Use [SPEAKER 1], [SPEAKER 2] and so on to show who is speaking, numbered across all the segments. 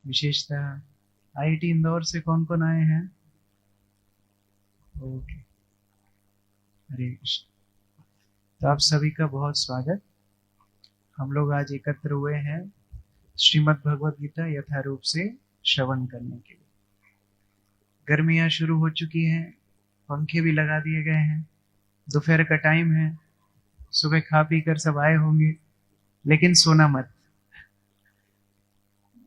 [SPEAKER 1] विशेषतः आईआईटी इंदौर से कौन कौन आए हैं? ओके, हरे कृष्ण। तो आप सभी का बहुत स्वागत। हम लोग आज एकत्र हुए हैं श्रीमद् भगवद गीता यथारूप से श्रवण करने के लिए। गर्मियां शुरू हो चुकी हैं, पंखे भी लगा दिए गए हैं, दोपहर का टाइम है, सुबह खा पी कर सब आए होंगे, लेकिन सोना मत।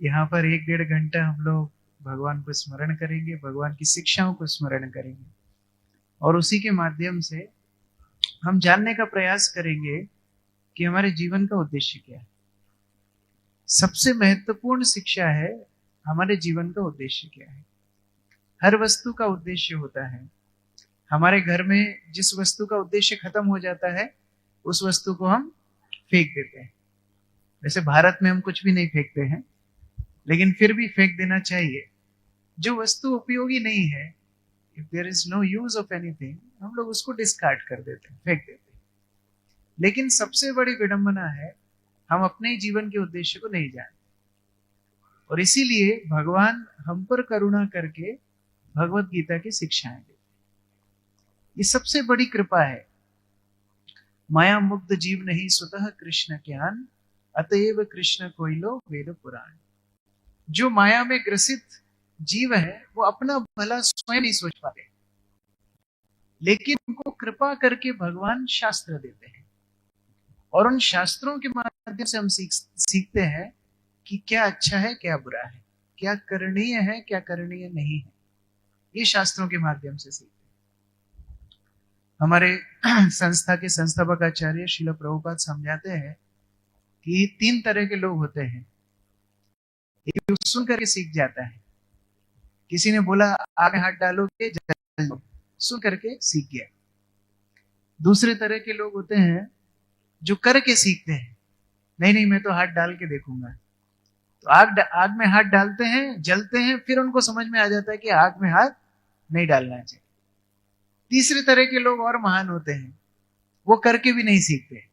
[SPEAKER 1] यहाँ पर 1-1.5 घंटा हम लोग भगवान को स्मरण करेंगे, भगवान की शिक्षाओं को स्मरण करेंगे और उसी के माध्यम से हम जानने का प्रयास करेंगे कि हमारे जीवन का उद्देश्य क्या है। सबसे महत्वपूर्ण शिक्षा है हमारे जीवन का उद्देश्य क्या है। हर वस्तु का उद्देश्य होता है। हमारे घर में जिस वस्तु का उद्देश्य खत्म हो जाता है उस वस्तु को हम फेंक देते हैं। वैसे भारत में हम कुछ भी नहीं फेंकते हैं, लेकिन फिर भी फेंक देना चाहिए। जो वस्तु उपयोगी नहीं है, if there is no use of anything, हम लोग उसको डिस्कार्ड कर देते हैं, फेंक देते हैं। लेकिन सबसे बड़ी विडंबना है हम अपने जीवन के उद्देश्य को नहीं जानते, और इसीलिए भगवान हम पर करुणा करके भगवत गीता की शिक्षाएं देते हैं। ये सबसे बड़ी कृपा है। माया मुग्ध जीव नहीं स्वतः कृष्ण ज्ञान, अतएव कृष्ण कोइलो वेद पुराण। जो माया में ग्रसित जीव है वो अपना भला स्वयं नहीं सोच पाते, लेकिन उनको कृपा करके भगवान शास्त्र देते हैं, और उन शास्त्रों के माध्यम से हम सीखते हैं कि क्या अच्छा है, क्या बुरा है, क्या करणीय है, क्या करणीय नहीं है। ये शास्त्रों के माध्यम से सीखते हैं। हमारे संस्था के संस्थापक आचार्य श्रील प्रभुपाद समझाते हैं कि 3 तरह के लोग होते हैं। एक सुन करके सीख जाता है। किसी ने बोला आग में हाथ डालोगे जल लो, सुन करके सीख गया। दूसरे तरह के लोग होते हैं जो करके सीखते हैं। नहीं मैं तो हाथ डाल के देखूंगा। तो आग में हाथ डालते हैं, जलते हैं, फिर उनको समझ में आ जाता है कि आग में हाथ नहीं डालना चाहिए। तीसरे तरह के लोग और महान होते हैं, वो करके भी नहीं सीखते।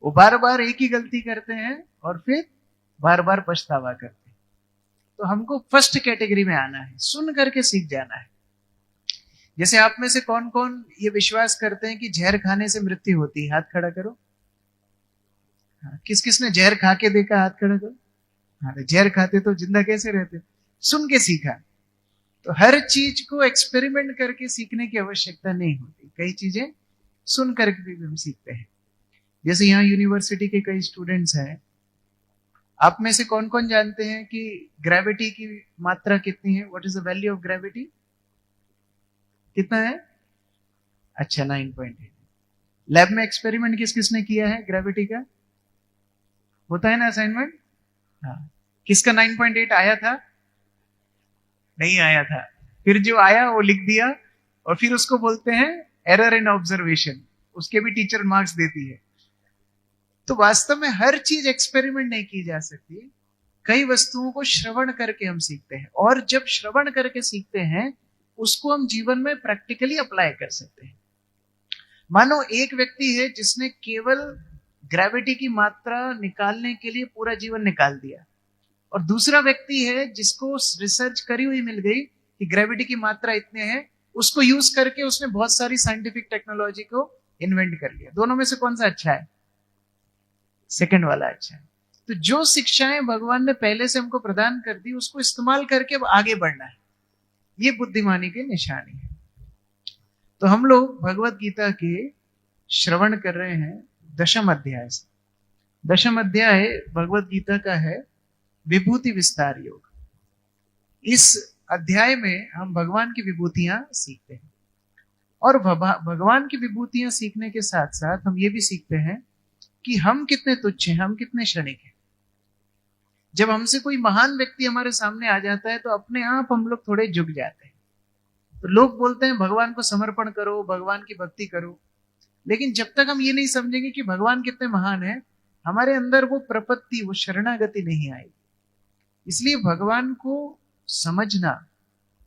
[SPEAKER 1] वो बार बार एक ही गलती करते हैं और फिर बार बार पछतावा करते हैं। तो हमको फर्स्ट कैटेगरी में आना है, सुन करके सीख जाना है। जैसे आप में से कौन कौन ये विश्वास करते हैं कि जहर खाने से मृत्यु होती है? हाथ खड़ा करो। किस किस ने जहर खा के देखा? हाथ खड़ा करो। हाँ, जहर खाते तो जिंदा कैसे रहते? सुन के सीखा। तो हर चीज को एक्सपेरिमेंट करके सीखने की आवश्यकता नहीं होती। कई चीजें सुन करके भी हम सीखते हैं। जैसे यहाँ यूनिवर्सिटी के कई स्टूडेंट्स हैं। आप में से कौन कौन जानते हैं कि ग्रेविटी की मात्रा कितनी है? What is the value of gravity? कितना है? अच्छा, 9.8। लैब में एक्सपेरिमेंट किस किसने किया है ग्रेविटी का? होता है ना असाइनमेंट? हाँ, किसका 9.8 आया था? नहीं आया था। फिर जो आया वो लिख दिया, और फिर उसको बोलते हैं एरर इन ऑब्जर्वेशन। उसके भी टीचर मार्क्स देती है। तो वास्तव में हर चीज एक्सपेरिमेंट नहीं की जा सकती। कई वस्तुओं को श्रवण करके हम सीखते हैं, और जब श्रवण करके सीखते हैं उसको हम जीवन में प्रैक्टिकली अप्लाई कर सकते हैं। मानो एक व्यक्ति है जिसने केवल ग्रेविटी की मात्रा निकालने के लिए पूरा जीवन निकाल दिया, और दूसरा व्यक्ति है जिसको रिसर्च करी हुई मिल गई कि ग्रेविटी की मात्रा इतने है, उसको यूज करके उसने बहुत सारी साइंटिफिक टेक्नोलॉजी को इन्वेंट कर लिया। दोनों में से कौन सा अच्छा है? सेकंड वाला अच्छा है। तो जो शिक्षाएं भगवान ने पहले से हमको प्रदान कर दी उसको इस्तेमाल करके अब आगे बढ़ना है। ये बुद्धिमानी की निशानी है। तो हम लोग भगवत गीता के श्रवण कर रहे हैं 10वें अध्याय से। 10वां अध्याय भगवत गीता का है विभूति विस्तार योग। इस अध्याय में हम भगवान की विभूतियां सीखते हैं, और भगवान की विभूतियां सीखने के साथ साथ हम ये भी सीखते हैं कि हम कितने तुच्छ हैं, हम कितने क्षणिक हैं। जब हमसे कोई महान व्यक्ति हमारे सामने आ जाता है तो अपने आप हम लोग थोड़े झुक जाते हैं। तो लोग बोलते हैं भगवान को समर्पण करो, भगवान की भक्ति करो, लेकिन जब तक हम ये नहीं समझेंगे कि भगवान कितने महान है, हमारे अंदर वो प्रपत्ति, वो शरणागति नहीं आएगी। इसलिए भगवान को समझना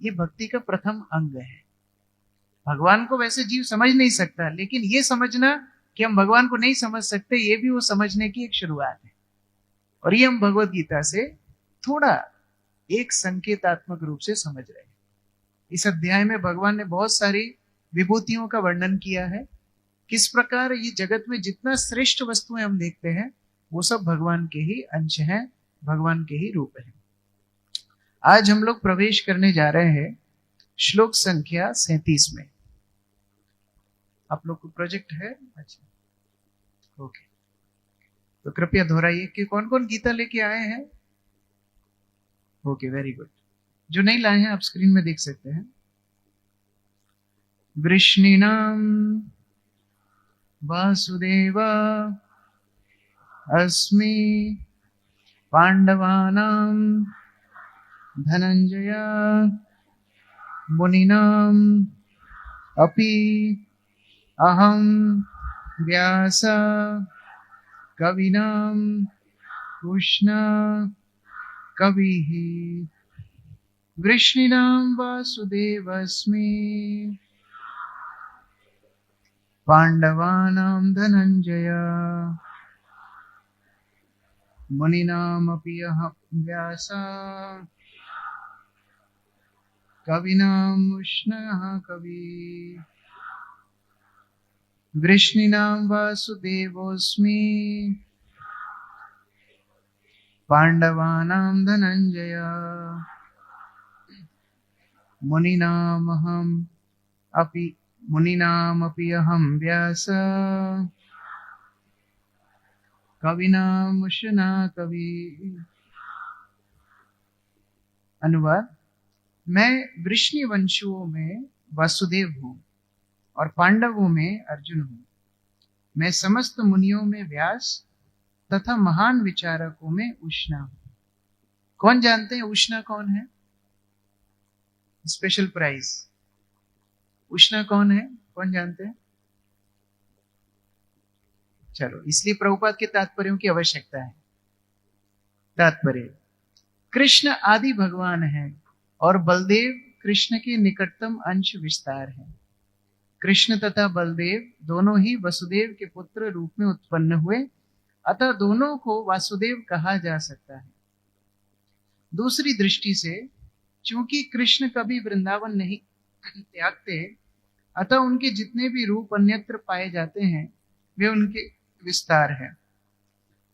[SPEAKER 1] ये भक्ति का प्रथम अंग है। भगवान को वैसे जीव समझ नहीं सकता, लेकिन ये समझना कि हम भगवान को नहीं समझ सकते, ये भी वो समझने की एक शुरुआत है। और ये हम भगवत गीता से थोड़ा एक संकेतात्मक रूप से समझ रहे हैं। इस अध्याय में भगवान ने बहुत सारी विभूतियों का वर्णन किया है, किस प्रकार ये जगत में जितना श्रेष्ठ वस्तुएं हम देखते हैं वो सब भगवान के ही अंश हैं, भगवान के ही रूप हैं। आज हम लोग प्रवेश करने जा रहे हैं श्लोक संख्या 37 में। आप लोग को प्रोजेक्ट है? अच्छा, ओके, तो कृपया दोहराइए कि कौन कौन गीता लेके आए हैं। Okay, very good. जो नहीं लाए हैं आप स्क्रीन में देख सकते हैं। वृष्णिनाम वासुदेव अस्मि पांडवानां धनंजय मुनिनाम अपि अहम व्यास कविनाम कृष्ण कविः वृष्णिनां वासुदेवस्मि पांडवानां धनंजय मुनिनामपि अहं व्यास कविनां कृष्णः कवि वृष्णिनां वासुदेवोऽस्मि पांडवानां धनंजय मुनिनामपि अहं व्यास कविनां कृष्णः कवि। अनुवाद: मैं वृष्णि वंशुओं में वासुदेव हूं और पांडवों में अर्जुन हूं। मैं समस्त मुनियों में व्यास तथा महान विचारकों में उष्णा हूं। कौन जानते हैं उष्णा कौन है? Special prize. उष्णा कौन है? कौन जानते हैं? चलो, इसलिए प्रभुपाद के तात्पर्यों की आवश्यकता है। तात्पर्य: कृष्ण आदि भगवान है और बलदेव कृष्ण के निकटतम अंश विस्तार है। कृष्ण तथा बलदेव दोनों ही वसुदेव के पुत्र रूप में उत्पन्न हुए, अतः दोनों को वासुदेव कहा जा सकता है। दूसरी दृष्टि से, चूंकि कृष्ण कभी वृंदावन नहीं त्यागते, अतः उनके जितने भी रूप अन्यत्र पाए जाते हैं वे उनके विस्तार है।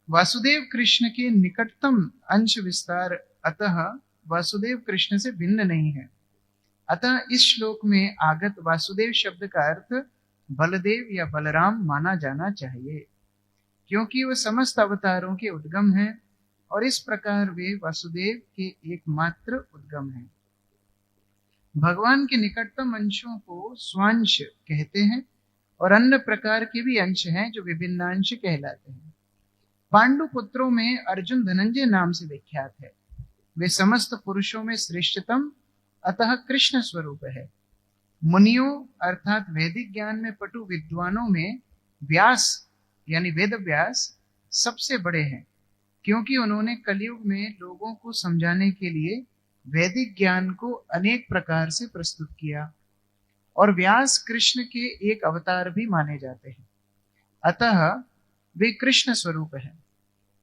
[SPEAKER 1] वासुदेव कृष्ण के निकटतम अंश विस्तार, अतः वासुदेव कृष्ण से भिन्न नहीं है। अतः इस श्लोक में आगत वासुदेव शब्द का अर्थ बलदेव या बलराम माना जाना चाहिए, क्योंकि वह समस्त अवतारों के उद्गम हैं और इस प्रकार वे वासुदेव के एकमात्र उद्गम हैं। भगवान के निकटतम अंशों को स्वांश कहते हैं और अन्य प्रकार के भी अंश हैं जो विभिन्नांश कहलाते हैं। पांडु पुत्रों में अर्जुन धनंजय नाम से विख्यात है। वे समस्त पुरुषों में श्रेष्ठतम, अतः कृष्ण स्वरूप है। मुनियों अर्थात वैदिक ज्ञान में पटु विद्वानों में व्यास यानी वेद व्यास सबसे बड़े हैं, क्योंकि उन्होंने कलयुग में लोगों को समझाने के लिए वैदिक ज्ञान को अनेक प्रकार से प्रस्तुत किया, और व्यास कृष्ण के एक अवतार भी माने जाते हैं, अतः वे कृष्ण स्वरूप हैं।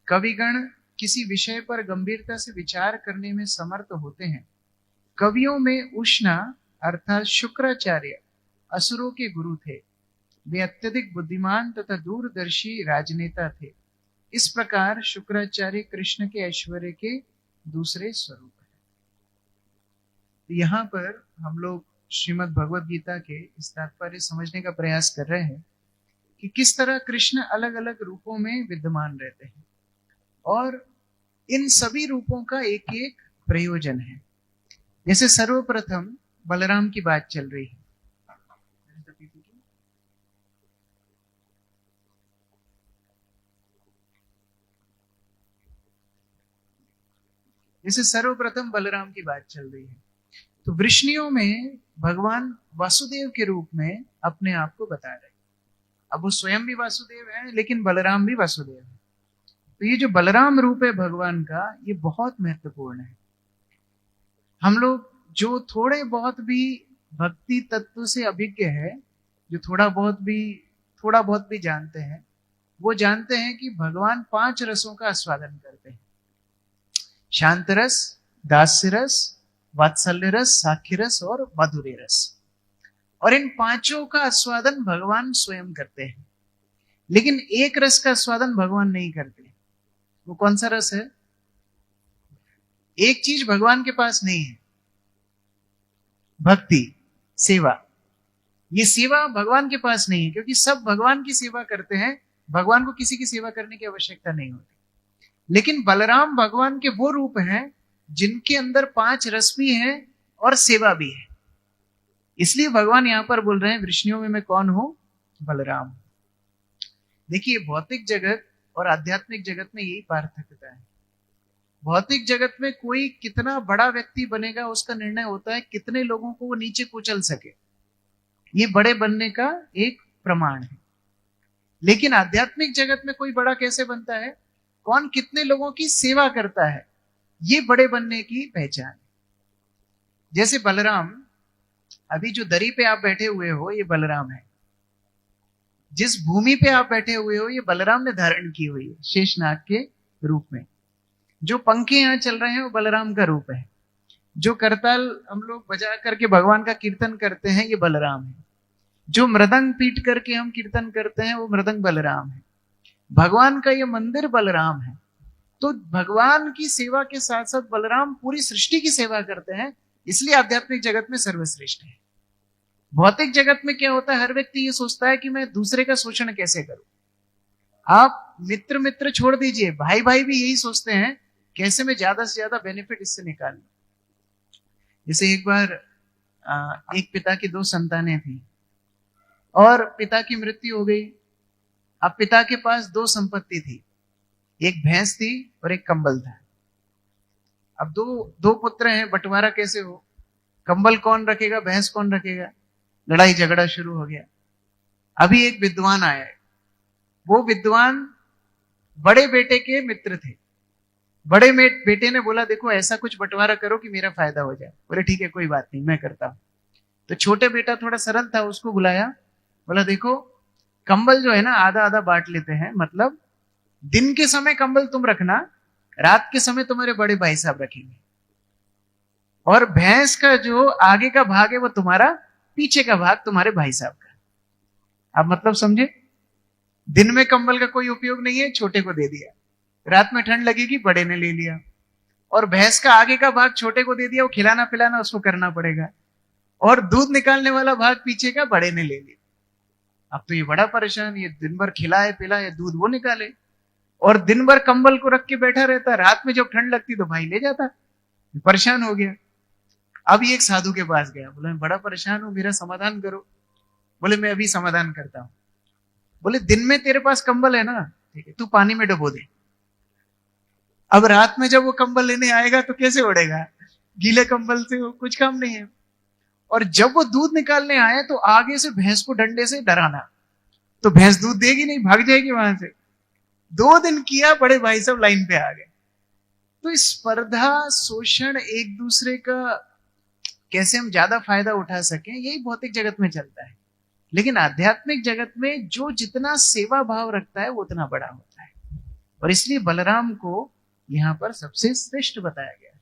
[SPEAKER 1] कविगण किसी विषय पर गंभीरता से विचार करने में समर्थ होते हैं। कवियों में उष्णा अर्थात शुक्राचार्य असुरों के गुरु थे। वे अत्यधिक बुद्धिमान तथा दूरदर्शी राजनेता थे। इस प्रकार शुक्राचार्य कृष्ण के ऐश्वर्य के दूसरे स्वरूप हैं। यहाँ पर हम लोग श्रीमद् भगवद गीता के इस तात्पर्य समझने का प्रयास कर रहे हैं कि किस तरह कृष्ण अलग अलग रूपों में विद्यमान रहते हैं और इन सभी रूपों का एक एक प्रयोजन है। जैसे सर्वप्रथम बलराम की बात चल रही है। जैसे सर्वप्रथम बलराम की बात चल रही है, तो वृष्णियों में भगवान वासुदेव के रूप में अपने आप को बता रहे हैं। अब वो स्वयं भी वासुदेव है, लेकिन बलराम भी वासुदेव है। तो ये जो बलराम रूप है भगवान का, ये बहुत महत्वपूर्ण है। हम लोग जो थोड़े बहुत भी भक्ति तत्व से अभिज्ञ है, जो थोड़ा बहुत भी जानते हैं, वो जानते हैं कि भगवान 5 रसों का आस्वादन करते हैं। शांत रस, दास्य रस, वात्सल्य रस, साख्य रस और माधुर्य रस। और इन पांचों का आस्वादन भगवान स्वयं करते हैं, लेकिन एक रस का आस्वादन भगवान नहीं करते। वो कौन सा रस है? एक चीज भगवान के पास नहीं है, भक्ति, सेवा। ये सेवा भगवान के पास नहीं है, क्योंकि सब भगवान की सेवा करते हैं, भगवान को किसी की सेवा करने की आवश्यकता नहीं होती। लेकिन बलराम भगवान के वो रूप हैं जिनके अंदर 5 रस भी हैं और सेवा भी है। इसलिए भगवान यहां पर बोल रहे हैं, वृष्णियों में मैं कौन हूं? बलराम। देखिए, भौतिक जगत और आध्यात्मिक जगत में यही पार्थक्यता है। भौतिक जगत में कोई कितना बड़ा व्यक्ति बनेगा, उसका निर्णय होता है कितने लोगों को वो नीचे कुचल सके। ये बड़े बनने का एक प्रमाण है। लेकिन आध्यात्मिक जगत में कोई बड़ा कैसे बनता है? कौन कितने लोगों की सेवा करता है, ये बड़े बनने की पहचान। जैसे बलराम, अभी जो दरी पे आप बैठे हुए हो ये बलराम है। जिस भूमि पे आप बैठे हुए हो ये बलराम ने धारण की हुई है, शेषनाग के रूप में। जो पंखे यहां चल रहे हैं वो बलराम का रूप है। जो करताल हम लोग बजा करके भगवान का कीर्तन करते हैं ये बलराम है। जो मृदंग पीट करके हम कीर्तन करते हैं वो मृदंग बलराम है। भगवान का ये मंदिर बलराम है। तो भगवान की सेवा के साथ साथ बलराम पूरी सृष्टि की सेवा करते हैं, इसलिए आध्यात्मिक जगत में सर्वश्रेष्ठ है। भौतिक जगत में क्या होता है, हर व्यक्ति ये सोचता है कि मैं दूसरे का शोषण कैसे करूं। आप मित्र मित्र छोड़ दीजिए, भाई भाई भी यही सोचते हैं कैसे मैं ज्यादा से ज्यादा बेनिफिट इससे निकाल लूं। जैसे एक बार एक पिता की 2 संतानें थी और पिता की मृत्यु हो गई। अब पिता के पास 2 संपत्ति थी, एक भैंस थी और एक कंबल था। अब दो पुत्र हैं, बंटवारा कैसे हो? कंबल कौन रखेगा, भैंस कौन रखेगा? लड़ाई झगड़ा शुरू हो गया। अभी एक विद्वान आया है। वो विद्वान बड़े बेटे के मित्र थे। बड़े बेटे ने बोला, देखो ऐसा कुछ बंटवारा करो कि मेरा फायदा हो जाए। बोले ठीक है, कोई बात नहीं, मैं करता हूं। तो छोटे बेटा थोड़ा सरल था, उसको बुलाया, बोला देखो कंबल जो है ना आधा आधा बांट लेते हैं, मतलब दिन के समय कंबल तुम रखना, रात के समय तुम्हारे बड़े भाई साहब रखेंगे। और भैंस का जो आगे का भाग है वो तुम्हारा, पीछे का भाग तुम्हारे भाई साहब का। आप मतलब समझे? दिन में कंबल का कोई उपयोग नहीं है, छोटे को दे दिया। रात में ठंड लगेगी, बड़े ने ले लिया। और भैंस का आगे का भाग छोटे को दे दिया, वो खिलाना पिलाना उसको करना पड़ेगा। और दूध निकालने वाला भाग पीछे का बड़े ने ले लिया। अब तो ये बड़ा परेशान, ये दिन भर खिलाए पिलाए, दूध वो निकाले, और दिन भर कंबल को रख के बैठा रहता। रात में जब ठंड लगती तो भाई ले जाता। परेशान हो गया। अब ये एक साधु के पास गया, बोला मैं बड़ा परेशान हूं, मेरा समाधान करो। बोले मैं अभी समाधान करता हूं। बोले दिन में तेरे पास कंबल है ना, ठीक है, तू पानी में डुबो दे। अब रात में जब वो कंबल लेने आएगा तो कैसे उड़ेगा? गीले कंबल से कुछ काम नहीं है। और जब वो दूध निकालने आए तो आगे से भैंस को डंडे से डराना, तो भैंस दूध देगी नहीं, भाग जाएगी वहां से। 2 दिन किया, बड़े भाई सब लाइन पे आ गए। तो स्पर्धा, शोषण, एक दूसरे का कैसे हम ज्यादा फायदा उठा सकें, यही भौतिक जगत में चलता है। लेकिन आध्यात्मिक जगत में जो जितना सेवा भाव रखता है वो उतना बड़ा होता है। और इसलिए बलराम को यहां पर सबसे श्रेष्ठ बताया गया।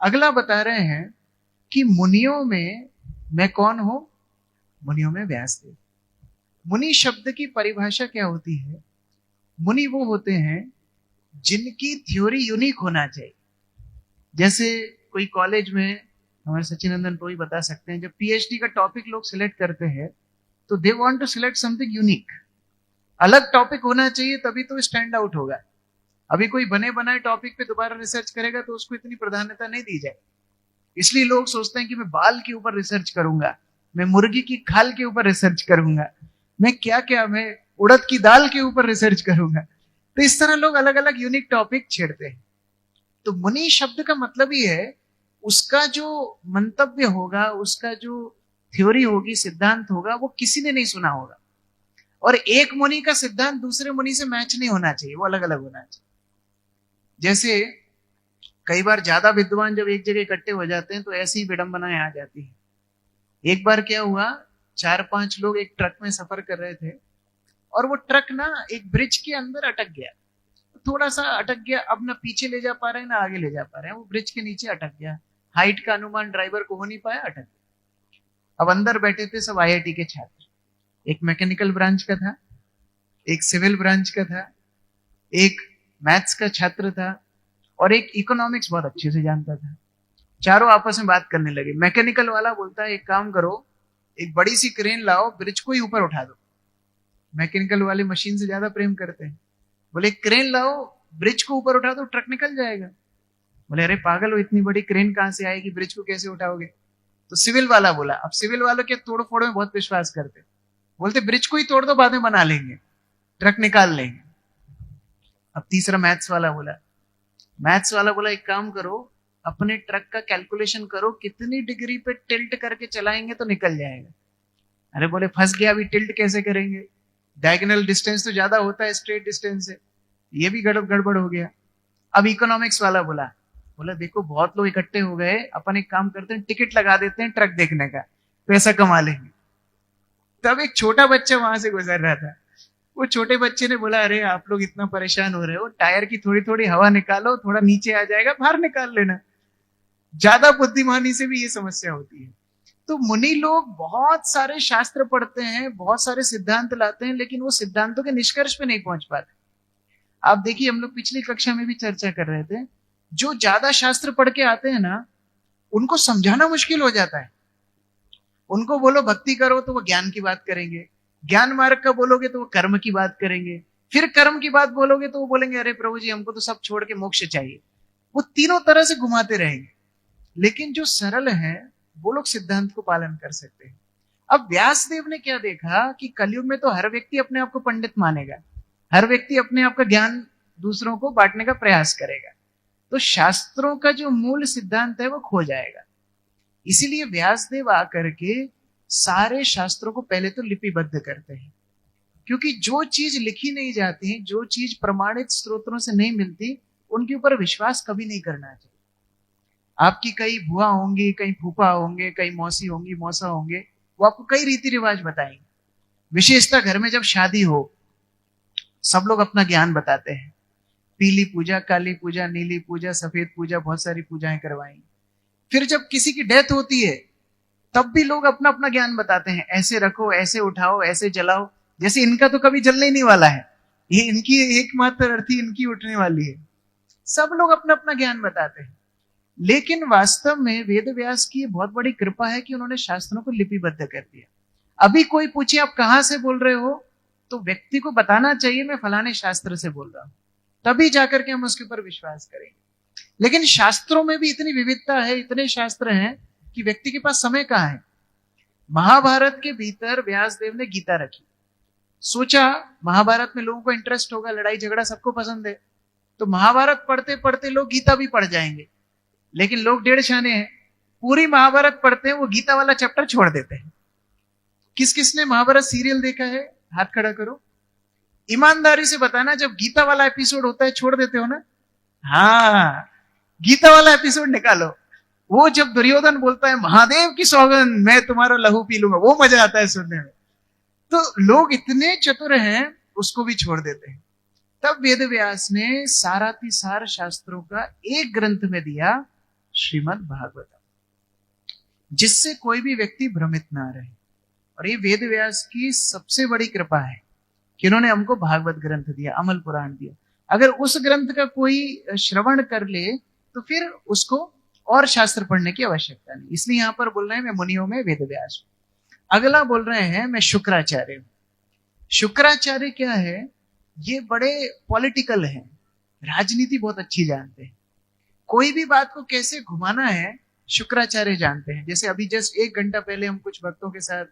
[SPEAKER 1] अगला बता रहे हैं कि मुनियों में मैं कौन हूं? मुनियों में व्यासदेव। मुनि शब्द की परिभाषा क्या होती है? मुनि वो होते हैं जिनकी थ्योरी यूनिक होना चाहिए। जैसे कोई कॉलेज में, हमारे सचिनंदन प्रोही बता सकते हैं, जब पीएचडी का टॉपिक लोग सिलेक्ट करते हैं तो they want to select something unique. अलग टॉपिक होना चाहिए, तभी तो स्टैंड आउट होगा। अभी कोई बने बनाए टॉपिक पे दोबारा रिसर्च करेगा तो उसको इतनी प्राधान्यता नहीं दी जाए। इसलिए लोग सोचते हैं कि मैं बाल के ऊपर रिसर्च करूंगा, मैं मुर्गी की खाल के ऊपर रिसर्च करूंगा, मैं क्या क्या, मैं उड़द की दाल के ऊपर रिसर्च करूंगा। तो इस तरह लोग अलग अलग यूनिक टॉपिक छेड़ते हैं। तो मुनि शब्द का मतलब ही है उसका जो मंतव्य होगा, उसका जो थ्योरी होगी, सिद्धांत होगा, वो किसी ने नहीं सुना होगा। और एक मुनि का सिद्धांत दूसरे मुनि से मैच नहीं होना चाहिए, वो अलग अलग होना चाहिए। जैसे कई बार ज्यादा विद्वान जब एक जगह इकट्ठे हो जाते हैं तो ऐसी ही विडंबनाएं आ जाती है। एक बार क्या हुआ, 4-5 लोग एक ट्रक में सफर कर रहे थे और वो ट्रक ना एक ब्रिज के अंदर अटक गया। थोड़ा सा अटक गया, अब ना पीछे ले जा पा रहे हैं ना आगे ले जा पा रहे हैं, वो ब्रिज के नीचे अटक गया। हाइट का अनुमान ड्राइवर को हो नहीं पाया, अटक गया। अब अंदर बैठे थे सब आईआईटी के छात्र, एक मैकेनिकल ब्रांच का था, एक सिविल ब्रांच का था, एक मैथ्स का छात्र था और एक इकोनॉमिक्स बहुत अच्छे से जानता था। चारों आपस में बात करने लगे। मैकेनिकल वाला बोलता है एक काम करो, एक बड़ी सी क्रेन लाओ, ब्रिज को ही ऊपर उठा दो। मैकेनिकल वाले मशीन से ज्यादा प्रेम करते हैं, बोले क्रेन लाओ, ब्रिज को ऊपर उठा दो, ट्रक निकल जाएगा। बोले अरे पागल हो, इतनी बड़ी क्रेन कहां से आएगी, ब्रिज को कैसे उठाओगे? तो सिविल वाला बोला, अब सिविल वालों के तोड़ फोड़ में बहुत विश्वास करते, बोलते ब्रिज को ही तोड़ दो, बाद में बना लेंगे, ट्रक निकाल लेंगे। अब तीसरा मैथ्स वाला बोला, एक काम करो, अपने ट्रक का कैलकुलेशन करो, कितनी डिग्री पे टिल्ट करके चलाएंगे तो निकल जाएगा। अरे बोले फंस गया, अभी टिल्ट कैसे करेंगे, डायगोनल डिस्टेंस तो ज्यादा होता है स्ट्रेट डिस्टेंस से, ये भी गड़बड़ हो गया। अब इकोनॉमिक्स वाला बोला देखो बहुत लोग इकट्ठे हो गए, अपन एक काम करते हैं, टिकट लगा देते हैं ट्रक देखने का, पैसा कमा लेंगे। तब एक छोटा बच्चा वहां से गुजर रहा था, वो छोटे बच्चे ने बोला अरे आप लोग इतना परेशान हो रहे हो, टायर की थोड़ी थोड़ी हवा निकालो, थोड़ा नीचे आ जाएगा, बाहर निकाल लेना। ज्यादा बुद्धिमानी से भी ये समस्या होती है। तो मुनि लोग बहुत सारे शास्त्र पढ़ते हैं, बहुत सारे सिद्धांत लाते हैं, लेकिन वो सिद्धांतों के निष्कर्ष पे नहीं पहुंच पाते। आप देखिए, हम लोग पिछली कक्षा में भी चर्चा कर रहे थे, जो ज्यादा शास्त्र पढ़ के आते हैं ना, उनको समझाना मुश्किल हो जाता है। उनको बोलो भक्ति करो तो वो ज्ञान की बात करेंगे, ज्ञान मार्ग का बोलोगे तो वो कर्म की बात करेंगे, फिर कर्म की बात बोलोगे तो वो बोलेंगे अरे प्रभु जी हमको तो सब छोड़ के मोक्ष चाहिए। वो तीनों तरह से घुमाते रहेंगे। लेकिन जो सरल है वो लोग सिद्धांत को पालन कर सकते हैं। अब व्यासदेव ने क्या देखा कि कलयुग में तो हर व्यक्ति अपने आप को पंडित मानेगा, हर व्यक्ति अपने आप का ज्ञान दूसरों को बांटने का प्रयास करेगा, तो शास्त्रों का जो मूल सिद्धांत है वो खो जाएगा। इसीलिए व्यासदेव आकर के सारे शास्त्रों को पहले तो लिपिबद्ध करते हैं, क्योंकि जो चीज लिखी नहीं जाती, जो चीज प्रमाणित स्रोतों से नहीं मिलती, उनके ऊपर विश्वास कभी नहीं करना चाहिए। आपकी कई बुआ होंगी, कई फूफा होंगे, कई मौसी होंगी, मौसा होंगे, वो आपको कई रीति रिवाज बताएंगे। विशेषता घर में जब शादी हो, सब लोग अपना ज्ञान बताते हैं, पीली पूजा, काली पूजा, नीली पूजा, सफेद पूजा, बहुत सारी पूजाएं करवाएंगे। फिर जब किसी की डेथ होती है तब भी लोग अपना अपना ज्ञान बताते हैं, ऐसे रखो, ऐसे उठाओ, ऐसे जलाओ, जैसे इनका तो कभी जलने ही नहीं वाला है, ये इनकी एकमात्र अर्थी इनकी उठने वाली है। सब लोग अपना अपना ज्ञान बताते हैं। लेकिन वास्तव में वेद व्यास की बहुत बड़ी कृपा है कि उन्होंने शास्त्रों को लिपिबद्ध कर दिया। अभी कोई पूछे आप कहां से बोल रहे हो, तो व्यक्ति को बताना चाहिए मैं फलाने शास्त्र से बोल रहा हूं, तभी जाकर के हम उसके ऊपर विश्वास करेंगे। लेकिन शास्त्रों में भी इतनी विविधता है, इतने शास्त्र हैं कि व्यक्ति के पास समय कहां है। महाभारत के भीतर व्यासदेव ने गीता रखी। सोचा महाभारत में लोगों को इंटरेस्ट होगा, लड़ाई झगड़ा सबको पसंद है, तो महाभारत पढ़ते पढ़ते लोग गीता भी पढ़ जाएंगे। लेकिन लोग डेढ़ शाने हैं, पूरी महाभारत पढ़ते हैं, वो गीता वाला चैप्टर छोड़ देते हैं। किस किसने महाभारत सीरियल देखा है, हाथ खड़ा करो। ईमानदारी से बताना, जब गीता वाला एपिसोड होता है छोड़ देते हो ना? हाँ, गीता वाला एपिसोड निकालो। वो जब दुर्योधन बोलता है महादेव की सौगंध मैं तुम्हारा लहू पी लूंगा, वो मजा आता है सुनने में। तो लोग इतने चतुर हैं, उसको भी छोड़ देते हैं। तब वेद व्यास ने सारातिसार शास्त्रों का एक ग्रंथ में दिया, श्रीमद् भागवतम, जिससे कोई भी व्यक्ति भ्रमित ना रहे। और ये वेद व्यास की सबसे बड़ी कृपा है कि उन्होंने हमको भागवत ग्रंथ दिया, अमल पुराण दिया। अगर उस ग्रंथ का कोई श्रवण कर ले तो फिर उसको और शास्त्र पढ़ने की आवश्यकता नहीं। इसलिए यहां पर बोल रहे हैं मैं मुनियों में वेद व्यास। अगला बोल रहे हैं मैं शुक्राचार्य हूं। शुक्राचार्य क्या है? ये बड़े पॉलिटिकल हैं, राजनीति बहुत अच्छी जानते हैं, कोई भी बात को कैसे घुमाना है शुक्राचार्य जानते हैं। जैसे अभी जस्ट 1 घंटा पहले हम कुछ भक्तों के साथ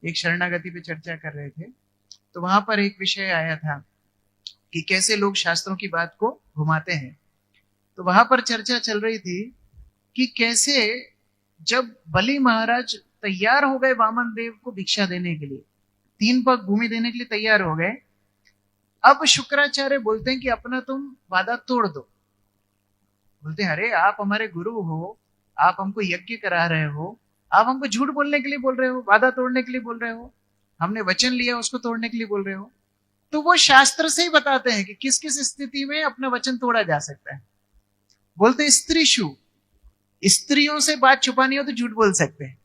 [SPEAKER 1] एक शरणागति पे चर्चा कर रहे थे, तो वहां पर एक विषय आया था कि कैसे लोग शास्त्रों की बात को घुमाते हैं। तो वहां पर चर्चा चल रही थी कि कैसे जब बलि महाराज तैयार हो गए वामन देव को भिक्षा देने के लिए, 3 पग भूमि देने के लिए तैयार हो गए, अब शुक्राचार्य बोलते हैं कि अपना तुम वादा तोड़ दो। बोलते हैं अरे आप हमारे गुरु हो, आप हमको यज्ञ करा रहे हो, आप हमको झूठ बोलने के लिए बोल रहे हो, वादा तोड़ने के लिए बोल रहे हो, हमने वचन लिया उसको तोड़ने के लिए बोल रहे हो। तो वो शास्त्र से ही बताते हैं कि किस किस स्थिति में अपना वचन तोड़ा जा सकता है। बोलते हैं स्त्रीशु, स्त्रियों से बात छुपानी हो तो झूठ बोल सकते हैं,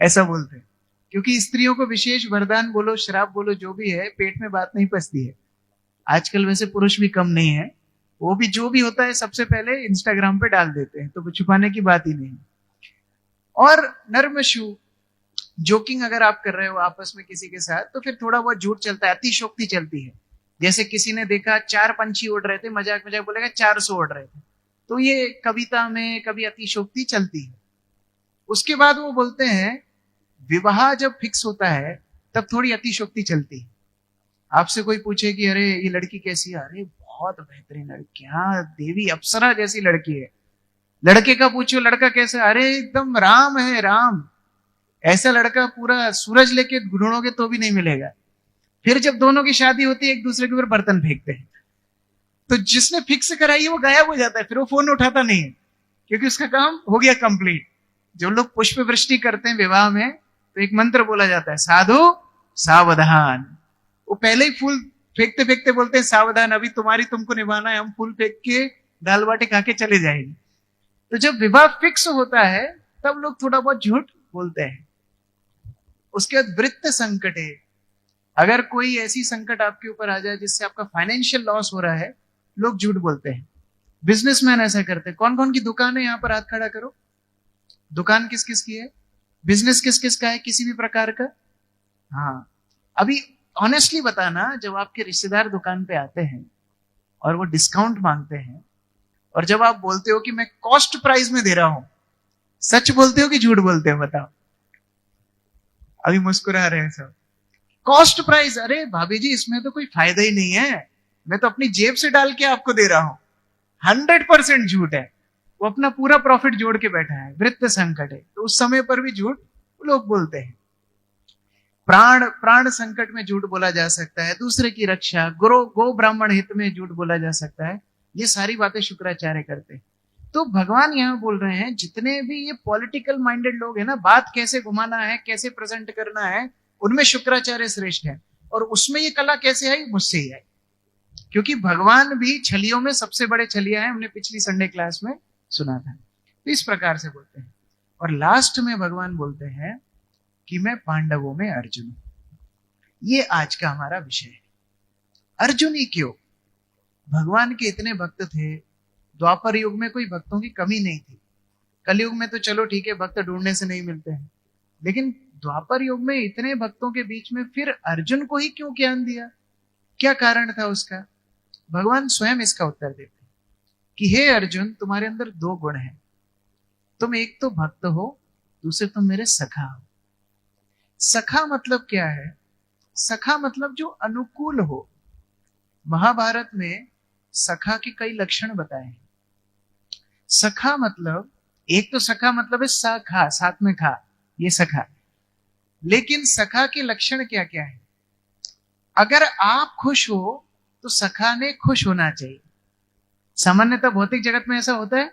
[SPEAKER 1] ऐसा बोलते हैं। क्योंकि स्त्रियों को विशेष वरदान बोलो, श्राप बोलो, जो भी है, पेट में बात नहीं पचती है। आजकल वैसे पुरुष भी कम नहीं है, वो भी जो भी होता है सबसे पहले इंस्टाग्राम पे डाल देते हैं, तो वो छुपाने की बात ही नहीं। और नर्मशु, जोकिंग अगर आप कर रहे हो आपस में किसी के साथ, तो फिर थोड़ा बहुत झूठ चलता है, अतिशोक्ति चलती है। जैसे किसी ने देखा 4 पंछी उड़ रहे थे, मजाक मजाक बोलेगा 400 उड़ रहे थे, तो ये कविता में कभी अतिशोक्ति चलती है। उसके बाद वो बोलते हैं विवाह जब फिक्स होता है तब थोड़ी अतिशोक्ति चलती है। आपसे कोई पूछे कि अरे ये लड़की कैसी है, अरे बहुत बेहतरीन लड़की, हाँ देवी अप्सरा जैसी लड़की है। लड़के का पूछो लड़का कैसा, अरे एकदम राम है, राम। ऐसा लड़का पूरा सूरज लेके ढूंढोगे तो भी नहीं मिलेगा। फिर जब दोनों की शादी होती है एक दूसरे के ऊपर बर्तन फेंकते हैं, तो जिसने फिक्स कराई है वो गायब हो जाता है, फिर वो फोन उठाता नहीं है, क्योंकि उसका काम हो गया कंप्लीट। जो लोग पुष्प वृष्टि करते हैं विवाह में, तो एक मंत्र बोला जाता है, साधु सावधान। वो पहले ही फूल फेंकते फेंकते बोलते हैं सावधान, अभी तुम्हारी तुमको निभाना है, हम फूल फेंक के दाल बाटी खा के चले जाएंगे। तो जब विवाह फिक्स होता है तब लोग थोड़ा बहुत झूठ बोलते हैं। उसके बाद वृत्त संकट है, अगर कोई ऐसी संकट आपके ऊपर आ जाए जिससे आपका फाइनेंशियल लॉस हो रहा है, लोग झूठ बोलते हैं। बिजनेसमैन ऐसा करते हैं। कौन कौन की दुकान है यहां पर, हाथ खड़ा करो। दुकान किस किस की है, बिजनेस किस किस का है, किसी भी प्रकार का। हाँ, अभी ऑनेस्टली बताना, जब आपके रिश्तेदार दुकान पे आते हैं और वो डिस्काउंट मांगते हैं, और जब आप बोलते हो कि मैं कॉस्ट प्राइस में दे रहा हूं, सच बोलते हो कि झूठ बोलते हो, बताओ। अभी मुस्कुरा रहे हैं सब। कॉस्ट प्राइस, अरे भाभी जी इसमें तो कोई फायदा ही नहीं है, मैं तो अपनी जेब से डाल के आपको दे रहा हूं। 100% झूठ है, वो अपना पूरा प्रॉफिट जोड़ के बैठा है। वृत्त संकट है, तो उस समय पर भी झूठ लोग बोलते हैं। प्राण संकट में झूठ बोला जा सकता है, दूसरे की रक्षा, गो ब्राह्मण हित में झूठ बोला जा सकता है। ये सारी बातें शुक्राचार्य करते हैं। तो भगवान यहां बोल रहे हैं जितने भी ये पॉलिटिकल माइंडेड लोग हैं ना, बात कैसे घुमाना है, कैसे प्रेजेंट करना है, उनमें शुक्राचार्य श्रेष्ठ है। और उसमें ये कला कैसे आई, मुझसे ही आई। क्योंकि भगवान भी छलियों में सबसे बड़े छलिया है, हमने पिछली संडे क्लास में सुना था। तो इस प्रकार से बोलते हैं। और लास्ट में भगवान बोलते हैं कि मैं पांडवों में अर्जुन हूं। ये आज का हमारा विषय है। अर्जुन ही क्यों? भगवान के इतने भक्त थे, द्वापर युग में कोई भक्तों की कमी नहीं थी। कलयुग में तो चलो ठीक है, भक्त ढूंढने से नहीं मिलते हैं, लेकिन द्वापर युग में इतने भक्तों के बीच में फिर अर्जुन को ही क्यों ज्ञान दिया? क्या कारण था उसका? भगवान स्वयं इसका उत्तर देते हैं कि हे अर्जुन, तुम्हारे अंदर 2 गुण हैं। तुम एक तो भक्त हो, दूसरे तुम मेरे सखा हो। सखा मतलब क्या है? सखा मतलब जो अनुकूल हो। महाभारत में सखा के कई लक्षण बताए हैं। सखा मतलब, एक तो सखा मतलब है खा, साथ में खा, ये सखा। लेकिन सखा के लक्षण क्या क्या है? अगर आप खुश हो तो सखा ने खुश होना चाहिए। सामान्यतः भौतिक जगत में ऐसा होता है?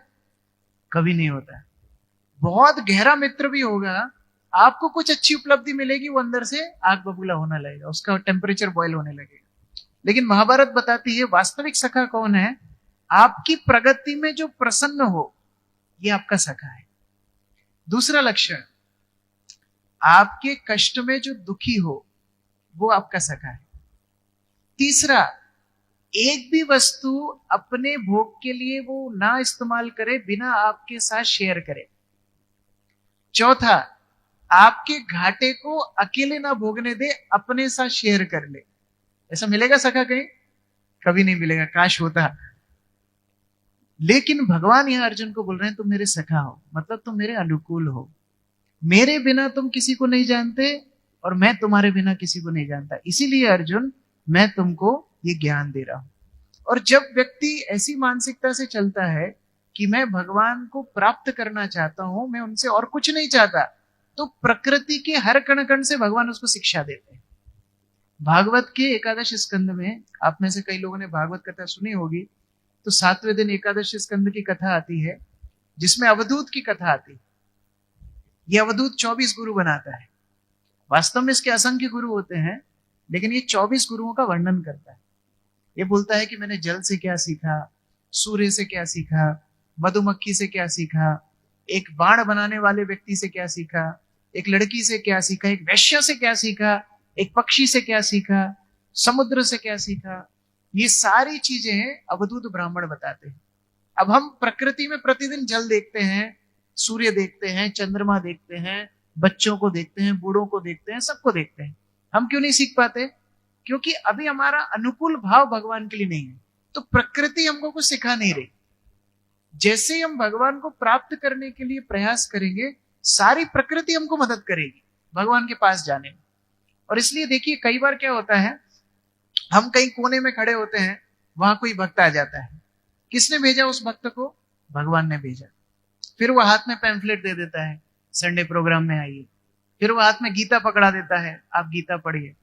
[SPEAKER 1] कभी नहीं होता। बहुत गहरा मित्र भी होगा, आपको कुछ अच्छी उपलब्धि मिलेगी, वो अंदर से आग बबूला होने लगेगा, उसका टेम्परेचर बॉयल होने लगेगा। लेकिन महाभारत बताती है वास्तविक सखा कौन है? आपकी प्रगति में जो प्रसन्न हो, ये आपका सखा है। दूसरा लक्षण, आपके कष्ट में जो दुखी हो, वो आपका सखा है। तीसरा, एक भी वस्तु अपने भोग के लिए वो ना इस्तेमाल करे, बिना आपके साथ शेयर करे। चौथा, आपके घाटे को अकेले ना भोगने दे, अपने साथ शेयर कर ले। ऐसा मिलेगा सखा कहीं? कभी नहीं मिलेगा, काश होता। लेकिन भगवान यहां अर्जुन को बोल रहे हैं तुम मेरे सखा हो, मतलब तुम मेरे अनुकूल हो। मेरे बिना तुम किसी को नहीं जानते और मैं तुम्हारे बिना किसी को नहीं जानता। इसीलिए अर्जुन, मैं तुमको ये ज्ञान दे रहा हूं। और जब व्यक्ति ऐसी मानसिकता से चलता है कि मैं भगवान को प्राप्त करना चाहता हूं, मैं उनसे और कुछ नहीं चाहता, तो प्रकृति के हर कण कण से भगवान उसको शिक्षा देते हैं। भागवत के एकादश स्कंद में, आप में से कई लोगों ने भागवत कथा सुनी होगी, तो 7वें दिन एकादश स्कंद की कथा आती है, जिसमें अवधूत की कथा आती है। यह अवधूत 24 गुरु बनाता है। वास्तव में इसके असंख्य गुरु होते हैं, लेकिन ये 24 गुरुओं का वर्णन करता है। ये बोलता है कि मैंने जल से क्या सीखा, सूर्य से क्या सीखा, मधुमक्खी से क्या सीखा, एक बाण बनाने वाले व्यक्ति से क्या सीखा, एक लड़की से क्या सीखा, एक वैश्य से क्या सीखा, एक पक्षी से क्या सीखा, समुद्र से क्या सीखा। ये सारी चीजें अवधूत ब्राह्मण बताते हैं। अब हम प्रकृति में प्रतिदिन जल देखते हैं, सूर्य देखते हैं, चंद्रमा देखते हैं, बच्चों को देखते हैं, बूढ़ों को देखते हैं, सबको देखते हैं। हम क्यों नहीं सीख पाते? क्योंकि अभी हमारा अनुकूल भाव भगवान के लिए नहीं है। तो प्रकृति हमको कुछ सिखा नहीं रही। जैसे हम भगवान को प्राप्त करने के लिए प्रयास करेंगे, सारी प्रकृति हमको मदद करेगी भगवान के पास जाने में। और इसलिए देखिए, कई बार क्या होता है, हम कहीं कोने में खड़े होते हैं, वहां कोई भक्त आ जाता है। किसने भेजा उस भक्त को? भगवान ने भेजा। फिर वो हाथ में पैम्फलेट दे देता है, संडे प्रोग्राम में आइए। फिर वो हाथ में गीता पकड़ा देता है, आप गीता पढ़िए।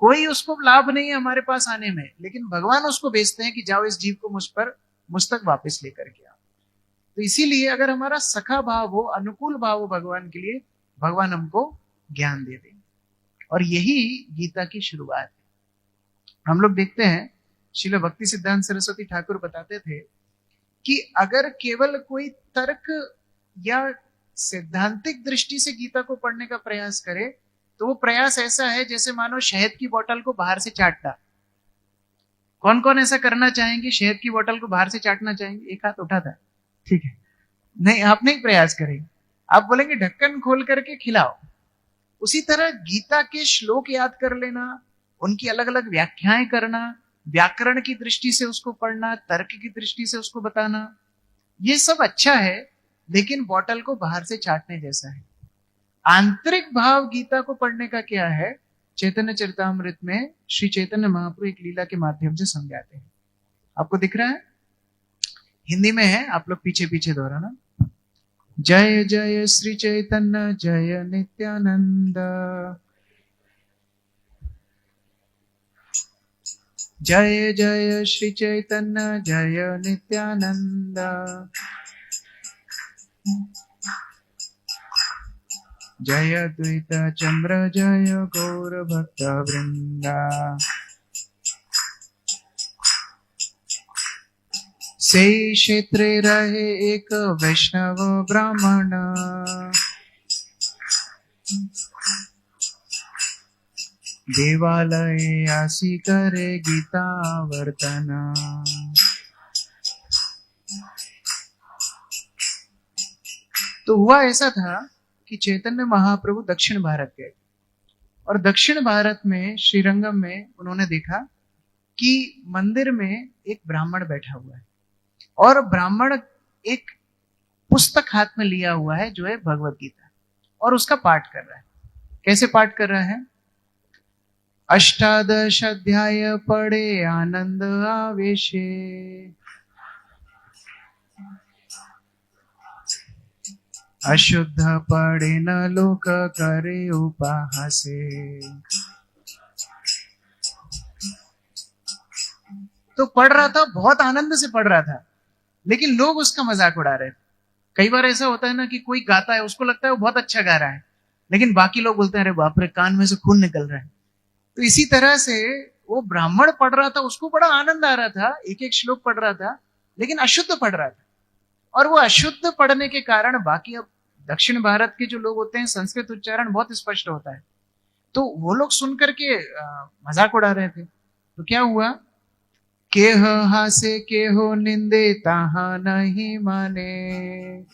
[SPEAKER 1] कोई उसको लाभ नहीं है हमारे पास आने में, लेकिन भगवान उसको भेजते हैं कि जाओ इस जीव को मुझ तक वापस लेकर के आओ। तो इसीलिए अगर हमारा सखा भाव हो, अनुकूल भाव हो भगवान के लिए, भगवान हमको ज्ञान दे देंगे। और यही गीता की शुरुआत है। हम लोग देखते हैं, श्रील भक्ति सिद्धांत सरस्वती ठाकुर बताते थे कि अगर केवल कोई तर्क या सैद्धांतिक दृष्टि से गीता को पढ़ने का प्रयास करे, तो वो प्रयास ऐसा है जैसे मानो शहद की बोतल को बाहर से चाटता। कौन कौन ऐसा करना चाहेंगे? शहद की बोतल को बाहर से चाटना चाहेंगे? एक हाथ उठा था, ठीक है। नहीं, आप नहीं प्रयास करेंगे, आप बोलेंगे ढक्कन खोल करके खिलाओ। उसी तरह गीता के श्लोक याद कर लेना, उनकी अलग अलग व्याख्याएं करना, व्याकरण की दृष्टि से उसको पढ़ना, तर्क की दृष्टि से उसको बताना, ये सब अच्छा है, लेकिन बोतल को बाहर से चाटने जैसा है। आंतरिक भाव गीता को पढ़ने का क्या है? चैतन्य चरितामृत में श्री चैतन्य महाप्रभु एक लीला के माध्यम से समझाते हैं। आपको दिख रहा है? हिंदी में है, आप लोग पीछे पीछे दोहराना। जय जय श्री चैतन्य जय नित्यानंद, जय जय श्री चैतन्य जय नित्यानंद, जय द्वैत चंद्र जय गौर भक्त वृंदा। से क्षेत्रे रहे एक वैष्णव ब्राह्मण, देवालय आसी करे गीता वर्तन। तो हुआ ऐसा था कि चैतन्य महाप्रभु दक्षिण भारत गए, और दक्षिण भारत में श्रीरंगम में उन्होंने देखा कि मंदिर में एक ब्राह्मण बैठा हुआ है, और ब्राह्मण एक पुस्तक हाथ में लिया हुआ है जो है भगवत गीता, और उसका पाठ कर रहा है। कैसे पाठ कर रहा है? अष्टादश अध्याय पढ़े आनंद आवेशे, अशुद्ध पढ़े न लोक करे उपहासे। तो पढ़ रहा था, बहुत आनंद से पढ़ रहा था, लेकिन लोग उसका मजाक उड़ा रहे थे। कई बार ऐसा होता है ना कि कोई गाता है, उसको लगता है वो बहुत अच्छा गा रहा है, लेकिन बाकी लोग बोलते हैं अरे बाप रे, कान में से खून निकल रहा है। तो इसी तरह से वो ब्राह्मण पढ़ रहा था, उसको बड़ा आनंद आ रहा था, एक एक श्लोक पढ़ रहा था, लेकिन अशुद्ध पढ़ रहा था। और वो अशुद्ध पढ़ने के कारण बाकी, अब दक्षिण भारत के जो लोग होते हैं, संस्कृत उच्चारण बहुत स्पष्ट होता है, तो वो लोग सुन करके मजाक उड़ा रहे थे। तो क्या हुआ? केह हासे केहो निंदे ताहा नहीं माने,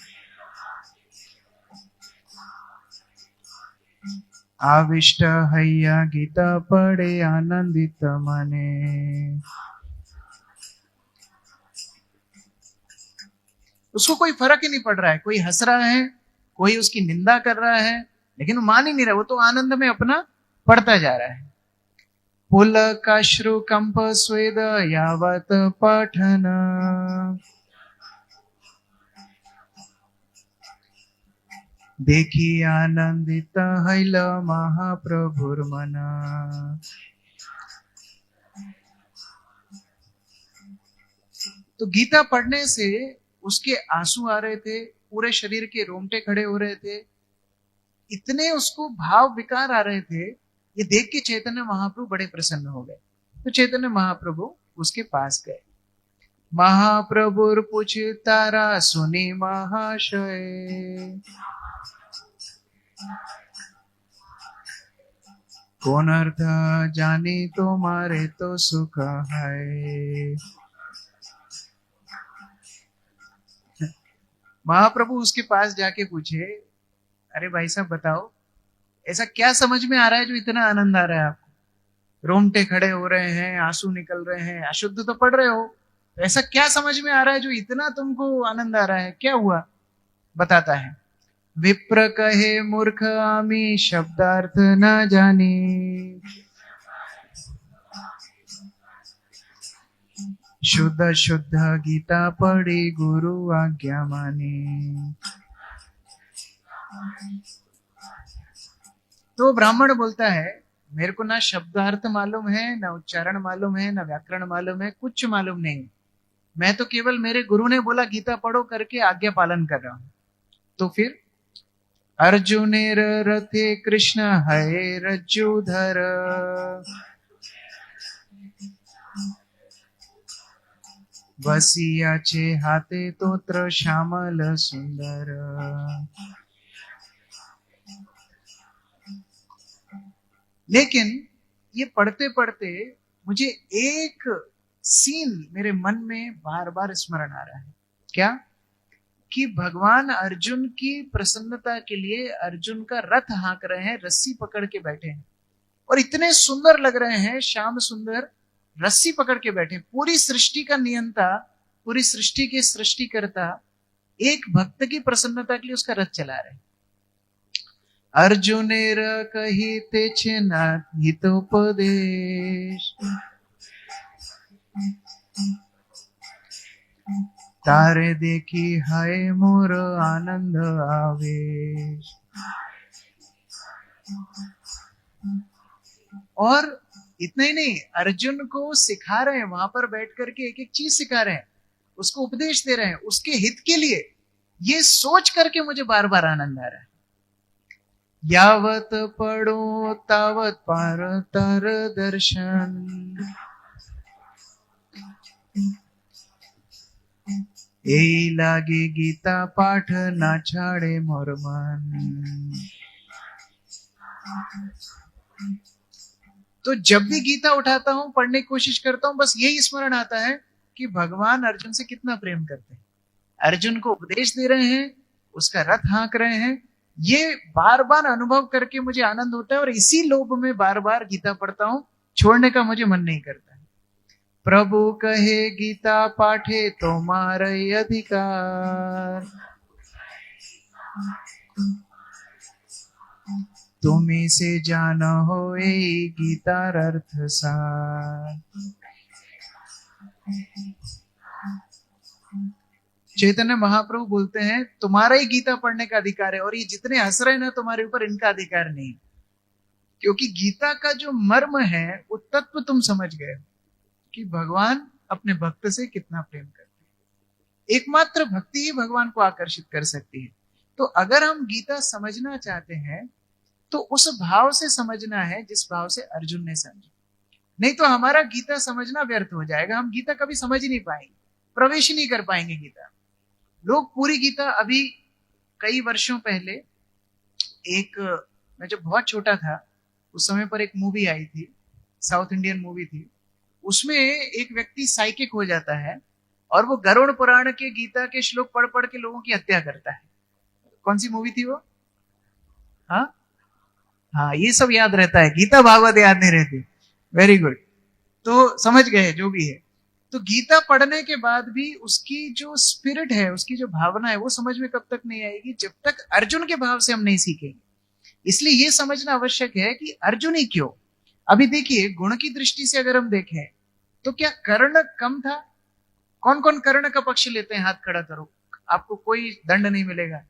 [SPEAKER 1] आविष्ट हैया गीता पढ़े आनंदित मने। उसको कोई फर्क ही नहीं पड़ रहा है, कोई हंस रहा है, कोई उसकी निंदा कर रहा है, लेकिन वो मान ही नहीं रहा, वो तो आनंद में अपना पढ़ता जा रहा है। पुलकाश्रु कंप स्वेद यावत पठन, देखी आनंदित हैल महाप्रभुर मन। तो गीता पढ़ने से उसके आंसू आ रहे थे, पूरे शरीर के रोंगटे खड़े हो रहे थे, इतने उसको भाव विकार आ रहे थे, ये देख के चैतन्य महाप्रभु बड़े प्रसन्न हो गए। तो चैतन्य महाप्रभु उसके पास गए। महाप्रभुर पूछ तारा सुनी महाशय, कौन अर्थ जानी तुम्हारे तो सुख है। महाप्रभु उसके पास जाके पूछे, अरे भाई साहब बताओ, ऐसा क्या समझ में आ रहा है जो इतना आनंद आ रहा है आपको? रोंगटे खड़े हो रहे हैं, आंसू निकल रहे हैं, अशुद्ध तो पढ़ रहे हो, तो ऐसा क्या समझ में आ रहा है जो इतना तुमको आनंद आ रहा है? क्या हुआ? बताता है। विप्र कहे मूर्ख आमी शब्दार्थ न जानी, शुद्ध शुद्ध गीता पढ़ी गुरु आज्ञा मानी। तो ब्राह्मण बोलता है, मेरे को ना शब्दार्थ मालूम है, ना उच्चारण मालूम है, ना व्याकरण मालूम है, कुछ मालूम नहीं। मैं तो केवल मेरे गुरु ने बोला गीता पढ़ो करके आज्ञा पालन कर रहा हूं। तो फिर अर्जुनेर रथे कृष्ण है रज्जुधर, बसियाचे हाथे तोत्र श्यामल सुंदर। लेकिन ये पढ़ते पढ़ते मुझे एक सीन मेरे मन में बार बार स्मरण आ रहा है। क्या? कि भगवान अर्जुन की प्रसन्नता के लिए अर्जुन का रथ हाँक रहे हैं, रस्सी पकड़ के बैठे हैं, और इतने सुंदर लग रहे हैं, श्याम सुंदर, रस्सी पकड़ के बैठे। पूरी सृष्टि का नियंता, पूरी सृष्टि के सृष्टिकर्ता एक भक्त की प्रसन्नता के लिए उसका रथ चला रहे हैं। अर्जुनेर कहिते छे ना हितोपदेश, तारे देखी हाय मोर आनंद आवेश। और इतना ही नहीं, अर्जुन को सिखा रहे हैं, वहां पर बैठ करके एक एक चीज सिखा रहे हैं, उसको उपदेश दे रहे हैं उसके हित के लिए। ये सोच करके मुझे बार बार आनंद आ रहा है। यावत पढ़ो तावत पार तर दर्शन, यही लागे गीता पाठ ना छाड़े मोर मन। तो जब भी गीता उठाता हूं, पढ़ने की कोशिश करता हूं, बस यही स्मरण आता है कि भगवान अर्जुन से कितना प्रेम करते हैं, अर्जुन को उपदेश दे रहे हैं, उसका रथ हाँक रहे हैं। ये बार बार अनुभव करके मुझे आनंद होता है, और इसी लोभ में बार बार गीता पढ़ता हूं, छोड़ने का मुझे मन नहीं करता है। प्रभु कहे गीता पाठे तुम्हारे अधिकार, तुम्ही से जाना हो गीतार अर्थ सार। चैतन्य महाप्रभु बोलते हैं तुम्हारा ही गीता पढ़ने का अधिकार है, और ये जितने हंस रहे हैं ना तुम्हारे ऊपर, इनका अधिकार नहीं, क्योंकि गीता का जो मर्म है वो तत्व तुम समझ गए कि भगवान अपने भक्त से कितना प्रेम करते हैं। एकमात्र भक्ति ही भगवान को आकर्षित कर सकती है। तो अगर हम गीता समझना चाहते हैं तो उस भाव से समझना है जिस भाव से अर्जुन ने समझा, नहीं तो हमारा गीता समझना व्यर्थ हो जाएगा। हम गीता कभी समझ ही नहीं पाएंगे, प्रवेश ही नहीं कर पाएंगे गीता। लोग पूरी गीता, अभी कई वर्षों पहले एक, मैं जब बहुत छोटा था उस समय पर एक मूवी आई थी, साउथ इंडियन मूवी थी, उसमें एक व्यक्ति साइकिक हो जाता है और वो गरुड़ पुराण के गीता के श्लोक पढ़ पढ़ के लोगों की हत्या करता है। कौन सी मूवी थी वो? हाँ हाँ, ये सब याद रहता है, गीता भागवत याद नहीं रहती। वेरी गुड, तो समझ गए जो भी है। तो गीता पढ़ने के बाद भी उसकी जो स्पिरिट है, उसकी जो भावना है, वो समझ में कब तक नहीं आएगी जब तक अर्जुन के भाव से हम नहीं सीखेंगे। इसलिए ये समझना आवश्यक है कि अर्जुन ही क्यों। अभी देखिए, गुण की दृष्टि से अगर हम देखें तो क्या कर्ण कम था? कौन कौन कर्ण का पक्ष लेते हैं? हाथ खड़ा करो, आपको कोई दंड नहीं मिलेगा।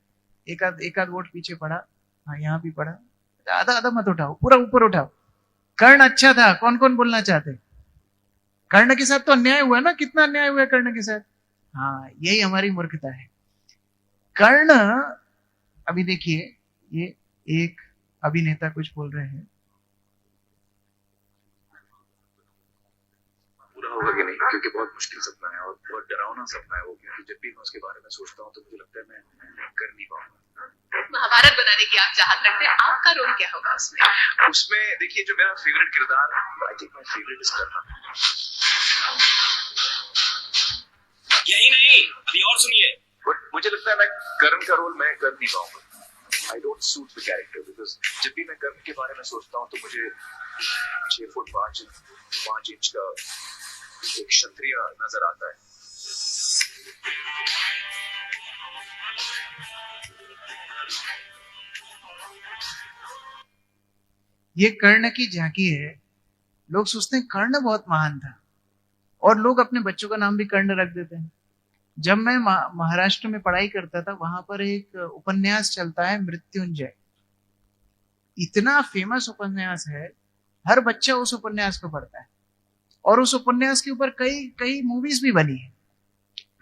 [SPEAKER 1] एक आध वोट पीछे पड़ा, हाँ यहाँ भी पड़ा, आधा आधा मत उठाओ, पूरा ऊपर उठाओ। कर्ण अच्छा था, कौन कौन बोलना चाहते? कर्ण के साथ तो अन्याय हुआ ना, कितना अन्याय हुआ कर्ण के साथ। हाँ, यही हमारी मूर्खता है। कर्ण, अभी देखिए, ये एक अभिनेता कुछ बोल रहे हैं,
[SPEAKER 2] क्योंकि बहुत मुश्किल सपना है और बहुत डरावना सपना है वो, क्योंकि जब भी मैं उसके बारे में सोचता हूँ तो मुझे लगता है मैं कर नहीं पाऊंगा।
[SPEAKER 3] महाभारत बनाने की आप चाहत रखते हैं, आपका रोल क्या होगा उसमें?
[SPEAKER 2] उसमें देखिए, जो मेरा फेवरेट किरदार, I think my favourite is Karna.
[SPEAKER 4] यही नहीं, अभी और सुनिए।
[SPEAKER 2] बट मुझे लगता है मैं कर्ण का रोल मैं कर नहीं पाऊंगा। I don't suit the character, because जब भी मैं कर्ण के बारे में सोचता हूँ तो मुझे 6 फुट 5 इंच का एक क्षत्रिय नजर आता है।
[SPEAKER 1] ये कर्ण की झांकी है। लोग सोचते हैं कर्ण बहुत महान था, और लोग अपने बच्चों का नाम भी कर्ण रख देते हैं। जब मैं महाराष्ट्र में पढ़ाई करता था, वहां पर एक उपन्यास चलता है मृत्युंजय। इतना फेमस उपन्यास है, हर बच्चा उस उपन्यास को पढ़ता है, और उस उपन्यास के ऊपर कई कई मूवीज भी बनी है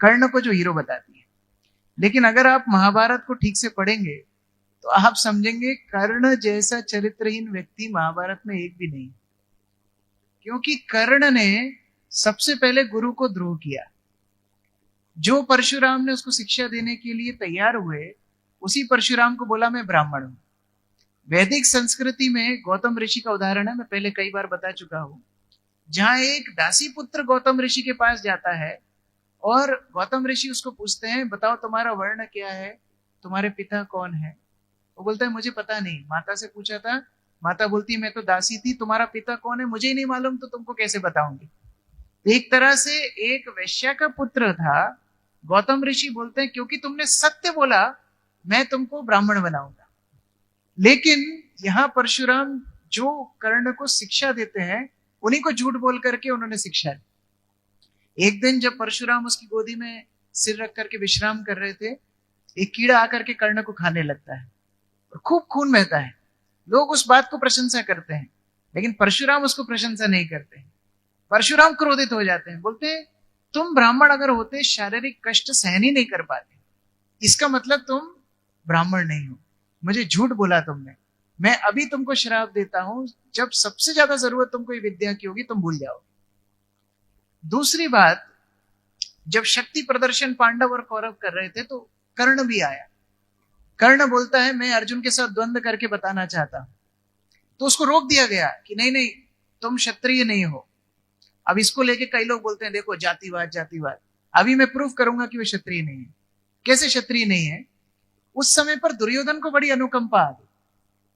[SPEAKER 1] कर्ण को जो हीरो बताती है। लेकिन अगर आप महाभारत को ठीक से पढ़ेंगे तो आप समझेंगे कर्ण जैसा चरित्रहीन व्यक्ति महाभारत में एक भी नहीं, क्योंकि कर्ण ने सबसे पहले गुरु को द्रोह किया। जो परशुराम ने उसको शिक्षा देने के लिए तैयार हुए, उसी परशुराम को बोला मैं ब्राह्मण हूं। वैदिक संस्कृति में गौतम ऋषि का उदाहरण है, मैं पहले कई बार बता चुका हूं, जहां एक दासी पुत्र गौतम ऋषि के पास जाता है और गौतम ऋषि उसको पूछते हैं, बताओ तुम्हारा वर्ण क्या है, तुम्हारे पिता कौन है? वो बोलता है मुझे पता नहीं, माता से पूछा था, माता बोलती मैं तो दासी थी, तुम्हारा पिता कौन है मुझे ही नहीं मालूम, तो तुमको कैसे बताऊंगी। एक तरह से एक वैश्या का पुत्र था। गौतम ऋषि बोलते हैं क्योंकि तुमने सत्य बोला मैं तुमको ब्राह्मण बनाऊंगा। लेकिन यहाँ परशुराम जो कर्ण को शिक्षा देते हैं, उन्हीं को झूठ बोल करके उन्होंने शिक्षा दी। एक दिन जब परशुराम उसकी गोदी में सिर रख करके विश्राम कर रहे थे, एक कीड़ा आकर के कर्ण को खाने लगता है और खूब खून बहता है। लोग उस बात को प्रशंसा करते हैं, लेकिन परशुराम उसको प्रशंसा नहीं करते हैं। परशुराम क्रोधित हो जाते हैं, बोलते हैं तुम ब्राह्मण अगर होते शारीरिक कष्ट सहन ही नहीं कर पाते, इसका मतलब तुम ब्राह्मण नहीं हो, मुझे झूठ बोला तुमने। मैं अभी तुमको श्राप देता हूं, जब सबसे ज्यादा जरूरत तुमको ये विद्या की होगी तुम भूल जाओगे। दूसरी बात, जब शक्ति प्रदर्शन पांडव और कौरव कर रहे थे तो कर्ण भी आया। कर्ण बोलता है मैं अर्जुन के साथ द्वंद्व करके बताना चाहता हूं, तो उसको रोक दिया गया कि नहीं नहीं तुम क्षत्रिय नहीं हो। अब इसको लेके कई लोग बोलते हैं देखो जातिवाद जातिवाद, अभी मैं प्रूफ करूंगा कि वो क्षत्रिय नहीं है। कैसे क्षत्रिय नहीं है? उस समय पर दुर्योधन को बड़ी अनुकंपा आ गई।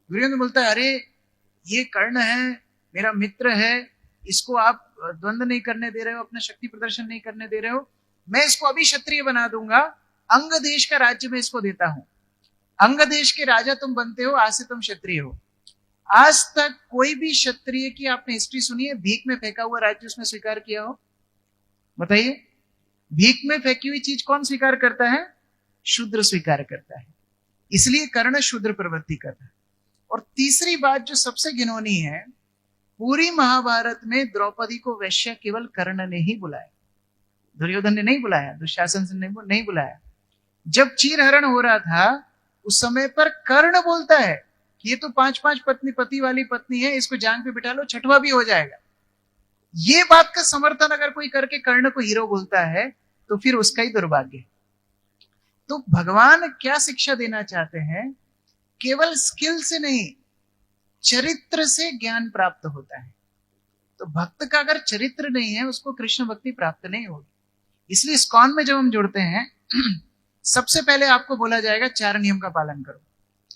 [SPEAKER 1] दुर्योधन बोलता है अरे ये कर्ण है, मेरा मित्र है, इसको आप द्वंद्व नहीं करने दे रहे हो, अपना शक्ति प्रदर्शन नहीं करने दे रहे हो, मैं इसको अभी क्षत्रिय बना दूंगा, अंग देश का राज्य में इसको देता हूं, अंग देश के राजा तुम बनते हो, आज से तुम क्षत्रिय हो। आज तक कोई भी क्षत्रिय की आपने हिस्ट्री सुनी है भीख में फेंका हुआ राज्य उसने स्वीकार किया हो? बताइए, भीख में फेंकी हुई चीज कौन स्वीकार करता है? शूद्र स्वीकार करता है। इसलिए कर्ण शूद्र प्रवृत्ति करता है। और तीसरी बात जो सबसे घिनौनी है, पूरी महाभारत में द्रौपदी को वैश्या केवल कर्ण ने ही बुलाया, दुर्योधन ने नहीं बुलाया, दुशासन ने नहीं बुलाया। जब चीरहरण हो रहा था उस समय पर कर्ण बोलता है कि ये तो 5-5 पति वाली पत्नी है, इसको जांग पे बिठा लो, छठवा भी हो जाएगा। ये बात का समर्थन अगर कोई करके कर्ण को हीरो बोलता है तो फिर उसका ही दुर्भाग्य। तो भगवान क्या शिक्षा देना चाहते हैं? केवल स्किल से नहीं, चरित्र से ज्ञान प्राप्त होता है। तो भक्त का अगर चरित्र नहीं है उसको कृष्ण भक्ति प्राप्त नहीं होगी। इसलिए इस्कॉन में जब हम जुड़ते हैं सबसे पहले आपको बोला जाएगा 4 नियम का पालन करो।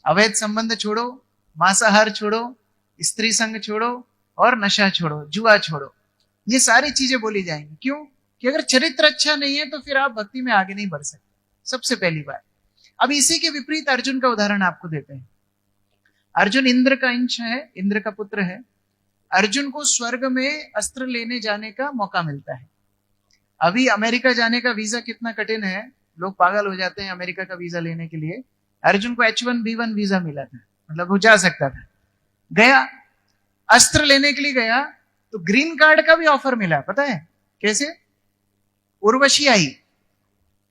[SPEAKER 1] अवैध संबंध छोड़ो, मांसाहार छोड़ो, स्त्री संग छोड़ो और नशा छोड़ो, जुआ छोड़ो। ये सारी चीजें बोली जाएंगी। क्यों? कि अगर चरित्र अच्छा नहीं है तो फिर आप भक्ति में आगे नहीं बढ़ सकते, सबसे पहली बात। अब इसी के विपरीत अर्जुन का उदाहरण आपको देते हैं। अर्जुन इंद्र का अंश है, इंद्र का पुत्र है। अर्जुन को स्वर्ग में अस्त्र लेने जाने का मौका मिलता है। अभी अमेरिका जाने का वीजा कितना कठिन है, लोग पागल हो जाते हैं अमेरिका का वीजा लेने के लिए। अर्जुन को H1B1 वीजा मिला था, मतलब वो जा सकता था। गया, अस्त्र लेने के लिए गया तो ग्रीन कार्ड का भी ऑफर मिला। पता है कैसे? उर्वशी आई,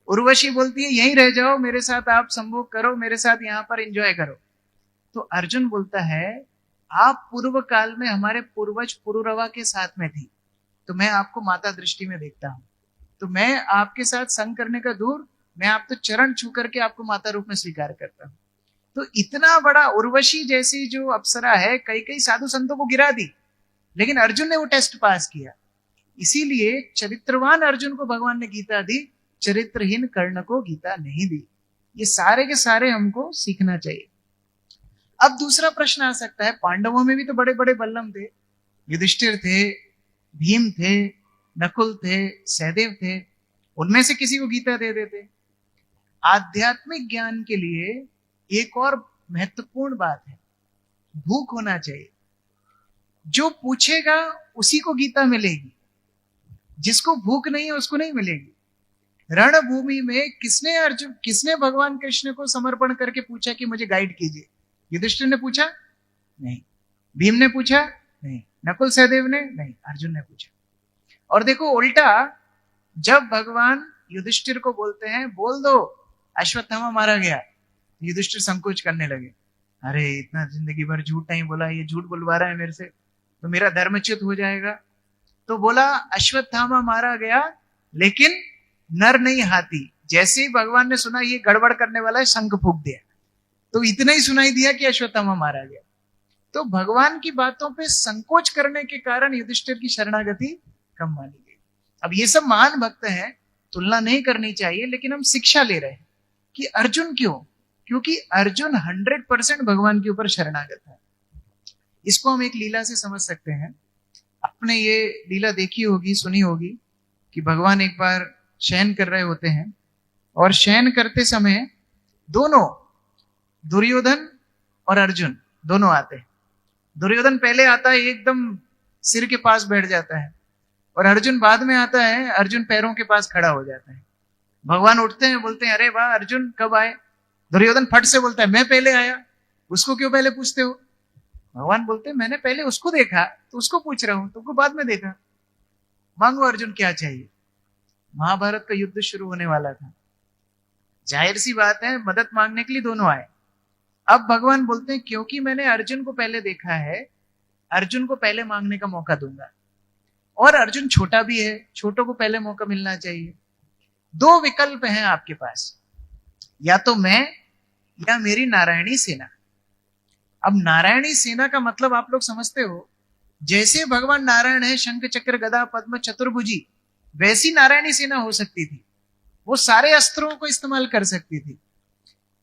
[SPEAKER 1] उर्वशी बोलती है यहीं रह जाओ, मेरे साथ आप संभोग करो, मेरे साथ यहां पर एंजॉय करो। तो अर्जुन बोलता है आप पूर्व काल में हमारे पूर्वज पुरुरवा के साथ में थी, तो मैं आपको माता दृष्टि में देखता हूं, तो मैं आपके साथ संग करने का दूर, मैं आप तो चरण छू करके आपको माता रूप में स्वीकार करता हूं। तो इतना बड़ा उर्वशी जैसी जो अप्सरा है, कई कई साधु संतों को गिरा दी, लेकिन अर्जुन ने वो टेस्ट पास किया। इसीलिए चरित्रवान अर्जुन को भगवान ने गीता दी, चरित्रहीन कर्ण को गीता नहीं दी। ये सारे के सारे हमको सीखना चाहिए। अब दूसरा प्रश्न आ सकता है, पांडवों में भी तो बड़े बड़े बल्लम थे, युधिष्ठिर थे, भीम थे, नकुल थे, सहदेव थे, उनमें से किसी को गीता दे देते। आध्यात्मिक ज्ञान के लिए एक और महत्वपूर्ण बात है, भूख होना चाहिए। जो पूछेगा उसी को गीता मिलेगी, जिसको भूख नहीं है उसको नहीं मिलेगी। रणभूमि में किसने भगवान कृष्ण को समर्पण करके पूछा कि मुझे गाइड कीजिए? युधिष्ठिर ने पूछा? नहीं। भीम ने पूछा? नहीं। नकुल सहदेव ने? नहीं। अर्जुन ने पूछा। और देखो उल्टा, जब भगवान युधिष्ठिर को बोलते हैं बोल दो अश्वत्थामा मारा गया, युधिष्ठिर संकोच करने लगे। अरे इतना जिंदगी भर झूठ नहीं बोला, ये झूठ बुलवा रहा है मेरे से, तो मेरा धर्मच्युत हो जाएगा। तो बोला अश्वत्थामा मारा गया लेकिन नर नहीं हाथी। जैसे ही भगवान ने सुना ये गड़बड़ करने वाला है, शंख फूंक दिया, तो इतना ही सुनाई दिया कि अश्वत्थामा मारा गया। तो भगवान की बातों पे संकोच करने के कारण युधिष्ठिर की शरणागति कम मानी गई। अब ये सब महान भक्त हैं, तुलना नहीं करनी चाहिए, लेकिन हम शिक्षा ले रहे हैं कि अर्जुन क्यों? क्योंकि अर्जुन 100% भगवान के ऊपर शरणागत है। इसको हम एक लीला से समझ सकते हैं। आपने ये लीला देखी होगी, सुनी होगी कि भगवान एक बार शयन कर रहे होते हैं और शयन करते समय दोनों, दुर्योधन और अर्जुन दोनों आते हैं। दुर्योधन पहले आता है, एकदम सिर के पास बैठ जाता है, और अर्जुन बाद में आता है, अर्जुन पैरों के पास खड़ा हो जाता है। भगवान उठते हैं, बोलते हैं अरे वाह अर्जुन कब आए? दुर्योधन फट से बोलता है मैं पहले आया, उसको क्यों पहले पूछते हो? भगवान बोलते हैं मैंने पहले उसको देखा तो उसको पूछ रहा हूं, तुमको बाद में देखा। मांगो अर्जुन क्या चाहिए? महाभारत का युद्ध शुरू होने वाला था, जाहिर सी बात है मदद मांगने के लिए दोनों आए। अब भगवान बोलते हैं क्योंकि मैंने अर्जुन को पहले देखा है, अर्जुन को पहले मांगने का मौका दूंगा, और अर्जुन छोटा भी है, छोटों को पहले मौका मिलना चाहिए। दो विकल्प हैं आपके पास, या तो मैं या मेरी नारायणी सेना। अब नारायणी सेना का मतलब आप लोग समझते हो, जैसे भगवान नारायण है, शंख चक्र गदा पद्म चतुर्भुजी, वैसी नारायणी सेना हो सकती थी। वो सारे अस्त्रों को इस्तेमाल कर सकती थी।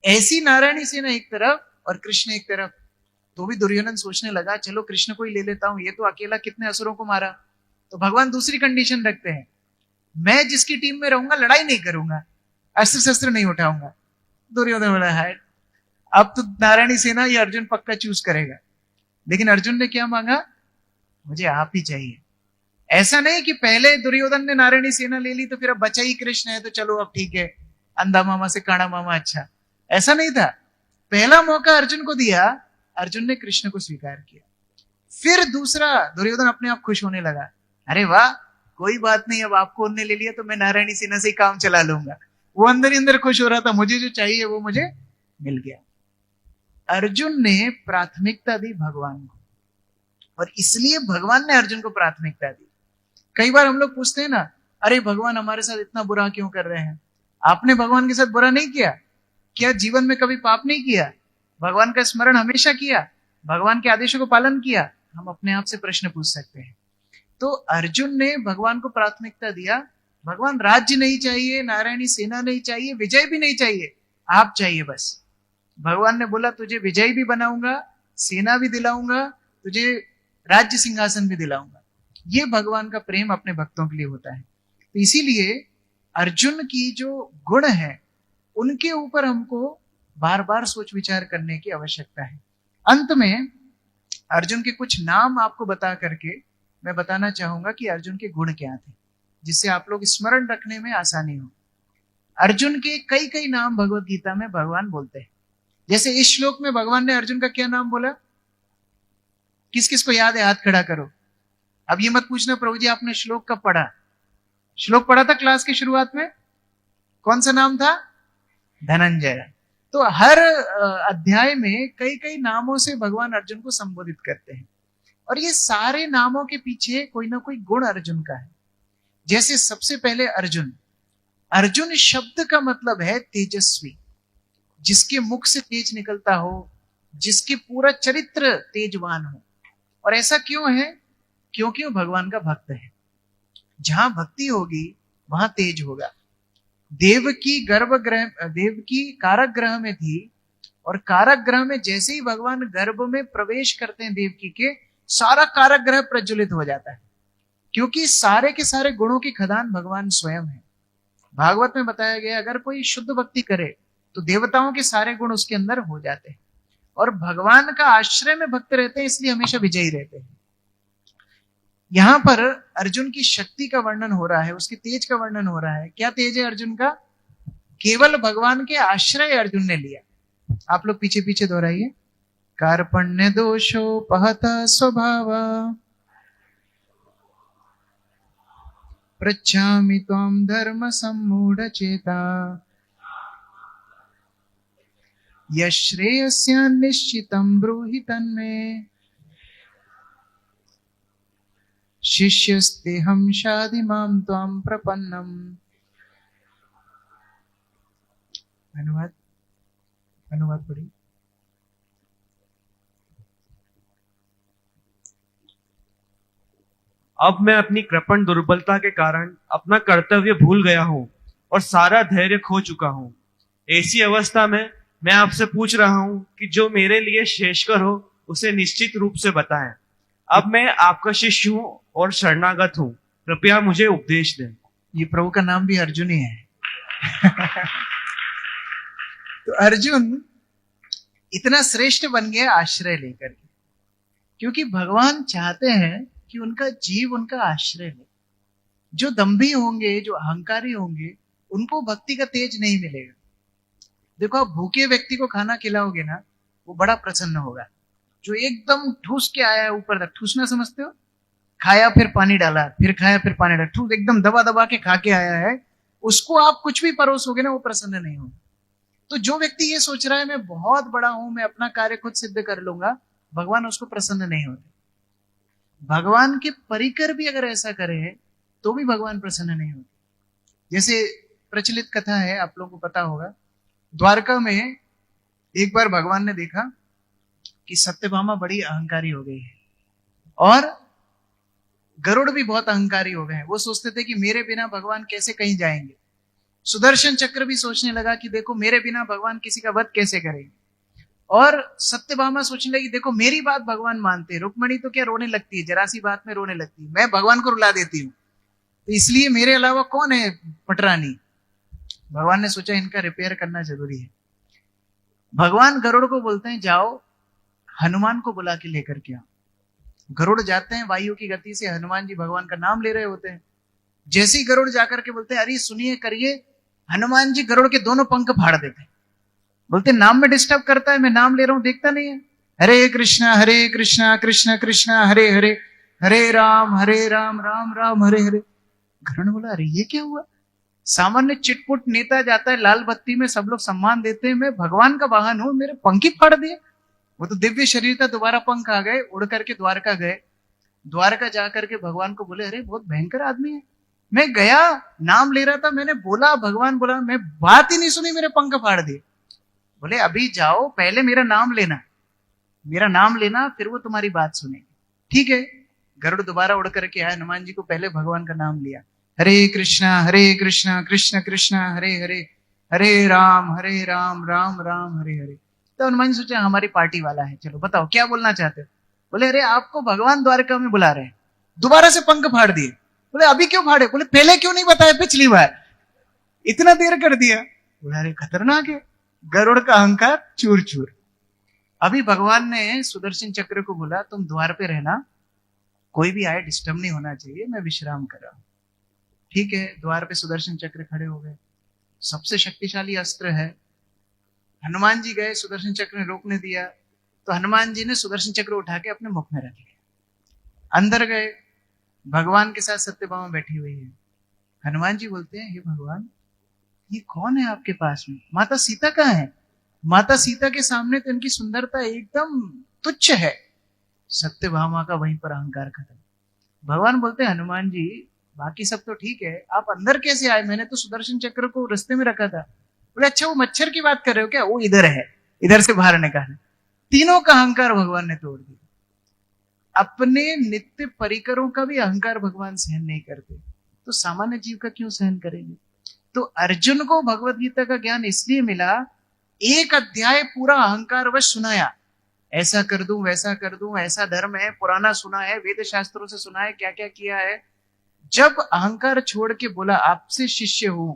[SPEAKER 1] ऐसी नारायणी सेना एक तरफ और कृष्ण एक तरफ। तो भी दुर्योधन सोचने लगा चलो कृष्ण को ही ले लेता हूं, ये तो अकेला कितने असुरों को मारा। तो भगवान दूसरी कंडीशन रखते हैं, मैं जिसकी टीम में रहूंगा लड़ाई नहीं करूंगा, अस्त्र शस्त्र नहीं उठाऊंगा। दुर्योधन बोला है अब तो नारायणी सेना ये अर्जुन पक्का चूज करेगा। लेकिन अर्जुन ने क्या मांगा? मुझे आप ही चाहिए। ऐसा नहीं कि पहले दुर्योधन ने नारायणी सेना ले ली तो फिर अब बचा ही कृष्ण है तो चलो अब ठीक है, अंधा मामा से काड़ा मामा अच्छा। ऐसा नहीं था। पहला मौका अर्जुन को दिया, अर्जुन ने कृष्ण को स्वीकार किया। फिर दूसरा, दुर्योधन अपने आप खुश होने लगा, अरे वाह कोई बात नहीं, अब आपको उन्होंने ले लिया तो मैं नारायणी सेना से ही काम चला लूंगा। वो अंदर ही अंदर खुश हो रहा था, मुझे जो चाहिए वो मुझे मिल गया। अर्जुन ने प्राथमिकता दी भगवान को, और इसलिए भगवान ने अर्जुन को प्राथमिकता दी। कई बार हम लोग पूछते हैं ना, अरे भगवान हमारे साथ इतना बुरा क्यों कर रहे हैं? आपने भगवान के साथ बुरा नहीं किया क्या? जीवन में कभी पाप नहीं किया? भगवान का स्मरण हमेशा किया? भगवान के आदेशों को पालन किया? हम अपने आप से प्रश्न पूछ सकते हैं। तो अर्जुन ने भगवान को प्राथमिकता दिया। भगवान राज्य नहीं चाहिए, नारायणी सेना नहीं चाहिए, विजय भी नहीं चाहिए, आप चाहिए बस। भगवान ने बोला तुझे विजय भी बनाऊंगा, सेना भी दिलाऊंगा, तुझे राज्य सिंहासन भी दिलाऊंगा। ये भगवान का प्रेम अपने भक्तों के लिए होता है। तो इसीलिए अर्जुन की जो गुण है उनके ऊपर हमको बार बार सोच विचार करने की आवश्यकता है। अंत में अर्जुन के कुछ नाम आपको बता करके मैं बताना चाहूंगा कि अर्जुन के गुण क्या थे, जिससे आप लोग स्मरण रखने में आसानी हो। अर्जुन के कई कई नाम भगवत गीता में भगवान बोलते हैं। जैसे इस श्लोक में भगवान ने अर्जुन का क्या नाम बोला? किस किस को याद है? हाथ खड़ा करो। अब ये मत पूछना प्रभु जी आपने श्लोक कब पढ़ा। श्लोक पढ़ा था क्लास की शुरुआत में। कौन सा नाम था? धनंजय। तो हर अध्याय में कई कई नामों से भगवान अर्जुन को संबोधित करते हैं। और ये सारे नामों के पीछे कोई ना कोई गुण अर्जुन का है। जैसे सबसे पहले अर्जुन, अर्जुन शब्द का मतलब है तेजस्वी, जिसके मुख से तेज निकलता हो, जिसके पूरा चरित्र तेजवान हो। और ऐसा क्यों है? क्योंकि वो भगवान का भक्त है। जहां भक्ति होगी वहां तेज होगा। देवकी कारागृह में थी, और कारागृह में जैसे ही भगवान गर्भ में प्रवेश करते हैं देवकी के, सारा कारागृह प्रज्वलित हो जाता है, क्योंकि सारे के सारे गुणों की खदान भगवान स्वयं है। भागवत में बताया गया अगर कोई शुद्ध भक्ति करे तो देवताओं के सारे गुण उसके अंदर हो जाते हैं, और भगवान का आश्रय में भक्त रहते हैं, इसलिए हमेशा विजयी रहते हैं। यहां पर अर्जुन की शक्ति का वर्णन हो रहा है, उसके तेज का वर्णन हो रहा है। क्या तेज है अर्जुन का? केवल भगवान के आश्रय अर्जुन ने लिया। आप लोग पीछे पीछे दोहराइए। कार्पण्य दोषोपहत स्वभाव पृच्छामि त्वां धर्म सम्मूढ़ चेता यश्रेयस्यान्निश्चितं ब्रूहि तन्मे शिष्यस्तेहं शाधि मां त्वां प्रपन्नम्। अनुवाद पढ़िए।
[SPEAKER 5] अब मैं अपनी कृपण दुर्बलता के कारण अपना कर्तव्य भूल गया हूँ और सारा धैर्य खो चुका हूँ। ऐसी अवस्था में मैं आपसे पूछ रहा हूँ कि जो मेरे लिए श्रेयस्कर हो उसे निश्चित रूप से बताएं। अब मैं आपका शिष्य हूँ और शरणागत हूँ, कृपया मुझे उपदेश दें।
[SPEAKER 1] ये प्रभु का नाम भी अर्जुन ही है। तो अर्जुन इतना श्रेष्ठ बन गया आश्रय लेकर के, क्योंकि भगवान चाहते हैं कि उनका जीव उनका आश्रय ले। जो दंभी होंगे, जो अहंकारी होंगे, उनको भक्ति का तेज नहीं मिलेगा। देखो, आप भूखे व्यक्ति को खाना खिलाओगे ना, वो बड़ा प्रसन्न होगा। जो एकदम ठूस के आया है ऊपर तक, ठूसना समझते हो? खाया फिर पानी डाला, फिर खाया फिर पानी डाला, ठूस एकदम दबा दबा के खा के आया है, उसको आप कुछ भी परोसोगे ना, वो प्रसन्न नहीं होगा। तो जो व्यक्ति ये सोच रहा है मैं बहुत बड़ा हूं, मैं अपना कार्य खुद सिद्ध कर लूंगा, भगवान उसको प्रसन्न नहीं होते। भगवान के परिकर भी अगर ऐसा करे तो भी भगवान प्रसन्न नहीं होते। जैसे प्रचलित कथा है, आप लोगों को पता होगा, द्वारका में एक बार भगवान ने देखा कि सत्यभामा बड़ी अहंकारी हो गई है, और गरुड़ भी बहुत अहंकारी हो गए हैं। वो सोचते थे कि मेरे बिना भगवान कैसे कहीं जाएंगे। सुदर्शन चक्र भी सोचने लगा कि देखो मेरे बिना भगवान किसी का वध कैसे करेंगे। और सत्यभामा सोचने लगी देखो मेरी बात भगवान मानते हैं, रुक्मणी तो क्या रोने लगती है, जरा सी बात में रोने लगती है, मैं भगवान को रुला देती हूँ, तो इसलिए मेरे अलावा कौन है पटरानी। भगवान ने सोचा इनका रिपेयर करना जरूरी है। भगवान गरुड़ को बोलते हैं जाओ हनुमान को बुला के लेकर के आओ। गरुड़ जाते हैं, वायु की गति से हनुमान जी भगवान का नाम ले रहे होते हैं। जैसे ही गरुड़ जाकर के बोलते हैं अरे सुनिए करिए, हनुमान जी गरुड़ के दोनों पंख फाड़ देते हैं। बोलते नाम में डिस्टर्ब करता है, मैं नाम ले रहा हूं देखता नहीं है। हरे कृष्णा कृष्ण कृष्ण हरे हरे, हरे राम राम राम हरे हरे। गरुड़ ने बोला अरे ये क्या हुआ? सामान्य चिटपुट नेता जाता है लाल बत्ती में, सब लोग सम्मान देते हैं, मैं भगवान का वाहन हूं, मेरे पंख ही फाड़ दिए। वो तो दिव्य शरीर था, दोबारा पंख आ गए, उड़ करके द्वारका गए। द्वारका जाकर के भगवान को बोले अरे बहुत भयंकर आदमी है, मैं गया नाम ले रहा था, मैंने बोला भगवान बोला, मैं बात ही नहीं सुनी, मेरे पंख फाड़ दिए। बोले अभी जाओ पहले मेरा नाम लेना, फिर वो तुम्हारी बात सुनेगी। ठीक है, गरुड़ दोबारा उड़ करके आया, हनुमान जी को पहले भगवान का नाम लिया, हरे कृष्णा कृष्ण कृष्ण हरे हरे, हरे राम राम राम हरे हरे। तो हनुमान जी सोचा हमारी पार्टी वाला है, चलो बताओ क्या बोलना चाहते हो। बोले अरे आपको भगवान द्वारका में बुला रहे हैं। दोबारा से पंख फाड़ दिए। बोले अभी क्यों फाड़े? बोले पहले क्यों नहीं बताया पिछली बार, इतना देर कर दिया। बोले अरे खतरनाक है, गरुड़ का अहंकार चूर चूर। अभी भगवान ने सुदर्शन चक्र को बोला तुम द्वार पे रहना, कोई भी आए डिस्टर्ब नहीं होना चाहिए, मैं विश्राम कर रहा हूं। ठीक है, द्वार पे सुदर्शन चक्र खड़े हो गए, सबसे शक्तिशाली अस्त्र है। हनुमान जी गए, सुदर्शन चक्र ने रोकने दिया, तो हनुमान जी ने सुदर्शन चक्र उठा के अपने मुख में रख लिया। अंदर गए, भगवान के साथ सत्यभामा बैठी हुई है। हनुमान जी बोलते हैं हे भगवान ये कौन है आपके पास में? माता सीता कहाँ है? माता सीता के सामने तो इनकी सुंदरता एकदम तुच्छ है। सत्यभामा का वहीं पर अहंकार खत्म। भगवान बोलते हैं हनुमान जी बाकी सब तो ठीक है, आप अंदर कैसे आए? मैंने तो सुदर्शन चक्र को रास्ते में रखा था। बोले अच्छा वो मच्छर की बात कर रहे हो क्या? वो इधर है, इधर से बाहर निकाले। तीनों का अहंकार भगवान ने तोड़ दिया। अपने नित्य परिकरों का भी अहंकार भगवान सहन नहीं करते, तो सामान्य जीव का क्यों सहन करेंगे? तो अर्जुन को भगवत गीता का ज्ञान इसलिए मिला, एक अध्याय पूरा अहंकार वश सुनाया, ऐसा कर दूं वैसा कर दूं, ऐसा धर्म है, पुराना सुना है, वेद शास्त्रों से सुना है, क्या क्या किया है। जब अहंकार छोड़ के बोला आपसे शिष्य हूं,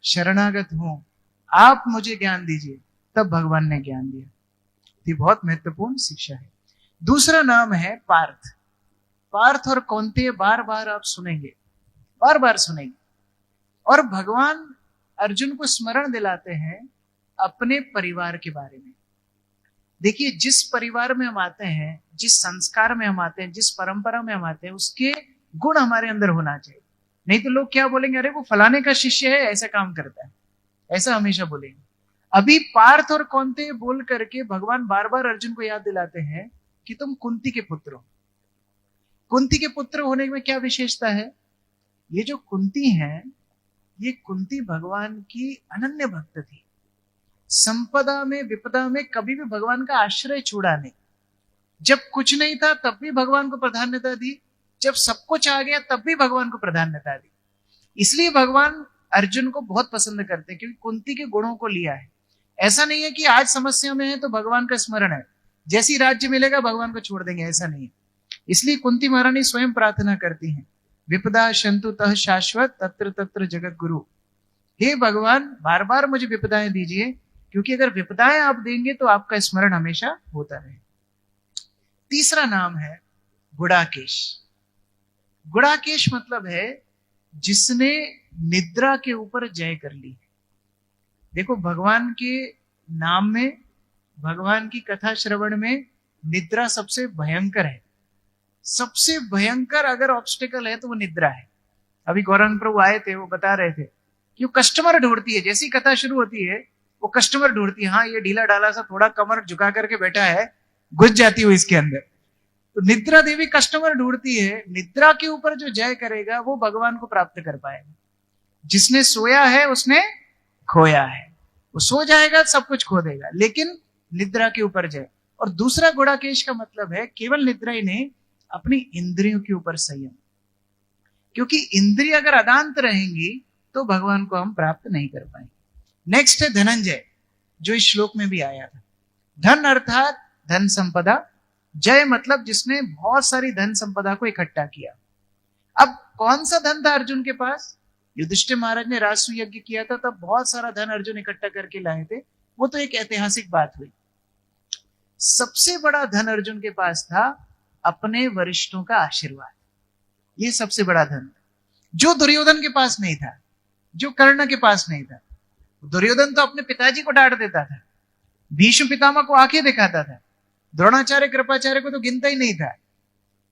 [SPEAKER 1] शरणागत हूं, आप मुझे ज्ञान दीजिए, तब भगवान ने ज्ञान दिया। ये बहुत महत्वपूर्ण शिक्षा है। दूसरा नाम है पार्थ। पार्थ और कौन्तेय बार बार आप सुनेंगे, बार बार सुनेंगे। और भगवान अर्जुन को स्मरण दिलाते हैं अपने परिवार के बारे में। देखिए, जिस परिवार में हम आते हैं, जिस संस्कार में हम आते हैं, जिस परंपरा में हम आते हैं, उसके गुण हमारे अंदर होना चाहिए। नहीं तो लोग क्या बोलेंगे, अरे वो फलाने का शिष्य है, ऐसा काम करता है, ऐसा हमेशा बोलेंगे। अभी पार्थ और कौन्तेय बोल करके भगवान बार बार अर्जुन को याद दिलाते हैं कि तुम कुंती के पुत्र हो। कुंती के पुत्र होने में क्या विशेषता है? ये जो कुंती है, ये कुंती भगवान की अनन्य भक्त थी। संपदा में विपदा में कभी भी भगवान का आश्रय छोड़ा नहीं। जब कुछ नहीं था तब भी भगवान को प्राधान्यता दी, जब सब कुछ आ गया तब भी भगवान को प्राधान्यता दी। इसलिए भगवान अर्जुन को बहुत पसंद करते हैं, क्योंकि कुंती के गुणों को लिया है। ऐसा नहीं है कि आज समस्या में है तो भगवान का स्मरण है, जैसी राज्य मिलेगा भगवान को छोड़ देंगे, ऐसा नहीं है। इसलिए कुंती महारानी स्वयं प्रार्थना करती हैं, विपदा शंतु तह शाश्वत तत्र तत्र जगत गुरु। हे भगवान, बार बार मुझे विपदाएं दीजिए, क्योंकि अगर विपदाएं आप देंगे तो आपका स्मरण हमेशा होता रहे। तीसरा नाम है गुड़ाकेश। गुड़ाकेश मतलब है जिसने निद्रा के ऊपर जय कर ली है। देखो, भगवान के नाम में, भगवान की कथा श्रवण में निद्रा सबसे भयंकर है। सबसे भयंकर अगर ऑब्स्टिकल है तो वो निद्रा है। अभी गौरांग प्रभु आए थे, वो बता रहे थे कि वो कस्टमर ढूंढती है। जैसी कथा शुरू होती है वो कस्टमर ढूंढती है। हाँ, ये ढीला ढाला सा थोड़ा कमर झुका करके बैठा है, घुस जाती है इसके अंदर। तो निद्रा देवी कस्टमर ढूंढती है। निद्रा के ऊपर जो जय करेगा वो भगवान को प्राप्त कर पाएगा। जिसने सोया है उसने खोया है। वो सो जाएगा सब कुछ खो देगा, लेकिन निद्रा के ऊपर जय। और दूसरा गुड़ाकेश का मतलब है केवल निद्रा ही नहीं, अपनी इंद्रियों के ऊपर संयम। क्योंकि इंद्रिय अगर अदांत रहेंगी तो भगवान को हम प्राप्त नहीं कर पाएंगे। नेक्स्ट है धनंजय, जो इस श्लोक में भी आया था। धन अर्थात धन संपदा, जय मतलब जिसने बहुत सारी धन संपदा को इकट्ठा किया। अब कौन सा धन था अर्जुन के पास? युधिष्ठिर महाराज ने राजसूय यज्ञ किया था, तब बहुत सारा धन अर्जुन इकट्ठा करके लाए थे। वो तो एक ऐतिहासिक बात हुई। सबसे बड़ा धन अर्जुन के पास था अपने वरिष्ठों का आशीर्वाद। ये सबसे बड़ा धन था, जो दुर्योधन के पास नहीं था, जो कर्ण के पास नहीं था। दुर्योधन तो अपने पिताजी को डांट देता था, भीष्म पितामह को आंखें दिखाता था, द्रोणाचार्य कृपाचार्य को तो गिनता ही नहीं था,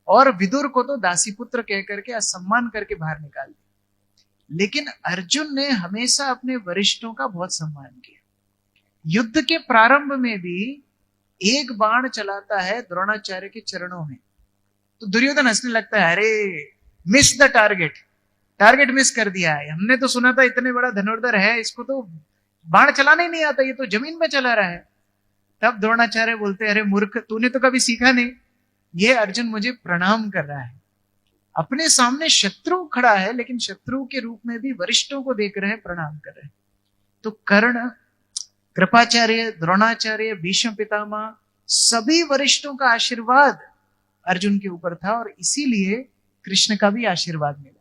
[SPEAKER 1] और विदुर को तो दासी पुत्र कह करके असम्मान करके बाहर निकाल दिया। लेकिन अर्जुन ने हमेशा अपने वरिष्ठों का बहुत सम्मान किया। युद्ध के प्रारंभ में भी एक बाण चलाता है द्रोणाचार्य के चरणों में, तो दुर्योधन हंसने लगता है, अरे miss the target, target miss कर दिया है। हमने तो सुना था इतने बड़ा धनुर्धर है, इसको तो बाण चलाना ही नहीं आता, ये तो जमीन में चला रहा है। तब द्रोणाचार्य बोलते, अरे मूर्ख, तूने तो कभी सीखा नहीं। ये अर्जुन मुझे प्रणाम कर रहा है। अपने सामने शत्रु खड़ा है, लेकिन शत्रु के रूप में भी वरिष्ठों को देख रहे हैं, प्रणाम कर रहे हैं। तो कर्ण, कृपाचार्य, द्रोणाचार्य, भीष्म पितामह, सभी वरिष्ठों का आशीर्वाद अर्जुन के ऊपर था, और इसीलिए कृष्ण का भी आशीर्वाद मिला।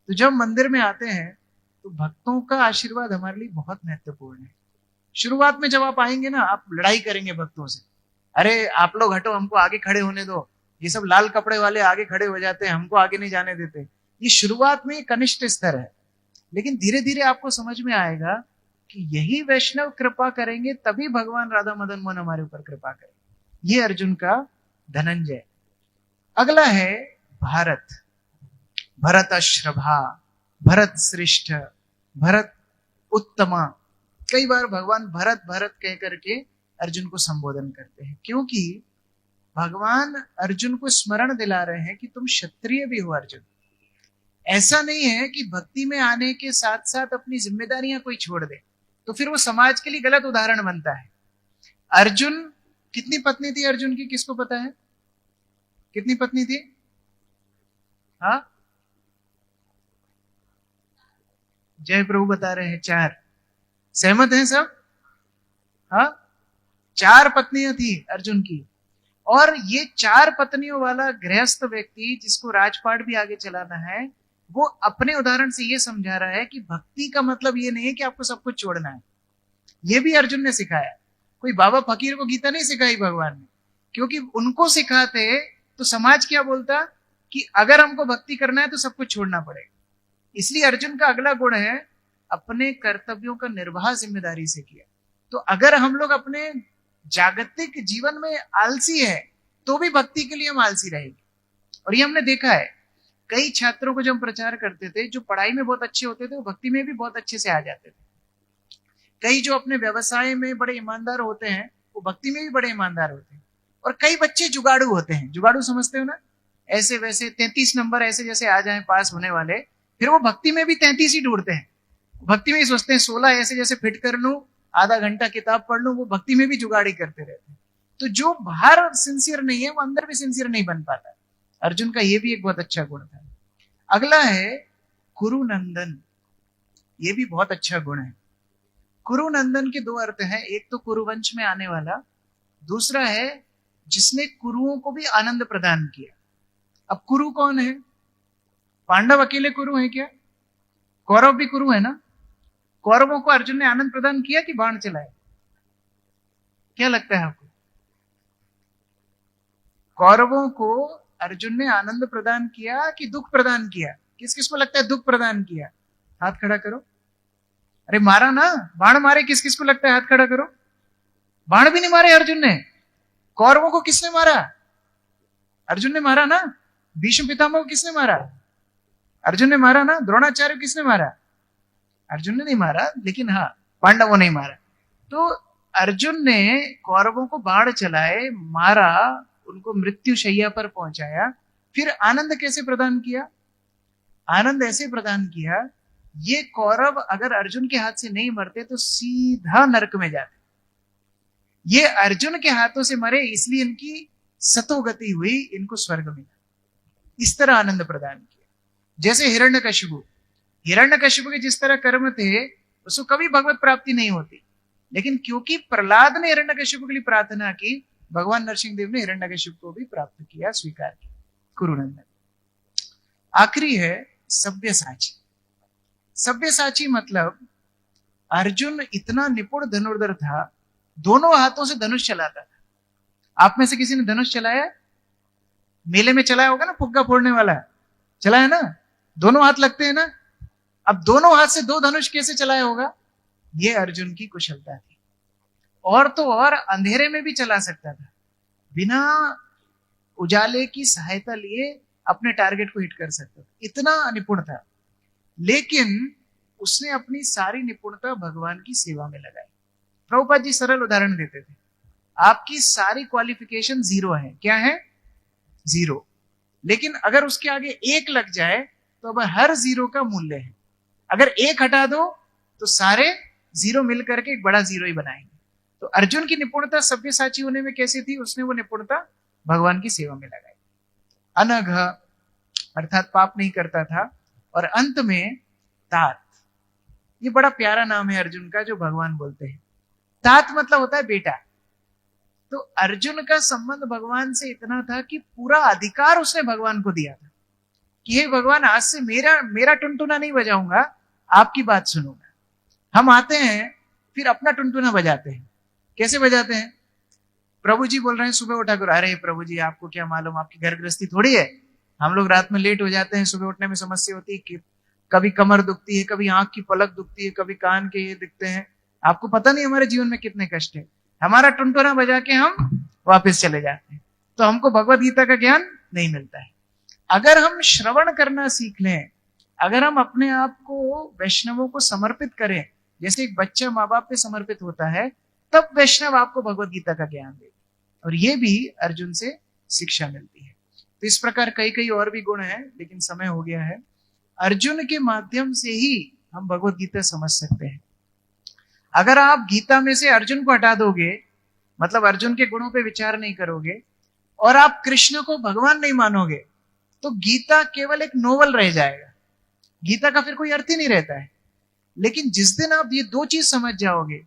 [SPEAKER 1] तो जब मंदिर में आते हैं तो भक्तों का आशीर्वाद हमारे लिए बहुत महत्वपूर्ण है। शुरुआत में जब आप आएंगे ना, आप लड़ाई करेंगे भक्तों से, अरे आप लोग हटो, हमको आगे खड़े होने दो, ये सब लाल कपड़े वाले आगे खड़े हो जाते हैं, हमको आगे नहीं जाने देते। ये शुरुआत में कनिष्ठ स्तर है, लेकिन धीरे धीरे आपको समझ में आएगा कि यही वैष्णव कृपा करेंगे तभी भगवान राधा मदन मोहन हमारे ऊपर कृपा करेंगे। ये अर्जुन का धनंजय। अगला है भारत। भरत श्रभा, भरत श्रेष्ठ, भरत उत्तमा। कई बार भगवान भरत भरत कह करके अर्जुन को संबोधन करते हैं, क्योंकि भगवान अर्जुन को स्मरण दिला रहे हैं कि तुम क्षत्रिय भी हो अर्जुन। ऐसा नहीं है कि भक्ति में आने के साथ साथ अपनी जिम्मेदारियां कोई छोड़ दे, तो फिर वो समाज के लिए गलत उदाहरण बनता है। अर्जुन, कितनी पत्नी थी अर्जुन की, किसको पता है? कितनी पत्नी थी? हाँ, जय प्रभु बता रहे हैं 4। सहमत हैं सब? हाँ, 4 पत्नियां थी अर्जुन की। और ये 4 पत्नियों वाला गृहस्थ व्यक्ति जिसको राजपाट भी आगे चलाना है, वो अपने उदाहरण से ये समझा रहा है कि भक्ति का मतलब ये नहीं है कि आपको सब कुछ छोड़ना है। ये भी अर्जुन ने सिखाया। कोई बाबा फकीर को गीता नहीं सिखाई भगवान ने, क्योंकि उनको सिखाते तो समाज क्या बोलता कि अगर हमको भक्ति करना है तो सब कुछ छोड़ना पड़ेगा। इसलिए अर्जुन का अगला गुण है अपने कर्तव्यों का निर्वाह जिम्मेदारी से किया। तो अगर हम लोग अपने जागतिक जीवन में आलसी है तो भी भक्ति के लिए हम आलसी रहेंगे। और ये हमने देखा है, कई छात्रों को जब हम प्रचार करते थे, जो पढ़ाई में बहुत अच्छे होते थे वो भक्ति में भी बहुत अच्छे से आ जाते थे। कई जो अपने व्यवसाय में बड़े ईमानदार होते हैं वो भक्ति में भी बड़े ईमानदार होते हैं। और कई बच्चे जुगाड़ू होते हैं। जुगाड़ू समझते हो ना? ऐसे वैसे 33 नंबर ऐसे जैसे आ जाएं पास होने वाले, फिर वो भक्ति में भी 33 ही ढूंढते हैं। भक्ति में ही सोचते हैं 16 ऐसे जैसे फिट कर लूं, आधा घंटा किताब पढ़ लूं। वो भक्ति में भी जुगाड़ी करते रहते हैं। तो जो बाहर सिंसियर नहीं है वो अंदर भी सिंसियर नहीं बन पाता। अर्जुन का ये भी एक बहुत अच्छा गुण था। अगला है कुरुनंदन। ये भी बहुत अच्छा गुण है। कुरुनंदन के 2 अर्थ हैं। एक तो कुरुवंश में आने वाला, दूसरा है जिसने कुरुओं को भी आनंद प्रदान किया। अब कुरु कौन है? पांडव अकेले कुरु हैं क्या? कौरव भी कुरु है ना? कौरवों को अर्जुन ने आनंद प्रदान किया कि बाण चलाए? क्या लगता है आपको? कौरवों को अर्जुन ने आनंद प्रदान किया कि दुख प्रदान किया? किस किस को लगता है दुख प्रदान किया? हाथ खड़ा करो। अरे मारा ना, बाण मारे। किस किस को लगता है? हाथ खड़ा करो। बाण भी नहीं मारे अर्जुन ने। कौरवों को किसने मारा? अर्जुन ने मारा ना। भीष्म पितामह को किसने मारा? अर्जुन ने मारा ना। द्रोणाचार्य को किसने मारा? अर्जुन ने नहीं मारा, लेकिन हाँ पांडवों ने मारा। तो अर्जुन ने कौरवों को बाण चलाए, मारा, उनको मृत्यु शैया पर पहुंचाया। फिर आनंद कैसे प्रदान किया? आनंद ऐसे प्रदान किया, ये कौरव अगर अर्जुन के हाथ से नहीं मरते तो सीधा नरक में जाते। ये अर्जुन के हाथों से मरे, इसलिए इनकी सतोगति हुई, इनको स्वर्ग मिला। इस तरह आनंद प्रदान किया। जैसे हिरण्यकशिपु के जिस तरह कर्म थे उसको कभी भगवत प्राप्ति नहीं होती, लेकिन क्योंकि प्रहलाद ने हिरण्यकशिपु के लिए प्रार्थना की, भगवान नरसिंहदेव ने हिरण्यकशिपु को भी प्राप्त किया, स्वीकार किया। कुरुनंदन। आखिरी है सब्यसाची। सब्यसाची मतलब अर्जुन इतना निपुण धनुर्धर था, दोनों हाथों से धनुष चलाता था। आप में से किसी ने धनुष चलाया? मेले में चलाया होगा ना, फुग्गा फोड़ने वाला चलाया ना, दोनों हाथ लगते हैं ना। अब दोनों हाथ से 2 धनुष कैसे चलाया होगा? ये अर्जुन की कुशलता थी। और तो और अंधेरे में भी चला सकता था, बिना उजाले की सहायता लिए अपने टारगेट को हिट कर सकता था, इतना निपुण था। लेकिन उसने अपनी सारी निपुणता भगवान की सेवा में लगाई। प्रभुपाद जी सरल उदाहरण देते थे, आपकी सारी क्वालिफिकेशन 0 है। क्या है? 0। लेकिन अगर उसके आगे 1 लग जाए तो अब हर 0 का मूल्य है। अगर 1 हटा दो तो सारे 0 मिलकर के एक बड़ा 0 ही बनाएंगे। तो अर्जुन की निपुणता सब्यसाची होने में कैसी थी? उसने वो निपुणता भगवान की सेवा में लगाई। अनघ अर्थात पाप नहीं करता था। और अंत में तात। ये बड़ा प्यारा नाम है अर्जुन का जो भगवान बोलते हैं। तात मतलब होता है बेटा। तो अर्जुन का संबंध भगवान से इतना था कि पूरा अधिकार उसने भगवान को दिया था कि हे भगवान, आज से मेरा टुनटुना नहीं बजाऊंगा, आपकी बात सुनूंगा। हम आते हैं फिर अपना टुनटुना बजाते हैं। कैसे बजाते हैं? प्रभु जी बोल रहे हैं सुबह उठा करो। अरे प्रभु जी, आपको क्या मालूम, आपकी घर गृहस्थी थोड़ी है। हम लोग रात में लेट हो जाते हैं, सुबह उठने में समस्या होती है कि कभी कमर दुखती है, कभी आंख की पलक दुखती है, कभी कान के ये दिखते हैं। आपको पता नहीं हमारे जीवन में कितने कष्ट है। हमारा टुनटुना बजा के हम वापस चले जाते हैं, तो हमको भगवत गीता का ज्ञान नहीं मिलता है। अगर हम श्रवण करना सीख लें, अगर हम अपने आप को वैष्णवों को समर्पित करें, जैसे एक बच्चा माँ बाप पे समर्पित होता है, तब वैष्णव आपको भगवत गीता का ज्ञान दे। और ये भी अर्जुन से शिक्षा मिलती है। तो इस प्रकार कई कई और भी गुण हैं, लेकिन समय हो गया है। अर्जुन के माध्यम से ही हम भगवत गीता समझ सकते हैं। अगर आप गीता में से अर्जुन को हटा दोगे, मतलब अर्जुन के गुणों पे विचार नहीं करोगे और आप कृष्ण को भगवान नहीं मानोगे, तो गीता केवल एक नोवेल रह जाएगा। गीता का फिर कोई अर्थ ही नहीं रहता है। लेकिन जिस दिन आप ये दो चीज समझ जाओगे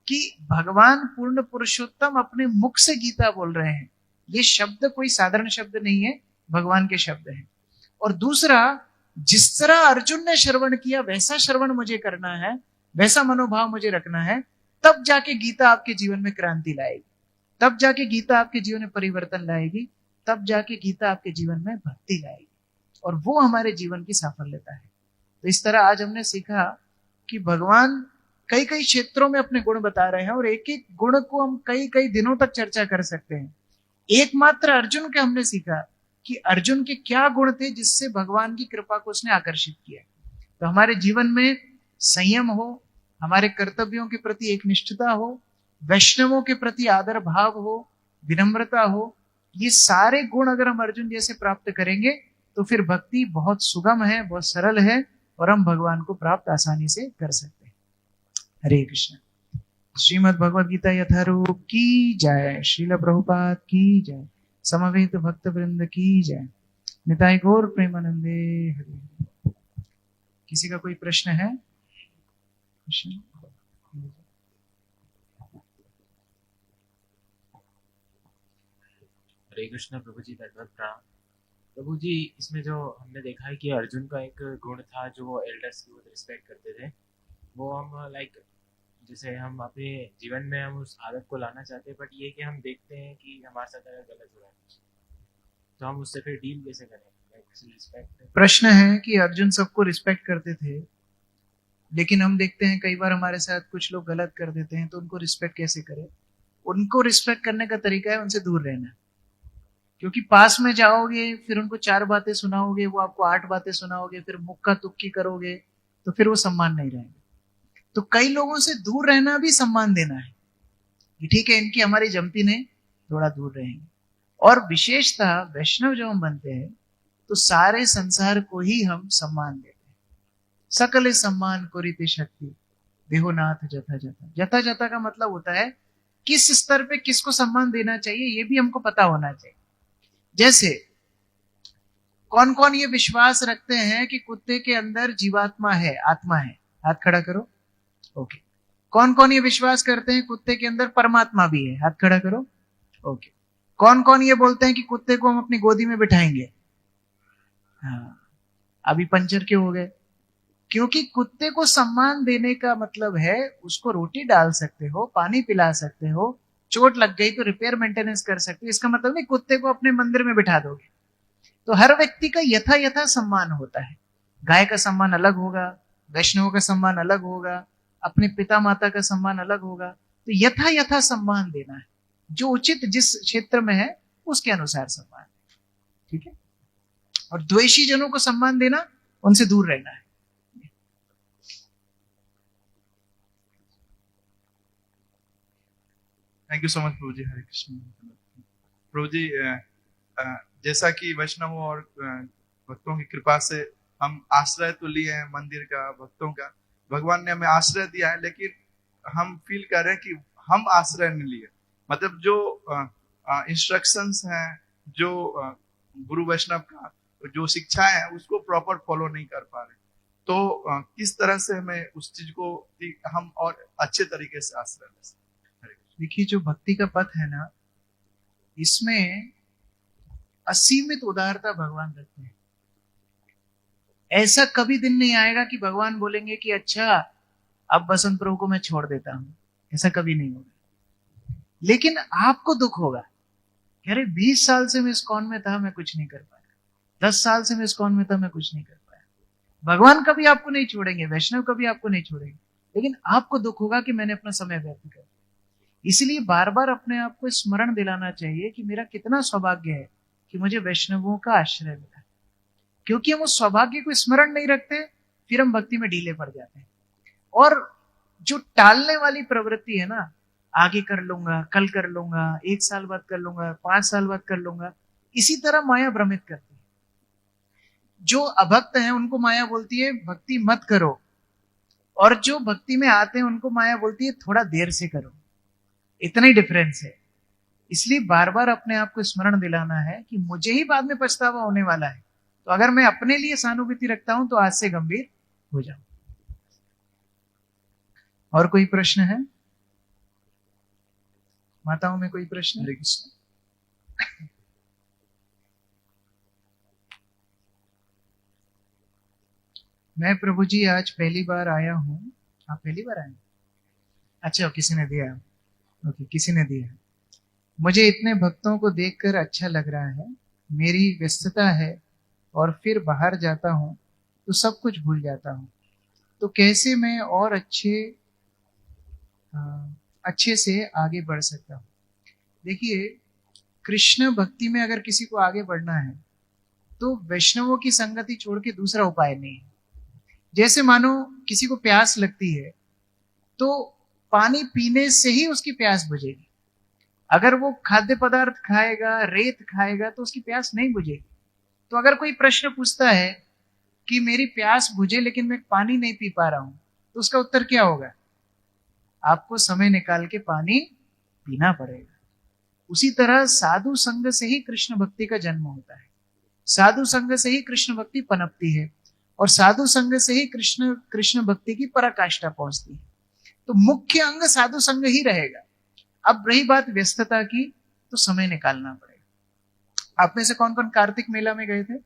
[SPEAKER 1] कि भगवान पूर्ण पुरुषोत्तम अपने मुख से गीता बोल रहे हैं, ये शब्द कोई साधारण शब्द नहीं है, भगवान के शब्द हैं। और दूसरा, जिस तरह अर्जुन ने श्रवण किया वैसा श्रवण मुझे करना है, वैसा मनोभाव मुझे रखना है, तब जाके गीता आपके जीवन में क्रांति लाएगी, तब जाके गीता आपके जीवन में परिवर्तन लाएगी, तब जाके गीता आपके जीवन में भक्ति लाएगी, और वो हमारे जीवन की साफल्यता है। तो इस तरह आज हमने सीखा कि भगवान कई कई क्षेत्रों में अपने गुण बता रहे हैं, और एक एक गुण को हम कई कई दिनों तक चर्चा कर सकते हैं। एकमात्र अर्जुन के हमने सीखा कि अर्जुन के क्या गुण थे जिससे भगवान की कृपा को उसने आकर्षित किया। तो हमारे जीवन में संयम हो, हमारे कर्तव्यों के प्रति एक निष्ठता हो, वैष्णवों के प्रति आदर भाव हो, विनम्रता हो, ये सारे गुण अगर हम अर्जुन जैसे प्राप्त करेंगे तो फिर भक्ति बहुत सुगम है, बहुत सरल है, और हम भगवान को प्राप्त आसानी से कर सकते हैं। हरे कृष्ण। श्रीमद् भगवद गीता यथारूप की जय, श्रील प्रभुपाद की जय, समवेत भक्त वृंद की जय, निताय गौर प्रेमानंदे हरे। किसी का कोई प्रश्न है?
[SPEAKER 6] हरे कृष्ण प्रभु जी, दंडवत प्रणाम। प्रभु जी, इसमें जो हमने देखा है कि अर्जुन का एक गुण था जो वो एल्डर्स की बहुत रिस्पेक्ट करते थे, वो हम जैसे हम अपने जीवन में हम उस आदत को लाना चाहते हैं, बट ये कि हम देखते हैं कि हमारे साथ अगर गलत हो रहा है तो हम उससे फिर डील कैसे करें? रिस्पेक्ट।
[SPEAKER 1] प्रश्न है कि अर्जुन सबको रिस्पेक्ट करते थे, लेकिन हम देखते हैं कई बार हमारे साथ कुछ लोग गलत कर देते हैं, तो उनको रिस्पेक्ट कैसे करें? उनको रिस्पेक्ट करने का तरीका है उनसे दूर रहना। क्योंकि पास में जाओगे, फिर उनको 4 बातें सुनाओगे, वो आपको 8 बातें सुनाओगे, फिर मुक्का तुक्की करोगे, तो फिर वो सम्मान नहीं रहेगा। तो कई लोगों से दूर रहना भी सम्मान देना है कि ठीक है, इनकी हमारी जमती नहीं, थोड़ा दूर रहेंगे। और विशेषतः वैष्णव जब हम बनते हैं तो सारे संसार को ही हम सम्मान देते हैं। सकल सम्मान कुरीति शक्ति देहोनाथ जथा जथा। जथा जथा का मतलब होता है किस स्तर पे किसको सम्मान देना चाहिए, ये भी हमको पता होना चाहिए। जैसे कौन कौन ये विश्वास रखते हैं कि कुत्ते के अंदर जीवात्मा है, आत्मा है? हाथ खड़ा करो। ओके। कौन कौन ये विश्वास करते हैं कुत्ते के अंदर परमात्मा भी है? हाथ खड़ा करो। ओके। कौन कौन ये बोलते हैं कि कुत्ते को हम अपनी गोदी में बिठाएंगे? हाँ, अभी पंचर क्यों हो गए? क्योंकि कुत्ते को सम्मान देने का मतलब है उसको रोटी डाल सकते हो, पानी पिला सकते हो, चोट लग गई तो रिपेयर मेंटेनेंस कर सकते हो। इसका मतलब नहीं कुत्ते को अपने मंदिर में बिठा दोगे। तो हर व्यक्ति का यथा यथा सम्मान होता है। गाय का सम्मान अलग होगा, वैष्णवों का सम्मान अलग होगा, अपने पिता माता का सम्मान अलग होगा। तो यथा यथा सम्मान देना है, जो उचित जिस क्षेत्र में है उसके अनुसार सम्मान। ठीक है। और द्वेषी जनों को सम्मान देना, उनसे दूर रहना है।
[SPEAKER 7] थैंक यू सो मच प्रभु जी। हरे कृष्ण। प्रभु जी, जैसा कि वैष्णवों और भक्तों की कृपा से हम आश्रय तो लिए हैं मंदिर का, भक्तों का, भगवान ने हमें आश्रय दिया है, लेकिन हम फील कर रहे हैं कि हम आश्रय नहीं लिए। मतलब जो इंस्ट्रक्शंस हैं, जो गुरु वैष्णव का जो शिक्षाएं हैं, उसको प्रॉपर फॉलो नहीं कर पा रहे। तो किस तरह से हमें उस चीज को हम और अच्छे तरीके से आश्रय ले सकते?
[SPEAKER 1] देखिए, जो भक्ति का पथ है ना, इसमें असीमित उदारता भगवान रखते हैं। ऐसा कभी दिन नहीं आएगा कि भगवान बोलेंगे कि अच्छा अब बसंत प्रभु को मैं छोड़ देता हूं। ऐसा कभी नहीं होगा। लेकिन आपको दुख होगा कि अरे 20 साल से मैं इस्कॉन में था, मैं कुछ नहीं कर पाया। 10 साल से मैं इस्कॉन में था, मैं कुछ नहीं कर पाया। भगवान कभी आपको नहीं छोड़ेंगे, वैष्णव कभी आपको नहीं छोड़ेंगे, लेकिन आपको दुख होगा कि मैंने अपना समय व्यर्थ कर दिया। इसलिए बार बार अपने आप को स्मरण दिलाना चाहिए कि मेरा कितना सौभाग्य है कि मुझे वैष्णवों का आश्रय मिला। क्योंकि हम उस सौभाग्य को स्मरण नहीं रखते, फिर हम भक्ति में ढीले पड़ जाते हैं। और जो टालने वाली प्रवृत्ति है ना, आगे कर लूंगा, कल कर लूंगा, 1 साल बाद कर लूंगा, 5 साल बाद कर लूंगा। इसी तरह माया भ्रमित करती है। जो अभक्त हैं उनको माया बोलती है भक्ति मत करो, और जो भक्ति में आते हैं उनको माया बोलती है थोड़ा देर से करो। इतना ही डिफरेंस है। इसलिए बार बार अपने आप को स्मरण दिलाना है कि मुझे ही बाद में पछतावा होने वाला है, तो अगर मैं अपने लिए सहानुभूति रखता हूं तो आज से गंभीर हो जाऊं। और कोई प्रश्न है? माताओं में कोई प्रश्न?
[SPEAKER 7] हरे कृष्ण।
[SPEAKER 1] मैं प्रभु जी आज पहली बार आया हूं। आप पहली बार आए? अच्छा, किसी ने दिया। ओके, किसी ने दिया। मुझे इतने भक्तों को देखकर अच्छा लग रहा है। मेरी व्यस्तता है और फिर बाहर जाता हूं तो सब कुछ भूल जाता हूं। तो कैसे मैं और अच्छे से आगे बढ़ सकता हूं? देखिए, कृष्ण भक्ति में अगर किसी को आगे बढ़ना है तो वैष्णवों की संगति छोड़ के दूसरा उपाय नहीं है। जैसे मानो किसी को प्यास लगती है तो पानी पीने से ही उसकी प्यास बुझेगी। अगर वो खाद्य पदार्थ खाएगा, रेत खाएगा, तो उसकी प्यास नहीं बुझेगी। तो अगर कोई प्रश्न पूछता है कि मेरी प्यास बुझे लेकिन मैं पानी नहीं पी पा रहा हूं, तो उसका उत्तर क्या होगा? आपको समय निकाल के पानी पीना पड़ेगा। उसी तरह साधु संग से ही कृष्ण भक्ति का जन्म होता है। साधु संग से ही कृष्ण भक्ति पनपती है, और साधु संग से ही कृष्ण भक्ति की पराकाष्ठा पहुंचती है। तो मुख्य अंग साधु संग ही रहेगा। अब रही बात व्यस्तता की, तो समय निकालना पड़ेगा। आप में से कौन कौन कार्तिक मेला में गए थे?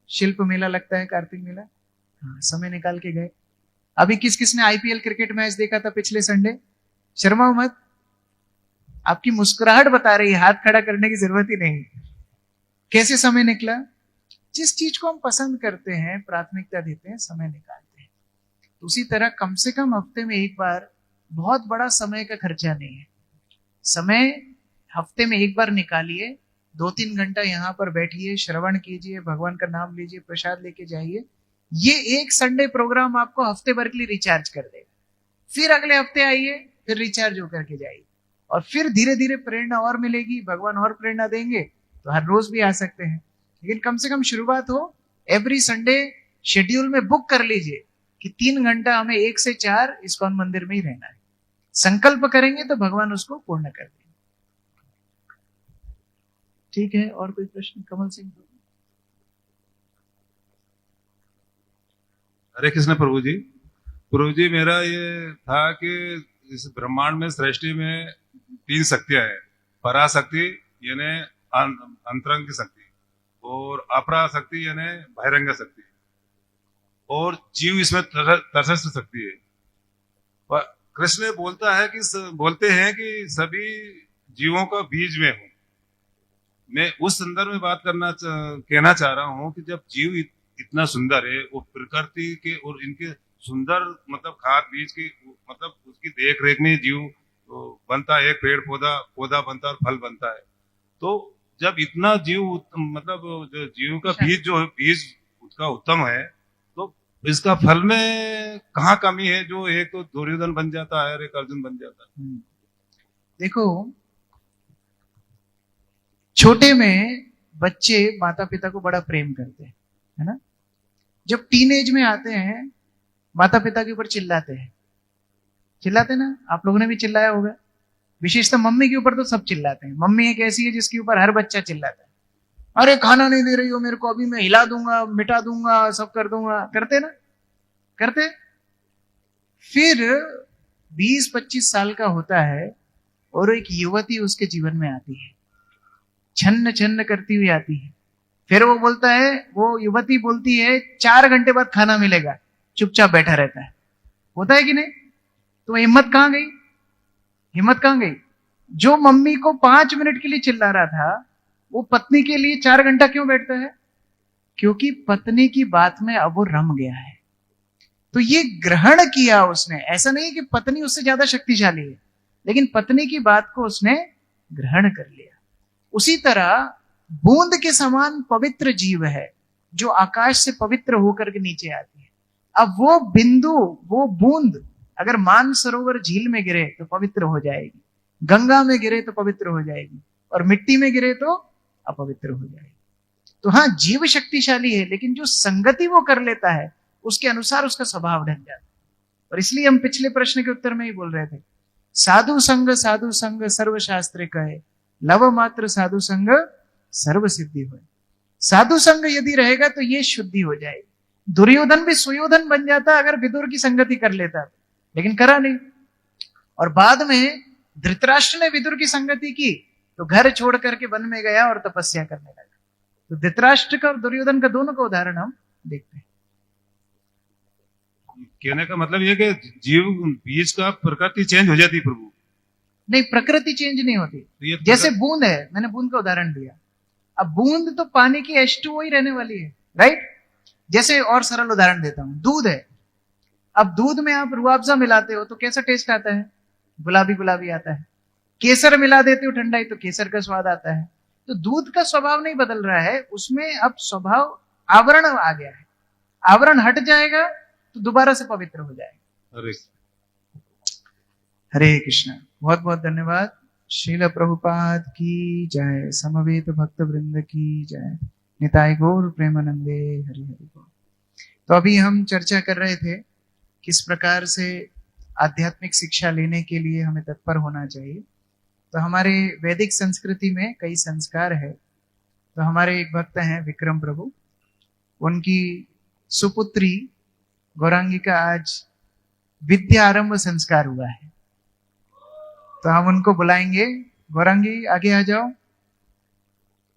[SPEAKER 1] शिल्प मेला लगता है, कार्तिक मेला। हाँ, समय निकाल के गए। अभी किस किसने आईपीएल क्रिकेट मैच देखा था पिछले संडे? शर्माओ मत, आपकी मुस्कुराहट बता रही है, हाथ खड़ा करने की जरूरत ही नहीं। कैसे समय निकला? जिस चीज को हम पसंद करते हैं, प्राथमिकता देते हैं, समय निकालते हैं। तो उसी तरह कम से कम हफ्ते में एक बार, बहुत बड़ा समय का खर्चा नहीं है, समय हफ्ते में एक बार निकालिए, 2-3 घंटा यहाँ पर बैठिए, श्रवण कीजिए, भगवान का नाम लीजिए, प्रसाद लेके जाइए। ये एक संडे प्रोग्राम आपको हफ्ते भर के लिए रिचार्ज कर देगा। फिर अगले हफ्ते आइए, फिर रिचार्ज होकर के जाइए, और फिर धीरे धीरे प्रेरणा और मिलेगी, भगवान और प्रेरणा देंगे, तो हर रोज भी आ सकते हैं। लेकिन कम से कम शुरुआत हो, एवरी संडे शेड्यूल में बुक कर लीजिए कि 3 घंटा हमें 1 से 4 इस्कॉन मंदिर में ही रहना है। संकल्प करेंगे तो भगवान उसको पूर्ण कर देंगे। ठीक है, और कोई प्रश्न? कमल सिंह।
[SPEAKER 8] हरे कृष्ण प्रभु जी। प्रभु जी, मेरा ये था कि इस ब्रह्मांड में सृष्टि में 3 शक्तियां हैं। पराशक्ति यानी अंतरंग शक्ति, और अपरा शक्ति यानी बहिरंग शक्ति, और जीव इसमें तटस्थ शक्ति है। कृष्ण बोलते हैं कि सभी जीवों का बीज में हूं। मैं उस संदर्भ में बात कहना चाह रहा हूं कि जब जीव इतना सुंदर है, वो प्रकृति के और इनके सुंदर मतलब खाद बीज की मतलब उसकी देख रेख में जीव बनता है, एक पेड़ पौधा बनता है और फल बनता है। तो जब इतना जीव मतलब जो जीव का बीज उसका उत्तम है, तो इसका फल में कहाँ कमी है जो एक तो दुर्योधन बन जाता है और एक अर्जुन बन जाता है?
[SPEAKER 1] देखो, छोटे में बच्चे माता पिता को बड़ा प्रेम करते हैं, है ना? जब टीनेज में आते हैं, माता पिता के ऊपर चिल्लाते ना? आप लोगों ने भी चिल्लाया होगा। विशेषतः मम्मी के ऊपर तो सब चिल्लाते हैं। मम्मी एक ऐसी है जिसके ऊपर हर बच्चा चिल्लाता है, अरे खाना नहीं दे रही हो मेरे को, अभी मैं हिला दूंगा, मिटा दूंगा, सब कर दूंगा। करते ना? करते। फिर 20-25 साल का होता है और एक युवती उसके जीवन में आती है, छन्न छन्न करती हुई आती है। फिर वो युवती बोलती है 4 घंटे बाद खाना मिलेगा, चुपचाप बैठा रहता है। होता है कि नहीं? तो हिम्मत कहां गई? जो मम्मी को 5 मिनट के लिए चिल्ला रहा था, वो पत्नी के लिए 4 घंटा क्यों बैठता है? क्योंकि पत्नी की बात में अब वो रम गया है। तो ये ग्रहण किया उसने। ऐसा नहीं कि पत्नी उससे ज्यादा शक्तिशाली है, लेकिन पत्नी की बात को उसने ग्रहण कर लिया। उसी तरह बूंद के समान पवित्र जीव है जो आकाश से पवित्र होकर के नीचे आती है। अब वो बिंदु, वो बूंद अगर मानसरोवर झील में गिरे तो पवित्र हो जाएगी, गंगा में गिरे तो पवित्र हो जाएगी, और मिट्टी में गिरे तो अपवित्र हो जाएगी। तो हाँ, जीव शक्तिशाली है, लेकिन जो संगति वो कर लेता है उसके अनुसार उसका स्वभाव ढल जाता है। और इसलिए हम पिछले प्रश्न के उत्तर में ही बोल रहे थे, साधु संग सर्व शास्त्र कहे, लव मात्र साधु संग सर्व सिद्धि हो। साधु संग यदि रहेगा तो ये शुद्धि हो जाएगी। दुर्योधन भी सुयोधन बन जाता अगर विदुर की संगति कर लेता, लेकिन करा नहीं। और बाद में धृतराष्ट्र ने विदुर की संगति की तो घर छोड़ करके वन में गया और तपस्या करने लगा। तो धृतराष्ट्र का और दुर्योधन का दोनों का उदाहरण हम देखते हैं।
[SPEAKER 8] कहने का मतलब ये कि जीव बीज का प्रकृति चेंज हो जाती है प्रभु।
[SPEAKER 1] नहीं, प्रकृति चेंज नहीं होती।
[SPEAKER 8] तो ये
[SPEAKER 1] जैसे बूंद है, मैंने बूंद का उदाहरण दिया। अब बूंद तो पानी की H2O ही रहने वाली है, राइट। जैसे और सरल उदाहरण देता हूं, दूध है। अब दूध में आप रूअफ़ज़ा मिलाते हो तो कैसा टेस्ट आता है? गुलाबी गुलाबी आता है। केसर मिला देते हो ठंडाई तो केसर का स्वाद आता है। तो दूध का स्वभाव नहीं बदल रहा है, उसमें अब स्वभाव आवरण आ गया है। आवरण हट जाएगा तो दोबारा से पवित्र हो जाएगा।
[SPEAKER 8] अरे
[SPEAKER 1] हरे कृष्ण। बहुत बहुत धन्यवाद। श्रील प्रभुपाद की जय, समवेत भक्त वृंद की जय, निताय गौर प्रेमानंदे हरि हरि बोल। तो अभी हम चर्चा कर रहे थे किस प्रकार से आध्यात्मिक शिक्षा लेने के लिए हमें तत्पर होना चाहिए। तो हमारे वैदिक संस्कृति में कई संस्कार है। तो हमारे एक भक्त हैं विक्रम प्रभु, उनकी सुपुत्री गौरांगी का आज विद्या आरंभ संस्कार हुआ है। तो हम उनको बुलाएंगे। गौरांगी आगे आ जाओ।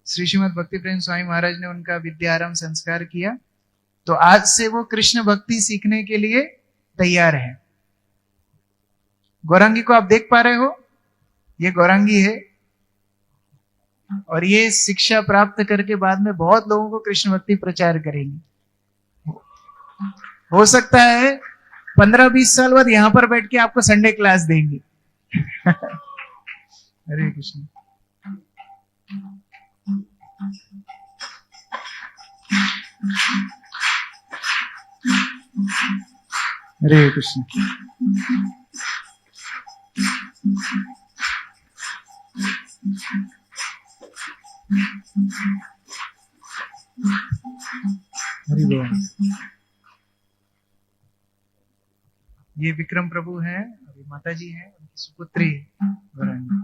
[SPEAKER 1] श्री श्रीमद् भक्ति प्रेम स्वामी महाराज ने उनका विद्या आरंभ संस्कार किया, तो आज से वो कृष्ण भक्ति सीखने के लिए तैयार है। गौरांगी को आप देख पा रहे हो, ये गौरांगी है, और ये शिक्षा प्राप्त करके बाद में बहुत लोगों को कृष्ण भक्ति प्रचार करेंगी। हो सकता है 15-20 साल बाद यहां पर बैठ के आपको संडे क्लास देंगी। हरे कृष्ण। हरे कृष्ण। हरि बोल। ये विक्रम प्रभु हैं, अभी माता जी हैं, उनकी सुपुत्री गौरांगी।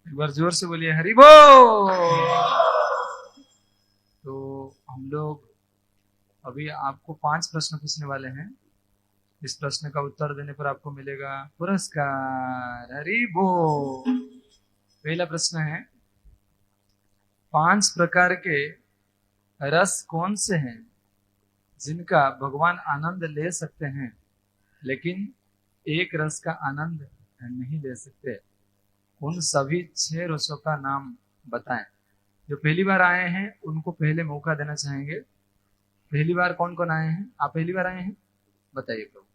[SPEAKER 1] एक बार जोर से बोलिए हरि बोल। तो हम लोग अभी आपको 5 प्रश्न पूछने वाले हैं। इस प्रश्न का उत्तर देने पर आपको मिलेगा पुरस्कार। हरि बोल। पहला प्रश्न है, 5 प्रकार के रस कौन से हैं जिनका भगवान आनंद ले सकते हैं लेकिन एक रस का आनंद नहीं ले सकते? उन सभी 6 रसों का नाम बताएं। जो पहली बार आए हैं उनको पहले मौका देना चाहेंगे। पहली बार कौन कौन आए हैं? आप पहली बार आए हैं, बताइए प्रभु।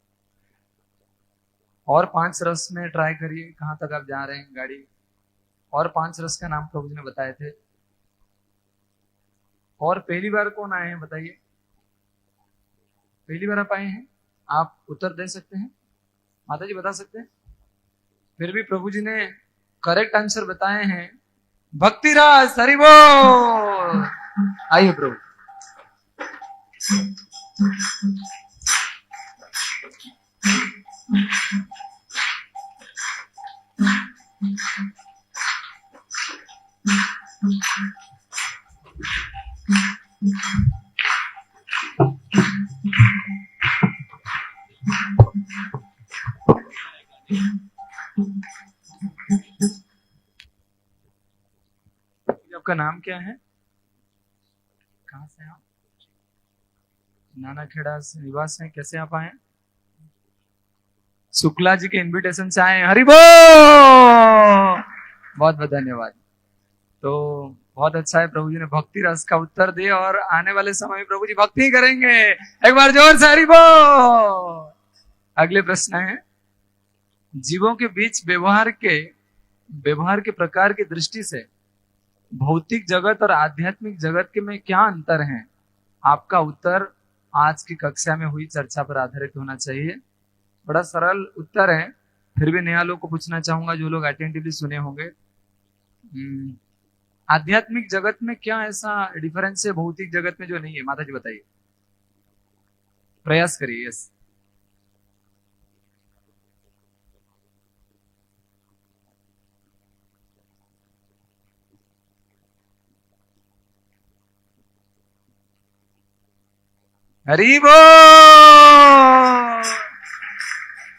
[SPEAKER 1] और 5 रस में ट्राई करिए, कहां तक आप जा रहे हैं गाड़ी। और 5 रस का नाम प्रभु जी ने बताए थे। और पहली बार कौन आए हैं बताइए। पहली बार आप आए हैं, आप उत्तर दे सकते हैं, माता जी बता सकते हैं। फिर भी प्रभु जी ने करेक्ट आंसर बताए हैं। भक्ति रस। हरि बोल। आइए प्रभु। आपका नाम क्या है? कहाँ से आप? नानाखेड़ा से निवास है। कैसे आप आए? शुक्ला जी के इनविटेशन से आए। हरि बोल। बहुत बहुत धन्यवाद। तो बहुत अच्छा है, प्रभु जी ने भक्ति रस का उत्तर दिया और आने वाले समय में प्रभु जी भक्ति करेंगे। एक बार जोर से हरि बोल। अगले प्रश्न है,
[SPEAKER 9] जीवों के बीच व्यवहार के प्रकार की दृष्टि से भौतिक जगत और आध्यात्मिक जगत के में क्या अंतर है? आपका उत्तर आज की कक्षा में हुई चर्चा पर आधारित होना चाहिए। बड़ा सरल उत्तर है, फिर भी नया लोग को पूछना चाहूंगा जो लोग अटेंटिवली सुने होंगे। आध्यात्मिक जगत में क्या ऐसा डिफरेंस है भौतिक जगत में जो नहीं है? माता जी बताइए, प्रयास करिए। यस, हरी बोल,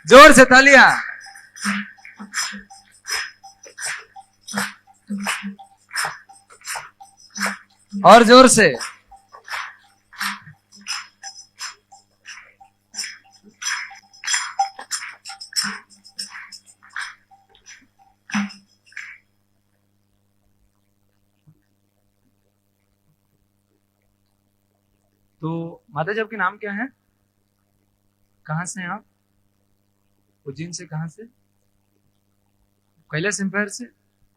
[SPEAKER 9] जोर से तालियां। और जोर से। तो माता जी आपके नाम क्या है? कहां से हैं आप? उज्जैन से? कहां से? कैलाश एम्पायर से।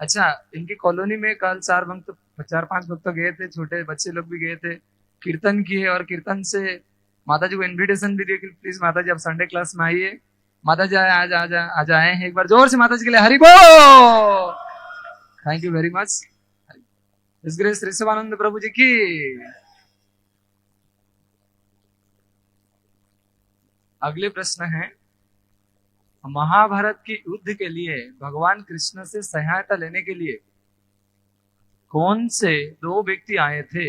[SPEAKER 9] अच्छा, इनकी कॉलोनी में कल 4-5 भक्त गए थे, छोटे बच्चे लोग भी गए थे, कीर्तन किए और कीर्तन से माता जी को इनविटेशन भी दिए कि प्लीज माता जी आप संडे क्लास में आइए। माता जी आज आए हैं। एक बार जोर से माता जी के लिए हरि बोल। Thank you very much. इस ग्रेस ऋषभानंद प्रभु जी की। अगले प्रश्न है, महाभारत की युद्ध के लिए भगवान कृष्ण से सहायता लेने के लिए कौन से 2 व्यक्ति आए थे?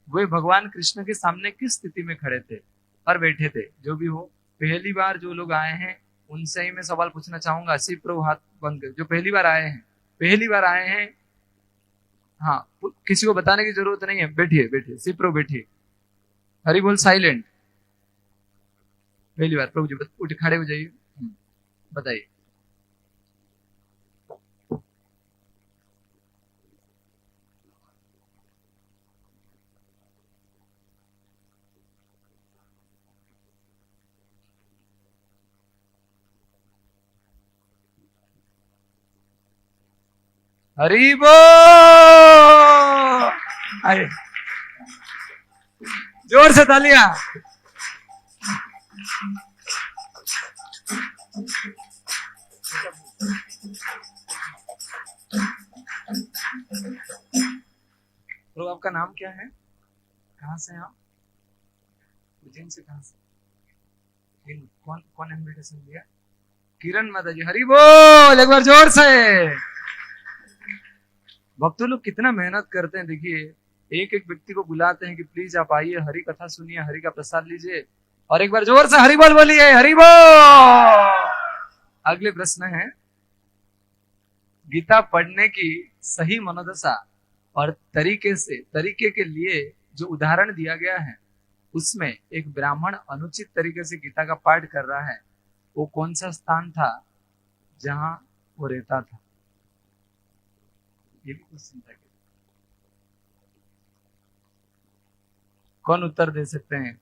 [SPEAKER 9] वे भगवान कृष्ण के सामने किस स्थिति में खड़े थे और बैठे थे? जो भी हो, पहली बार जो लोग आए हैं उनसे ही मैं सवाल पूछना चाहूंगा। सिर्फ प्रभु हाथ बंद कर, जो पहली बार आए हैं। हाँ, किसी को बताने की जरूरत नहीं है, बैठिए, सिर्फ प्रभु बैठिए। हरि बोल, साइलेंट। पहली बार प्रभु जी उठ खड़े हो जाइए, बताइए। हरि बोल। आइए, जोर से तालियां। तो आपका नाम क्या है? कहां से हैं आप? उज्जैन से। कहां से? कौन इनविटेशन दिया? किरण माता जी, हरि बोल। एक बार जोर से। भक्तों लोग कितना मेहनत करते हैं, देखिए एक एक व्यक्ति को बुलाते हैं कि प्लीज आप आइए, हरि कथा सुनिए, हरि का प्रसाद लीजिए, और एक बार जोर से हरि बोल बोलिए, हरि बोल। अगले प्रश्न है, गीता पढ़ने की सही मनोदशा और तरीके के लिए जो उदाहरण दिया गया है, उसमें एक ब्राह्मण अनुचित तरीके से गीता का पाठ कर रहा है, वो कौन सा स्थान था जहां वो रहता था? ये भी क्वेश्चन था। कौन उत्तर दे सकते हैं?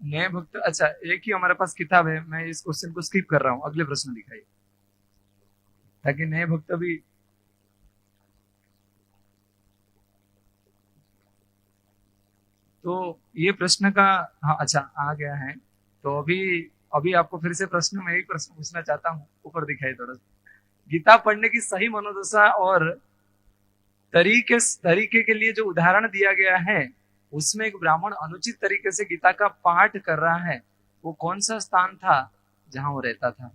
[SPEAKER 9] नए भक्त। अच्छा, एक ही हमारे पास किताब है, मैं इस क्वेश्चन को स्किप कर रहा हूं, अगले प्रश्न दिखाइए ताकि नए भक्त भी। तो ये प्रश्न का, हाँ अच्छा आ गया है। तो अभी आपको फिर से प्रश्न में एक प्रश्न पूछना चाहता हूँ, ऊपर दिखाई थोड़ा सा। गीता पढ़ने की सही मनोदशा और तरीके के लिए जो उदाहरण दिया गया है, उसमें एक ब्राह्मण अनुचित तरीके से गीता का पाठ कर रहा है, वो कौन सा स्थान था जहां वो रहता था?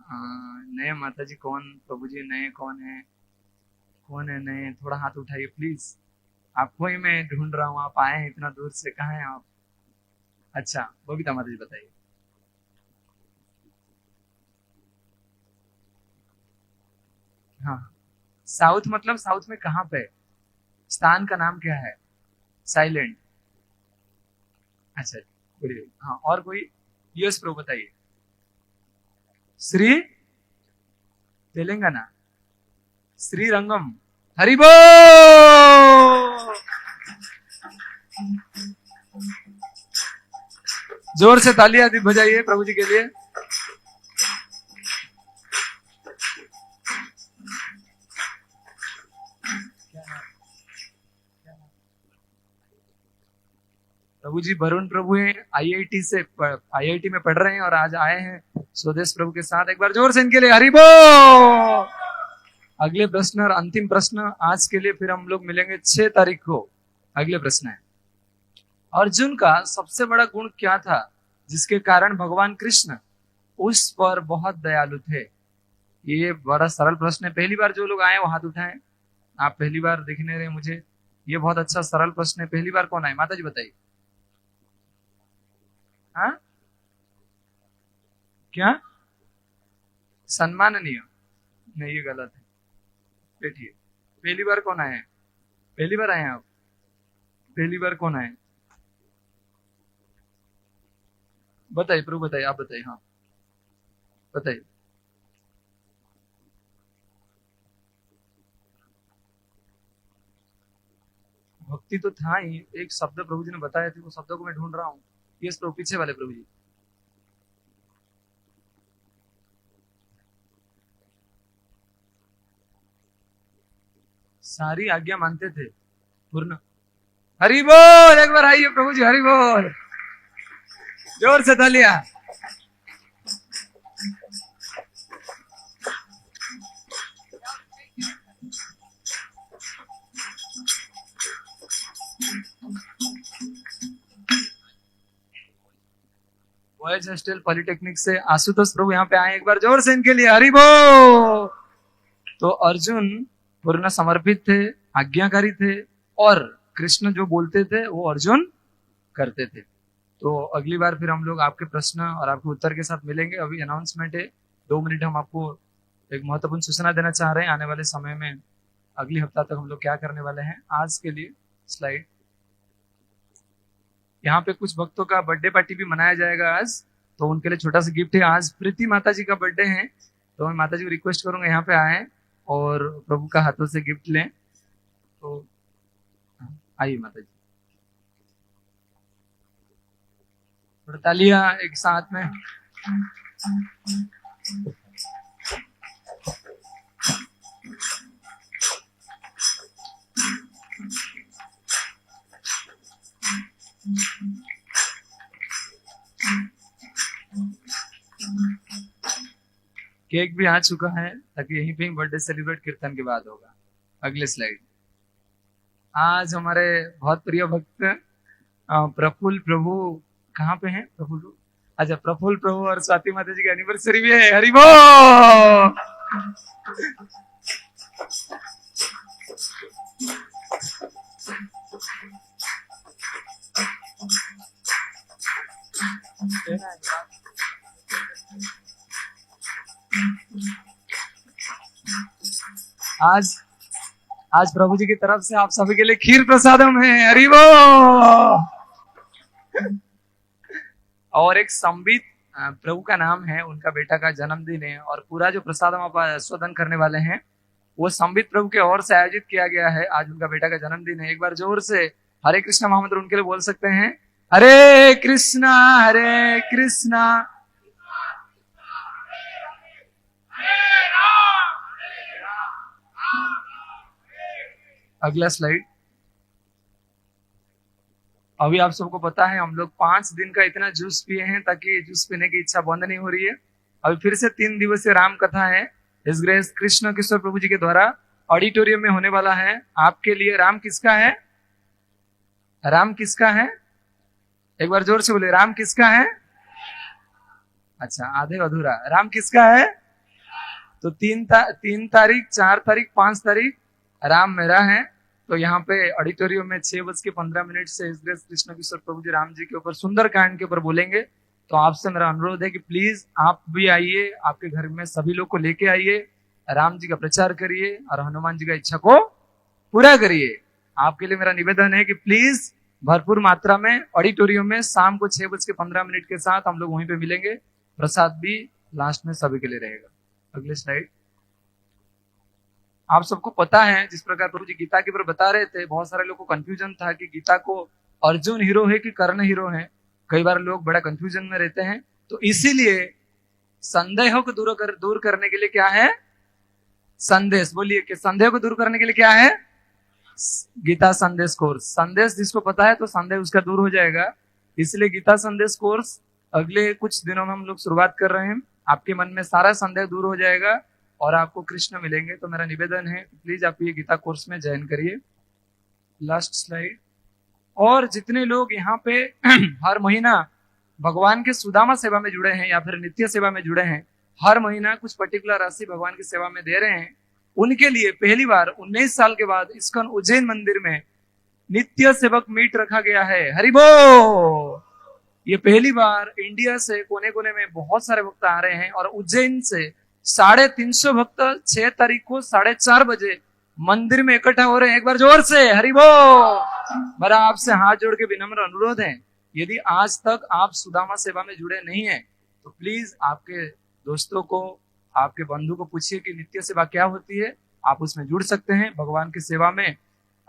[SPEAKER 9] नए माता जी कौन? प्रभु जी नए कौन है नए? थोड़ा हाथ उठाइए प्लीज, आपको ही मैं ढूंढ रहा हूँ, आप आए हैं इतना दूर से, कहाँ हैं आप? अच्छा, बबीता माता जी बताइए। हाँ, साउथ मतलब साउथ में कहाँ पे? स्थान का नाम क्या है? साइलेंट। अच्छा, बोलिए। हाँ, और कोई? यस प्रो बताइए। श्री तेलंगाना, श्रीरंगम। हरि बोल। जोर से तालियां बजाइए प्रभु जी के लिए। प्रभु जी वरुण प्रभु हैं, आईआईटी में पढ़ रहे हैं और आज आए हैं स्वदेश प्रभु के साथ। एक बार जोर से इनके लिए हरि बोल। अगले प्रश्न और अंतिम प्रश्न आज के लिए, फिर हम लोग मिलेंगे 6 तारीख को। अगले प्रश्न है, अर्जुन का सबसे बड़ा गुण क्या था जिसके कारण भगवान कृष्ण उस पर बहुत दयालु थे? ये बड़ा सरल प्रश्न है। पहली बार जो लोग आए वो हाथ उठाएं। आप पहली बार देखने रहे मुझे, ये बहुत अच्छा सरल प्रश्न है। पहली बार कौन आए? माता जी बताइए। हाँ, क्या सम्माननीय? नहीं, ये गलत है। बैठिए। पहली बार कौन आए हैं? पहली बार आए हैं आप? पहली बार कौन आए? बताइए प्रभु, बताइए, आप बताइए। हाँ बताइए। भक्ति तो था ही, एक शब्द प्रभु जी ने बताए थे, वो शब्दों को मैं ढूंढ रहा हूँ। यस प्रभु, पीछे वाले प्रभु जी। सारी आज्ञा मानते थे पूर्ण। हरि बोल। एक बार आइए प्रभु जी, हरि बोल। जोर से तालियां। बॉयज हॉस्टल पॉलिटेक्निक से आशुतोष प्रभु यहाँ पे आए। एक बार जोर से इनके लिए हरि बोल। तो अर्जुन पूर्ण समर्पित थे, आज्ञाकारी थे, और कृष्ण जो बोलते थे वो अर्जुन करते थे। तो अगली बार फिर हम लोग आपके प्रश्न और आपके उत्तर के साथ मिलेंगे। अभी अनाउंसमेंट है, 2 मिनट हम आपको एक महत्वपूर्ण सूचना देना चाह रहे हैं। आने वाले समय में अगली हफ्ता तक हम लोग क्या करने वाले हैं। आज के लिए स्लाइड, यहाँ पे कुछ भक्तों का बर्थडे पार्टी भी मनाया जाएगा आज, तो उनके लिए छोटा सा गिफ्ट है। आज प्रीति माता जी का बर्थडे है, तो मैं माता जी को रिक्वेस्ट करूंगा यहाँ पे आए और प्रभु का हाथों से गिफ्ट लें। तो आइए माता जी, थोड़ा तालियां एक साथ में। केक भी आ चुका है, ताकि यहीं पे बर्थडे सेलिब्रेट कीर्तन के बाद होगा। अगले स्लाइड। आज हमारे बहुत प्रिय भक्त प्रफुल्ल प्रभु कहाँ पे हैं? प्रफुल्ल, अच्छा, प्रफुल्ल प्रभु और स्वाति माता जी की एनिवर्सरी भी है। हरि बोल। आज प्रभु जी की तरफ से आप सभी के लिए खीर प्रसादम है। हरि बोल। और एक संबित प्रभु का नाम है, उनका बेटा का जन्मदिन है, और पूरा जो प्रसादम आप आस्वादन करने वाले हैं वो संबित प्रभु के ओर से आयोजित किया गया है। आज उनका बेटा का जन्मदिन है। एक बार जोर से हरे कृष्णा महामंत्र उनके लिए बोल सकते हैं। हरे कृष्णा हरे कृष्णा। अगला स्लाइड। अभी आप सबको पता है हम लोग 5 दिन का इतना जूस पिए हैं ताकि जूस पीने की इच्छा बंद नहीं हो रही है। अभी फिर से 3 दिवसीय राम कथा है, इस ग्रेस कृष्ण किशोर प्रभु जी के द्वारा ऑडिटोरियम में होने वाला है। आपके लिए राम किसका है? राम किसका है? एक बार जोर से बोले, राम किसका है? अच्छा, आधे अधूरा। राम किसका है? तो 3 तारीख, 4 तारीख, 5 तारीख राम मेरा है। तो यहाँ पे ऑडिटोरियम में 6:15 से इस ग्रेस कृष्ण किशोर प्रभु जी राम जी के ऊपर सुंदर कांड के ऊपर बोलेंगे। तो आपसे मेरा अनुरोध है कि प्लीज आप भी आइए, आपके घर में सभी लोग को लेके आइए, राम जी का प्रचार करिए और हनुमान जी का इच्छा को पूरा करिए। आपके लिए मेरा निवेदन है कि प्लीज भरपूर मात्रा में ऑडिटोरियम में शाम को 6:15 के साथ हम लोग वहीं पे मिलेंगे। प्रसाद भी लास्ट में सभी के लिए रहेगा। अगले स्लाइड। आप सबको पता है, जिस प्रकार प्रभु जी गीता के ऊपर बता रहे थे, बहुत सारे लोगों को कंफ्यूजन था कि गीता को अर्जुन हीरो है कि कर्ण हीरो है। कई बार लोग बड़ा कंफ्यूजन में रहते हैं। तो इसीलिए संदेह को दूर करने के लिए क्या है? संदेश। बोलिए कि संदेह को दूर करने के लिए क्या है? गीता संदेश कोर्स। संदेश जिसको पता है तो संदेह उसका दूर हो जाएगा। इसलिए गीता संदेश कोर्स अगले कुछ दिनों में हम लोग शुरुआत कर रहे हैं। आपके मन में सारा संदेह दूर हो जाएगा और आपको कृष्ण मिलेंगे। तो मेरा निवेदन है प्लीज आप ये गीता कोर्स में ज्वाइन करिए। Last slide. और जितने लोग यहाँ पे हर महीना भगवान के सुदामा सेवा में जुड़े हैं या फिर नित्य सेवा में जुड़े हैं, हर महीना कुछ पर्टिकुलर राशि भगवान की सेवा में दे रहे हैं, उनके लिए पहली बार 19 साल के बाद इस्कॉन उज्जैन मंदिर में नित्य सेवक मीट रखा गया है। हरि बोल। ये पहली बार इंडिया से कोने कोने में बहुत सारे भक्त आ रहे हैं और उज्जैन से 350 भक्त 6 तारीख को 4:30 बजे मंदिर में इकट्ठा हो रहे हैं। एक बार जोर से हरि बोल। मेरा आपसे हाथ जोड़ के विनम्र अनुरोध है, यदि आज तक आप सुदामा सेवा में जुड़े नहीं हैं तो प्लीज आपके दोस्तों को, आपके बंधु को पूछिए कि नित्य सेवा क्या होती है। आप उसमें जुड़ सकते हैं। भगवान की सेवा में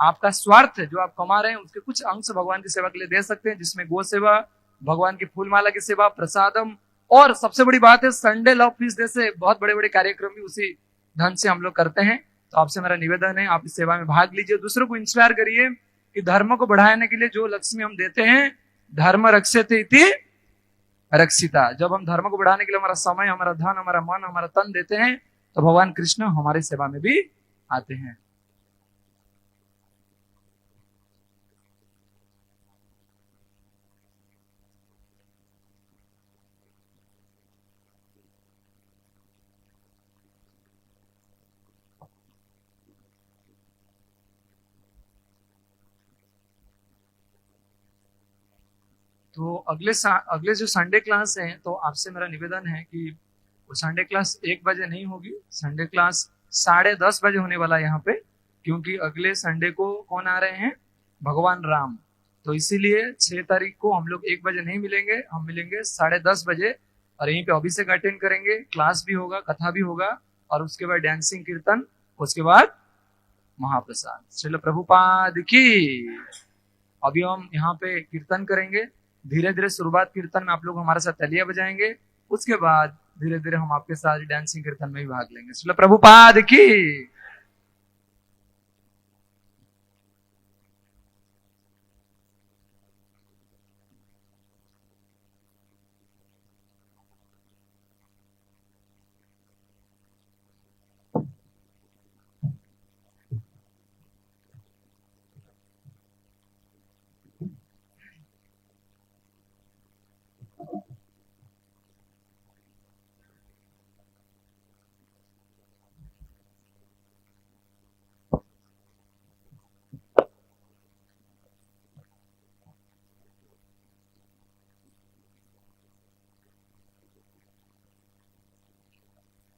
[SPEAKER 9] आपका स्वार्थ जो आप कमा रहे हैं उसके कुछ अंश भगवान की सेवा के लिए दे सकते हैं, जिसमें गो सेवा, भगवान की फूलमाला की सेवा, प्रसादम, और सबसे बड़ी बात है संडे लव फीस्ट जैसे बहुत बड़े बड़े कार्यक्रम भी उसी धन से हम लोग करते हैं। तो आपसे मेरा निवेदन है आप इस सेवा में भाग लीजिए, दूसरों को इंस्पायर करिए कि धर्म को बढ़ाने के लिए जो लक्ष्मी हम देते हैं, धर्म रक्षते इति रक्षिता। जब हम धर्म को बढ़ाने के लिए हमारा समय, हमारा धन, हमारा मन, हमारा तन देते हैं तो भगवान कृष्ण हमारी सेवा में भी आते हैं। तो अगले जो संडे क्लास है, तो आपसे मेरा निवेदन है कि वो संडे क्लास 1 बजे नहीं होगी, संडे क्लास 10:30 बजे होने वाला है यहाँ पे, क्योंकि अगले संडे को कौन आ रहे हैं? भगवान राम। तो इसीलिए 6 तारीख को हम लोग 1 बजे नहीं मिलेंगे, हम मिलेंगे 10:30 बजे और यहीं पे अभिषेक अटेंड करेंगे, क्लास भी होगा, कथा भी होगा और उसके बाद डांसिंग कीर्तन, उसके बाद महाप्रसाद। श्रील प्रभुपाद की। अभी हम यहाँ पे कीर्तन करेंगे, धीरे धीरे शुरुआत कीर्तन में आप लोग हमारे साथ तालियां बजाएंगे, उसके बाद धीरे धीरे हम आपके साथ डांसिंग कीर्तन में भी भाग लेंगे। श्रील प्रभुपाद की।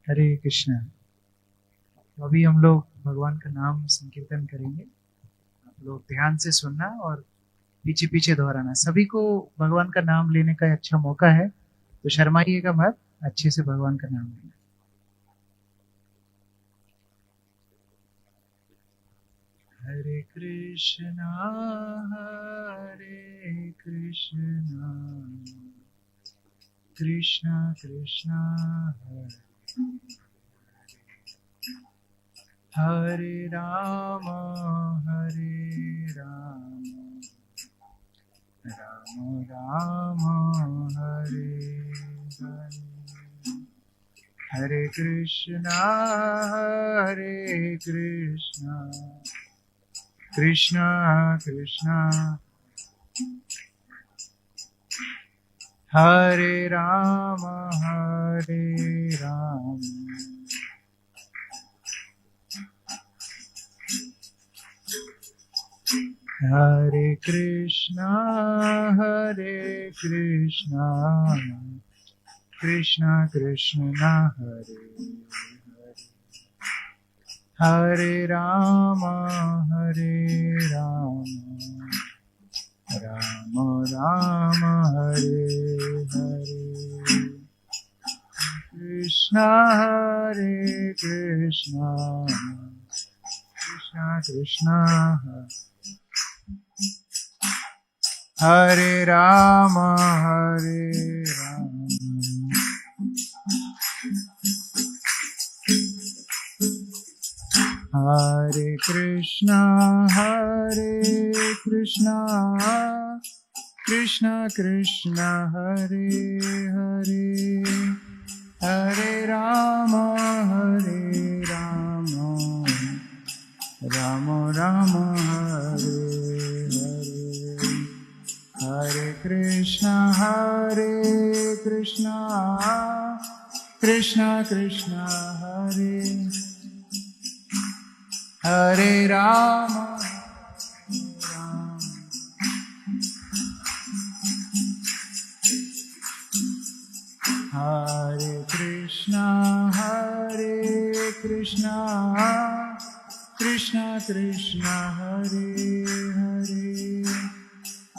[SPEAKER 1] हरे कृष्णा। तो अभी हम लोग भगवान का नाम संकीर्तन करेंगे। आप लोग ध्यान से सुनना और पीछे पीछे दोहराना। सभी को भगवान का नाम लेने का अच्छा मौका है, तो शर्माइएगा मत, अच्छे से भगवान का नाम लेना। हरे कृष्णा कृष्णा कृष्णा हरे राम राम राम हरे हरे। हरे कृष्णा कृष्णा कृष्णा हरे राम हरे कृष्णा कृष्णा कृष्णा हरे हरे राम राम राम हरे हरे। कृष्णा कृष्णा कृष्णा हरे राम हरे कृष्णा कृष्णा कृष्णा हरे हरे हरे राम राम राम हरे हरे हरे कृष्णा कृष्णा कृष्णा हरे हरे राम हरे कृष्णा कृष्णा कृष्णा हरे हरे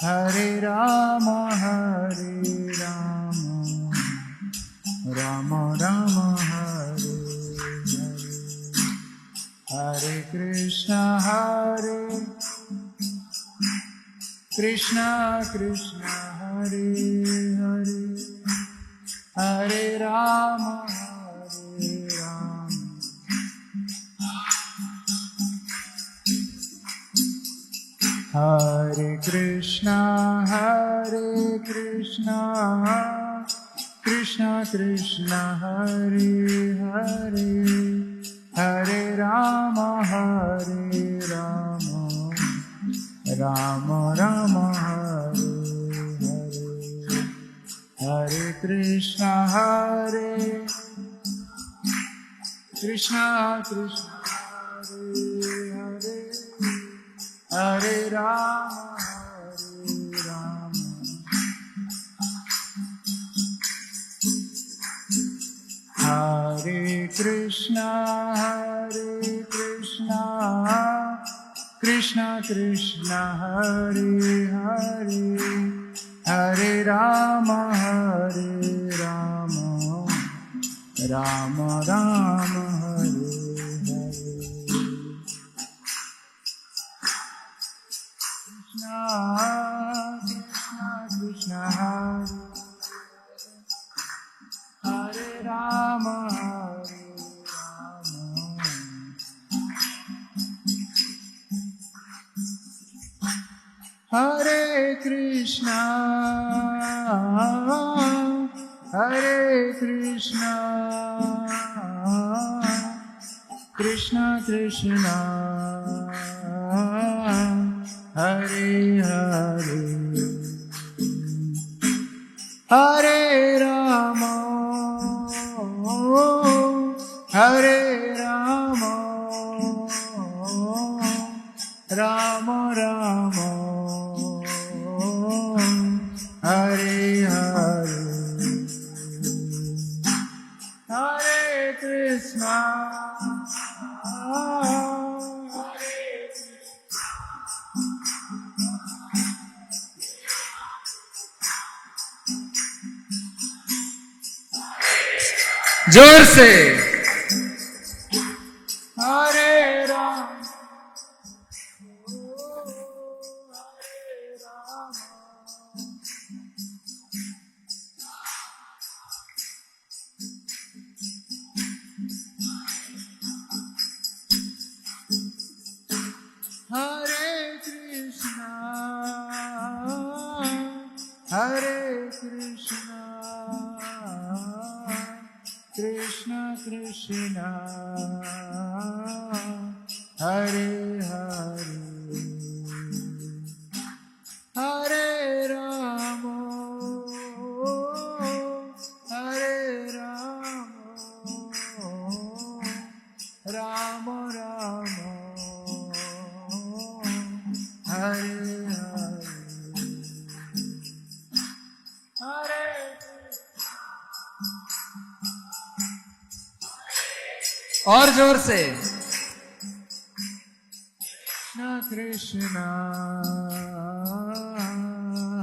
[SPEAKER 1] हरे राम राम राम हरे हरे हरे कृष्णा कृष्णा हरे हरे हरे राम हरे कृष्णा कृष्णा हरे हरे हरे राम राम राम हरे हरे हरे कृष्णा कृष्णा हरे हरे हरे राम हरे कृष्णा कृष्णा हरे हरे हरे राम राम राम हरे हरे कृष्णा हरे राम हरे कृष्णा कृष्णा हरे हरे हरे राम राम राम हरे हरे हरे कृष्णा जोर से हरे राम हरे कृष्णा कृष्णा कृष्णा हरे हरे हरे राम राम राम हरे हरे और जोर से कृष्णा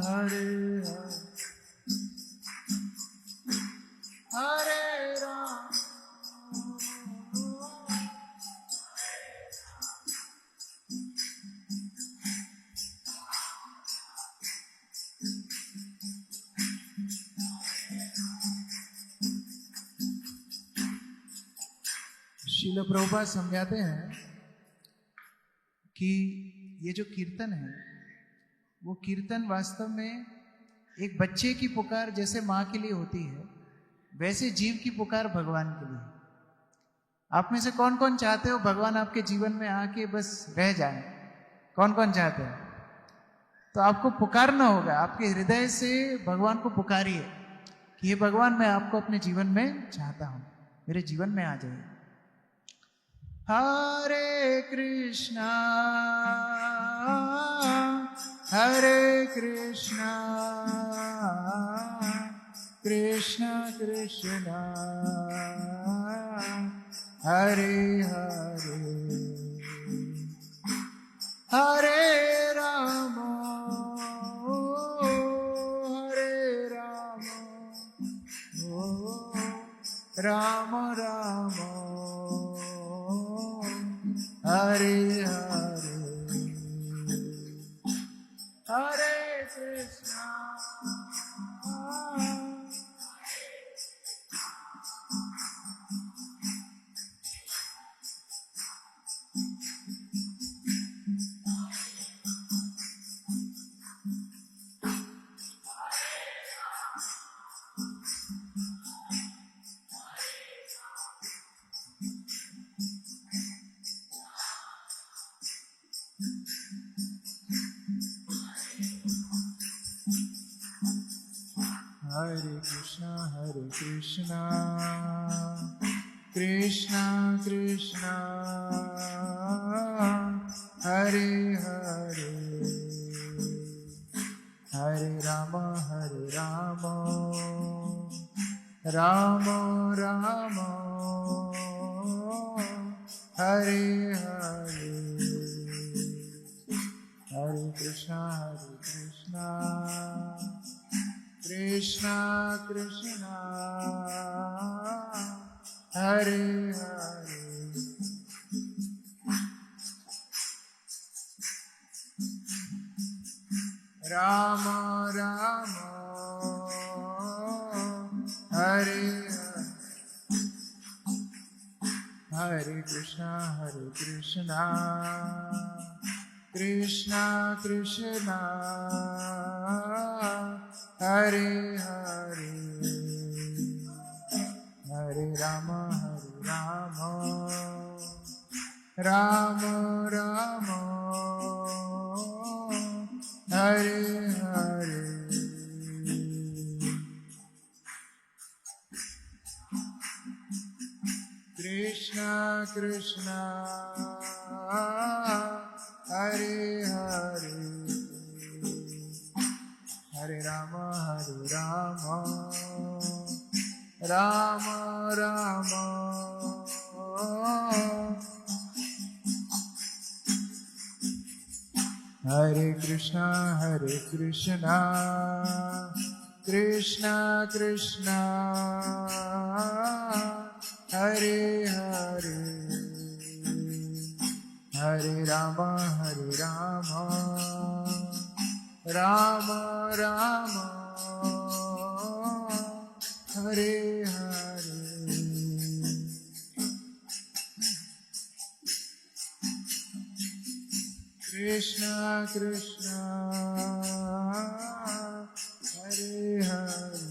[SPEAKER 1] हरे हरे राम श्रील प्रभुपाद समझाते हैं कि ये जो कीर्तन है वो कीर्तन वास्तव में एक बच्चे की पुकार जैसे माँ के लिए होती है, वैसे जीव की पुकार भगवान के लिए। आप में से कौन कौन चाहते हो भगवान आपके जीवन में आके बस रह जाए? कौन कौन चाहते हैं? तो आपको पुकारना होगा, आपके हृदय से भगवान को पुकारिए कि हे भगवान, मैं आपको अपने जीवन में चाहता हूं, मेरे जीवन में आ जाइए। हरे कृष्णा कृष्ण कृष्ण हरे हरे हरे राम राम राम हरे हरे हरे कृष्णा हरे कृष्णा कृष्णा कृष्णा हरे हरे हरे राम राम राम हरे हरे हरे कृष्णा कृष्णा कृष्णा हरे हरे राम राम हरे हरे कृष्णा कृष्णा कृष्णा हरे हरे हरे राम राम राम हरे हरे कृष्णा कृष्णा हरे हरे हरे राम राम राम हरे कृष्णा कृष्णा कृष्णा हरे हरे हरे राम राम राम हरे हरे कृष्णा कृष्णा हरे हरे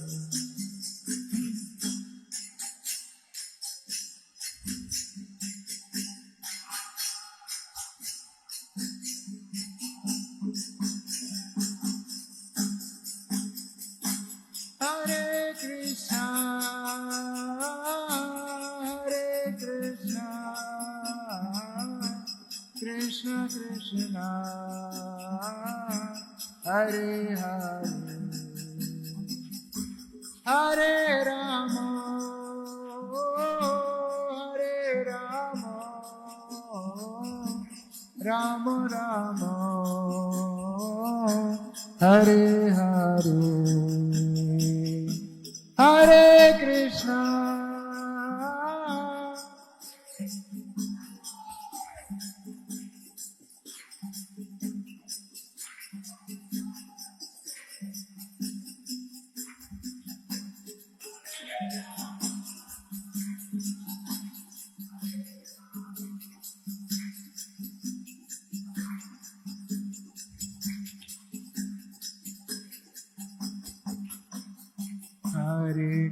[SPEAKER 1] हरे कृष्णा कृष्ण कृष्ण हरे हरे हरे राम राम राम हरे हरे हरे कृष्णा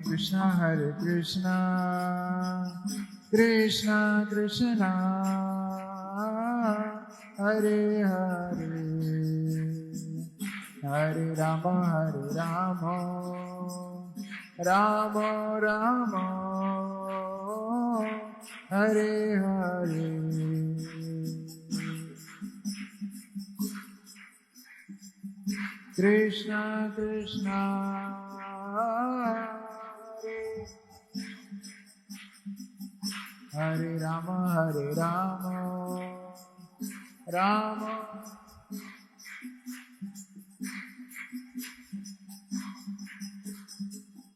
[SPEAKER 1] कृष्णा कृष्णा कृष्णा हरे हरे हरे राम राम राम हरे हरे कृष्णा कृष्णा हरे राम राम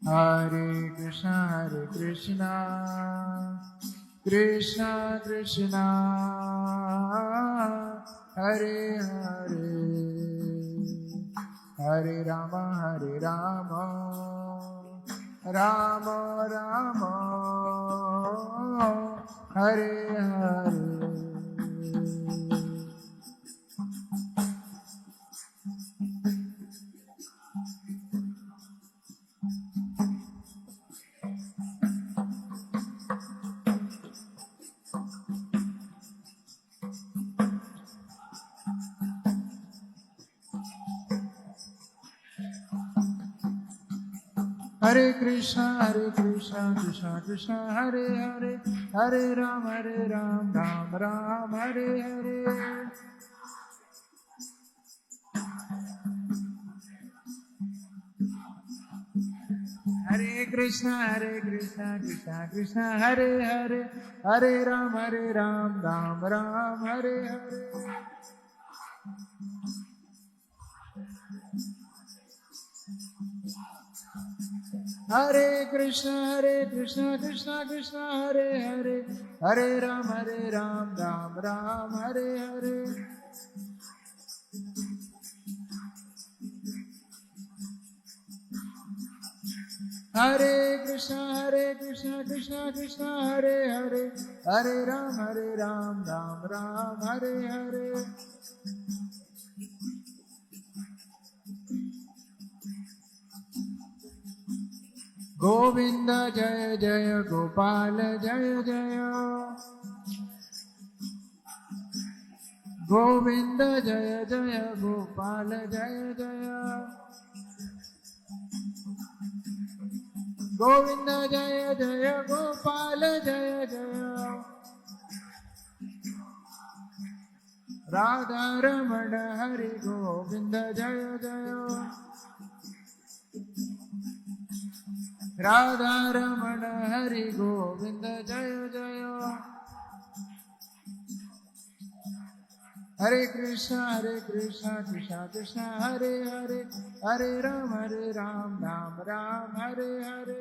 [SPEAKER 1] हरे कृष्णा कृष्णा कृष्णा हरे हरे हरे राम राम राम हरे हरे हरे कृष्णा कृष्णा कृष्णा हरे हरे हरे राम राम राम हरे हरे हरे कृष्णा कृष्णा कृष्णा हरे हरे हरे राम राम राम हरे हरे हरे कृष्णा कृष्णा कृष्णा हरे हरे हरे राम राम राम हरे हरे हरे कृष्णा कृष्णा कृष्णा हरे हरे हरे राम राम राम हरे हरे गोविंद जय जय गोपाल जय जय गोविंद जय जय गोपाल जय जय गोविंद जय जय गोपाल जय जय राधा रमण हरि गोविंद जय जय राधा रमण हरि गोविंद जय जय हरे कृष्णा कृष्णा कृष्णा हरे हरे हरे राम राम राम हरे हरे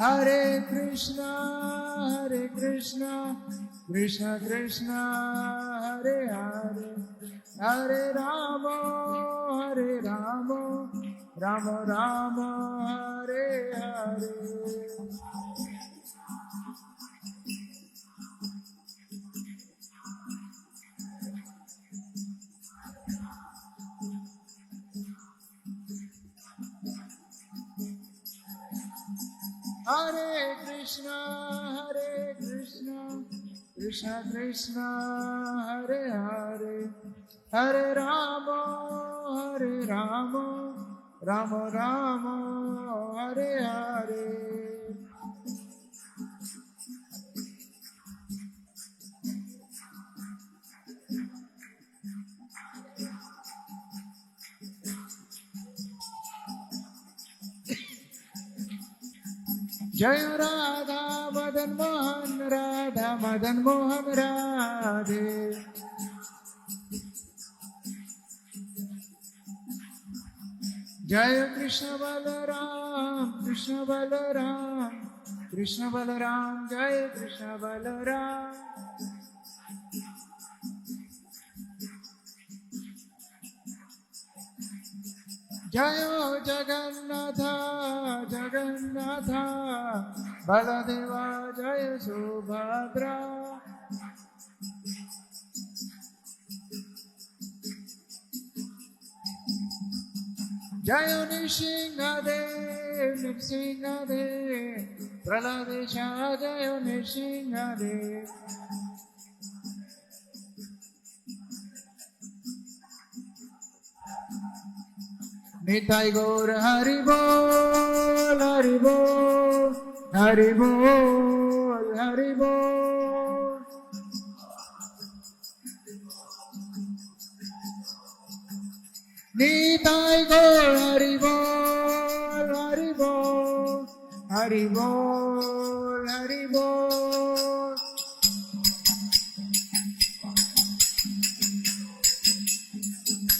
[SPEAKER 1] हरे कृष्णा कृष्णा कृष्णा हरे हरे हरे राम राम राम हरे हरे हरे कृष्णा कृष्णा कृष्णा हरे हरे हरे राम राम राम हरे हरे जय राधा मदन मोहन राधे जय कृष्ण बलराम जय कृष्ण बलराम जय जगन्नाथ बलदेवा जय सुभद्रा जय नृसिंहदेव नृसिंहदेव प्रहलादेश जय नृसिंहदेव निताई गौर हरि बोल हरि बोल हरि बोल हरि बोल निताई गौर हरि बोल हरि बोल हरि बोल हरि बोल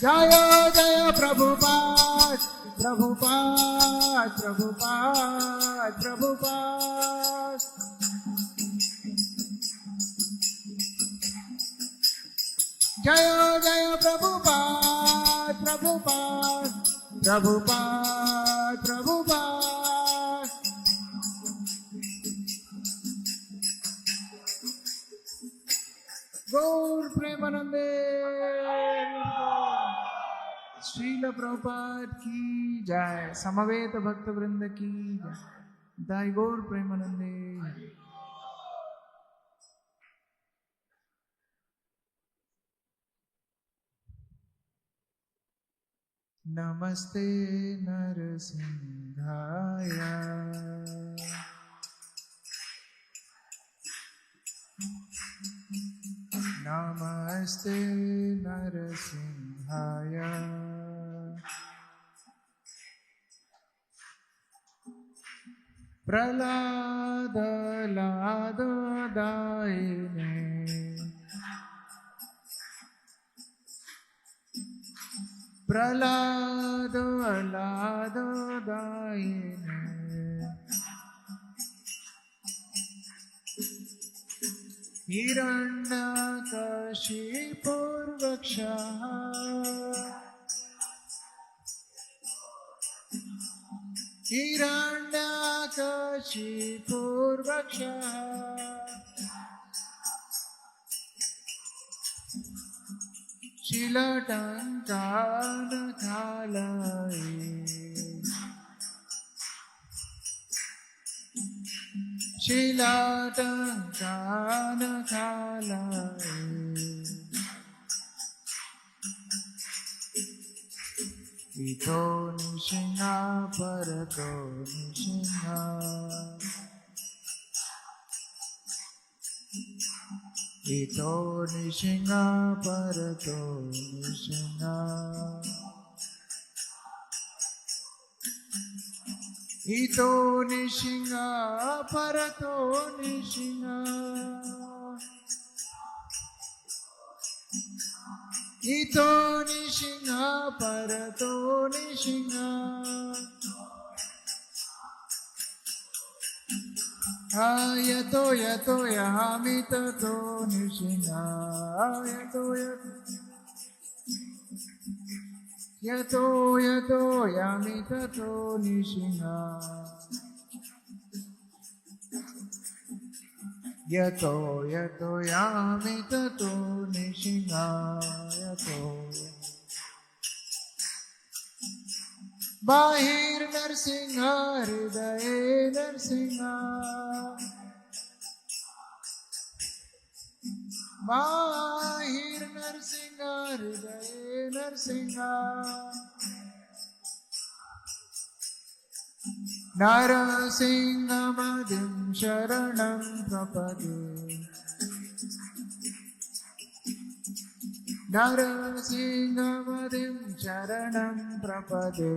[SPEAKER 1] जय जय प्रभुपाद प्रभुपाद प्रभुपाद प्रभुपाद जय जय प्रभुपाद प्रभुपाद प्रभुपाद प्रभुपाद गौर प्रेमानंदे श्रील प्रभुपाद की जय समवेत भक्त वृंद की जय दाई गौर प्रेमानंदे नमस्ते नरसिंहाय नमस्ते नरसिंहाय प्रहलाद लाद दायिने प्रहलाद लाद दायिने हिरण्यकशिपुर्वक्षः हिरण्यकशिपुर्वक्षः शिलटङ्कानखालये शिलटङ्कानखालये इतो निशिंहा परतो निशिंहा इतो निशिंहा परतो निशिंहा इतो निशिंहा परतो निशिंहा इतो निशिंहा परतो निशिंहा यतो यतो यामि ततो निशिंहा यतो यतो यतो यामि ततो निशिंहा यतो यतो यामि ततो निशिंहा यतो बाहिर नरसिंह हृदय नरसिंह बाहिर नरसिंह हृदय नरसिंह नरसिंहमदिं शरणं प्रपदे नरसिंहमदिं शरणं प्रपदे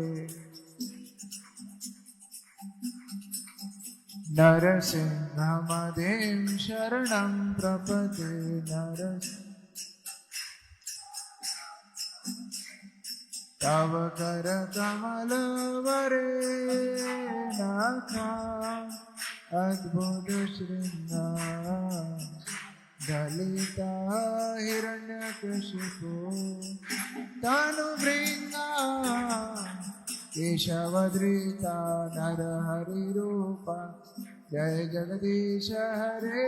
[SPEAKER 1] नरसिंहमदिं शरणं प्रपदे तव कर कमलवरे नाथा अद्भुत श्रृंगार दलिता हिरण्यकशिपो तनुभृंगा केशवधृता नरहरि रूपा जय जगदीश हरे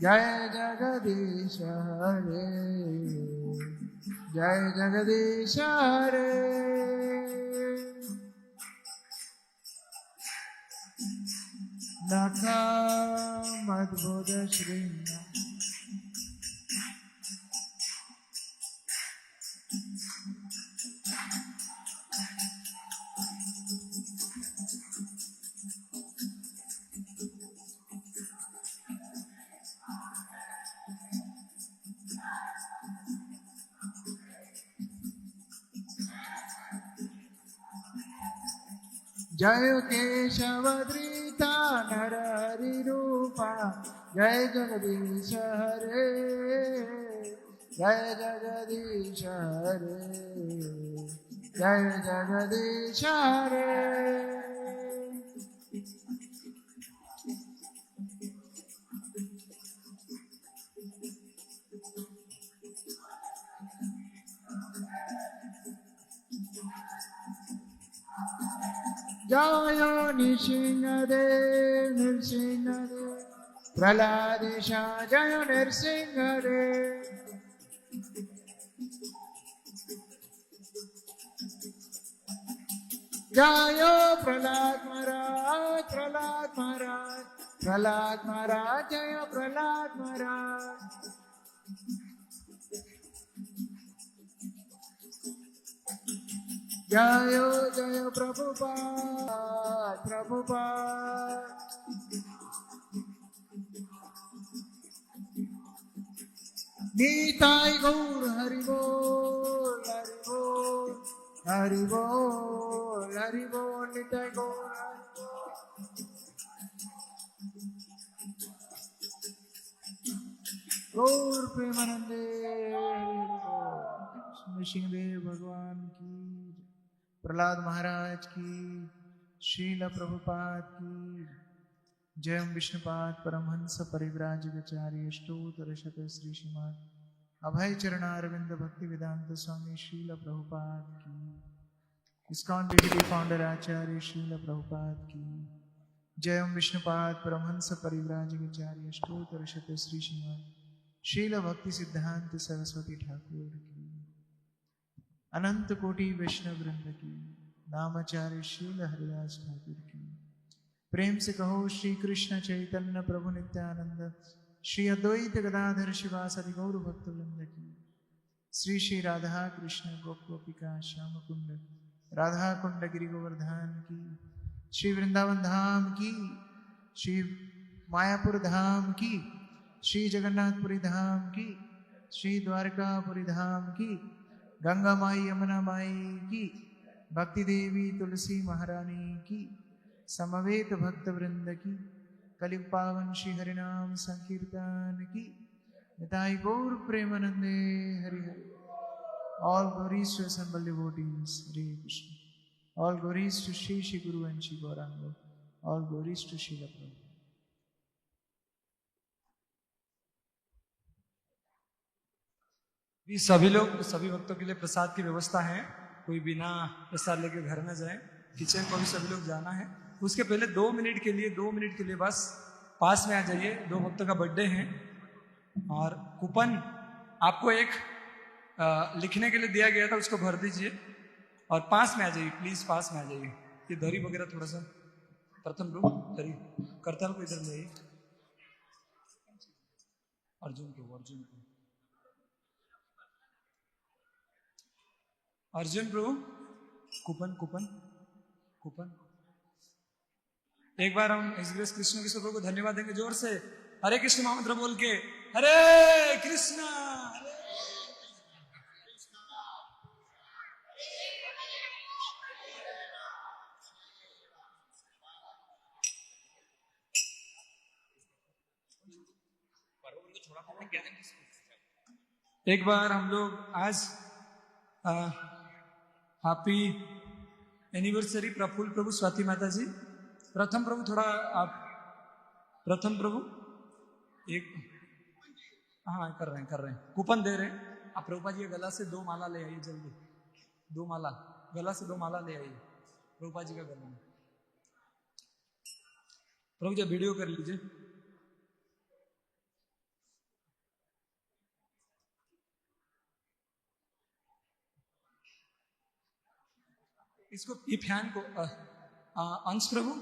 [SPEAKER 1] जय जगदीश हरे जय जगदीश हरे नखमद्भुत श्रृंग जय केशवद्रीता नर हरि रूपा जय जगदीश हरे जय जगदीश हरे जय जगदीश हरे जय नृसिंहदेव नृसिंहदेव प्रहलादेश जय नृसिंहदेव जय प्रहलाद महाराज प्रहलाद महाराज प्रहलाद महाराज जय प्रहलाद महाराज जय जय प्रभुपाद प्रभुपाद नीताय गौर हरि बोल हरि बोल हरि बोल हरि बोल नीताय गौर गौर प्रेमानंदे नृसिंहदेव भगवान की प्रहलाद महाराज की श्रील प्रभुपाद की जय विष्णुपाद परमहंस परिव्राजकाचार्य अष्टोत्तर शत श्री श्रीमान अभय चरणारविंद भक्ति वेदांत स्वामी श्रील प्रभुपाद की इस्कॉन बीडीडी फाउंडर आचार्य श्रील प्रभुपाद की जय विष्णुपाद परमहंस परिव्राजकाचार्य अष्टोत्तर शत श्री श्रीमान श्रील भक्ति सिद्धांत सरस्वती ठाकुर की अनंत कोटि वैष्णव वृंद की नामाचार्य शील हरिदास ठाकुर की प्रेम से कहो श्री कृष्ण चैतन्य प्रभु नित्यानंद श्री अद्वैत गदाधर शिवासदि गौर भक्त वृंद की श्री श्री राधा कृष्ण गोप गोपिका श्याम कुंड राधा कुंड गिरि गोवर्धन की श्री वृंदावन धाम की श्री मायापुर धाम की श्री जगन्नाथपुरी धाम की श्री द्वारकापुरी धाम की गंगा माई यमुना माई की भक्ति देवी तुलसी महारानी की समवेत भक्त वृंद की कलियुग पावन श्री हरिनाम संकीर्तन की निताई गौर प्रेमानंदे Hari Hari all glories to assembled devotees Hare Krishna all glories to Shri Shri Guru and Shri Gauranga all glories to Srila Prabhupada
[SPEAKER 9] सभी लोग सभी भक्तों के लिए प्रसाद की व्यवस्था है कोई बिना प्रसाद लेके घर न जाए किचन को भी सभी लोग जाना है उसके पहले 2 मिनट के लिए बस पास में आ जाइए 2 भक्तों का बर्थडे है और कूपन आपको एक लिखने के लिए दिया गया था उसको भर दीजिए और पास में आ जाइए प्लीज पास में आ जाइए ये दरी वगैरह थोड़ा सा प्रथम रूप दरी करताल को इधर ले आइए अर्जुन को अर्जुन प्रभु कूपन कूपन कूपन एक बार हम एक्सग्रेस कृष्ण कृष्ण प्रभु को धन्यवाद देंगे जोर से हरे कृष्ण महामंत्र बोल के हरे कृष्ण एक बार हम लोग आज हैप्पी एनिवर्सरी प्रफुल्ल प्रभु स्वाति माता जी प्रथम प्रभु थोड़ा आप प्रथम प्रभु एक हाँ कर रहे हैं कूपन दे रहे हैं आप प्रभुपा जी के गला से 2 माला ले आइए जल्दी 2 माला गला से 2 माला ले आइए प्रभुपा जी का गला में प्रभु जी वीडियो कर लीजिए
[SPEAKER 10] इसको ये फैन को अंश प्रभु,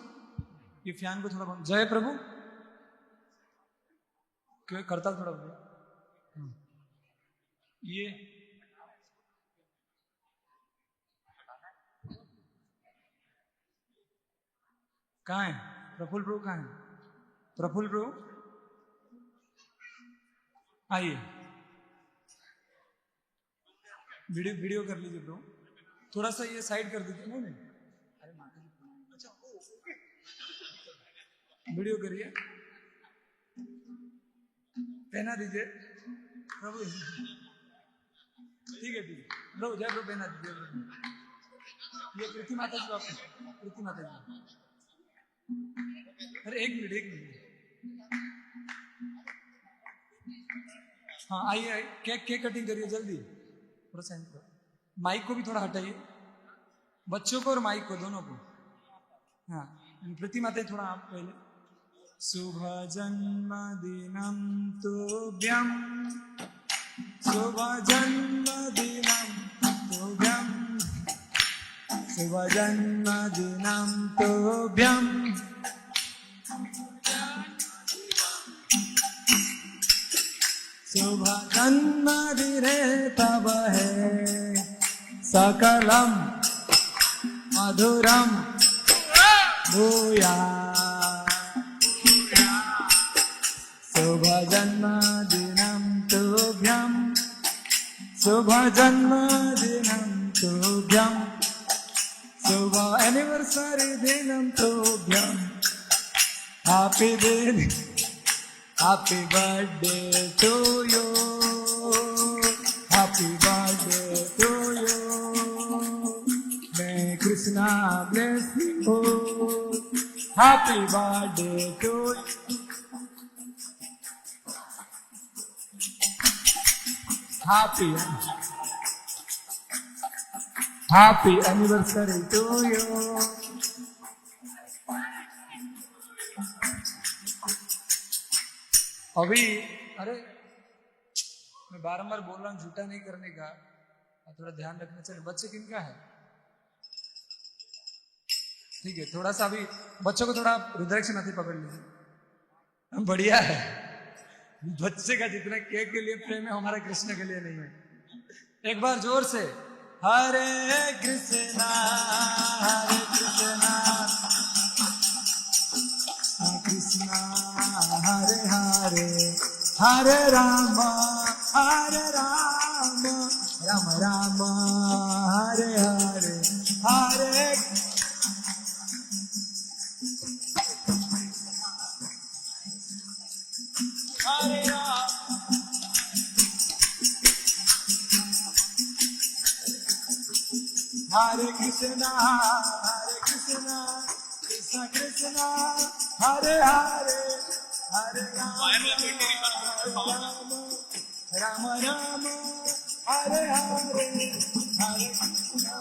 [SPEAKER 10] ये फैन को थोड़ा बंद। जय प्रभु क्यों करता थोड़ा बोलिए। ये कहाँ है प्रफुल्ल प्रभु? कहाँ है प्रफुल्ल प्रभु? आइए वीडियो कर लीजिए प्रभु, थोड़ा सा ये साइड कर दीजिए। नहीं अरे माता जी अच्छा वीडियो करिए, पहना दीजिए प्रभु। ठीक है प्रभु, जय प्रभु, पहना दीजिए प्रभु। ये प्रीति माता जी बापू, प्रीति माता जी। अरे एक मिनट हाँ आइए केक कटिंग करिए जल्दी, थोड़ा सा माइक को भी थोड़ा हटाइए, बच्चों को और माइक को दोनों को। हाँ प्रीति माता थोड़ा आप पहले। शुभ जन्मदिनं तुभ्यं, शुभ जन्मदिनं तुभ्यं, शुभ जन्मदिनं तुभ्यं, शुभ जन्मदिने तव है सकलम मधुरम भूयात्। शुभ जन्मदिनं तुभ्यं, शुभ जन्मदिनं तुभ्यं, शुभ एनिवर्सरी दिनं तुभ्यं। Happy birthday to you, happy birthday to you, may Krishna bless you, happy birthday to you, happy anniversary to you. अभी अरे मैं बारंबार बोल रहा हूँ झूठा नहीं करने का, थोड़ा ध्यान रखना चाहिए। बच्चे किनका है? ठीक है, थोड़ा सा अभी बच्चों को थोड़ा रुद्राक्ष नाथी पकड़ लीजिए, बढ़िया है। बच्चे का जितना केक के लिए प्रेम है हमारा कृष्ण के लिए नहीं है। एक बार जोर से हरे कृष्णा हरे कृष्णा कृष्णा हरे हरे हरे राम राम राम हरे हरे हरे। हरे राम हरे कृष्णा कृष्ण कृष्ण हरे हरे हरे राम राम राम हरे हरे हरे कृष्णा।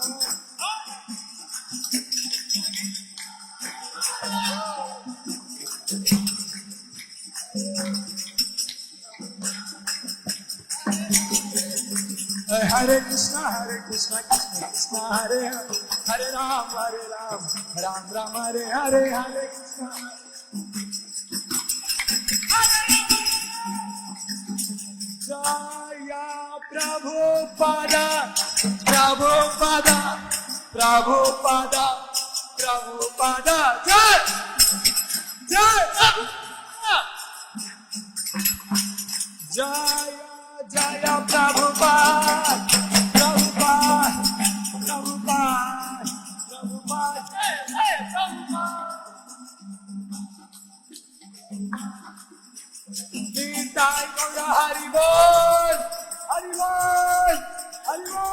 [SPEAKER 10] हरे कृष्णा कृष्ण कृष्ण हरे हरे हरे राम राम राम हरे हरे हरे कृष्णा। जय प्रभुपादा प्रभुपादा प्रभुपादा प्रभुपादा जय जय जय जय प्रभुपाद प्रभुपाद प्रभुपाद प्रभुपाद जय प्रभुपाद। हरि बोल हरि बोल।